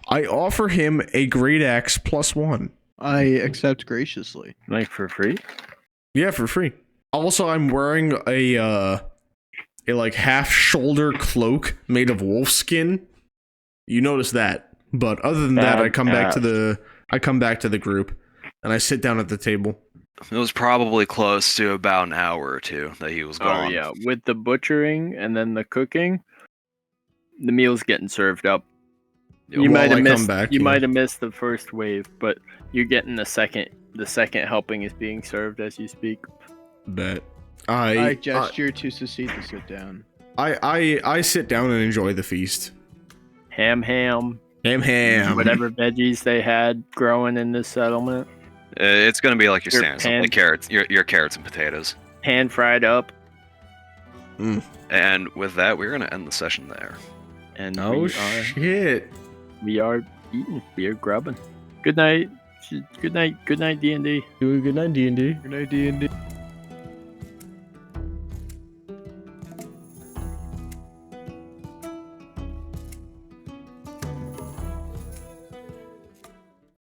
I offer him a great axe +1. I accept graciously. Like for free? Yeah, for free. Also, I'm wearing a like half shoulder cloak made of wolf skin. You notice that. But other than that, I come back to the group and I sit down at the table. It was probably close to about an hour or two that he was gone. Oh yeah, with the butchering and then the cooking, the meal's getting served up. You While might have I missed. come back, You yeah. might have missed the first wave, but you're getting the second. The second helping is being served as you speak. Bet. I gesture to Succeed to sit down. I sit down and enjoy the feast. Ham, whatever veggies they had growing in this settlement, It's gonna be like your Your standard, pan- like carrots, your carrots and potatoes. pan fried up, And with that, we're gonna end the session there. and Oh shit. we are eating. We are grubbing. Good night. Good night. Good night, D&D. Good night, D&D. Good night, D&D.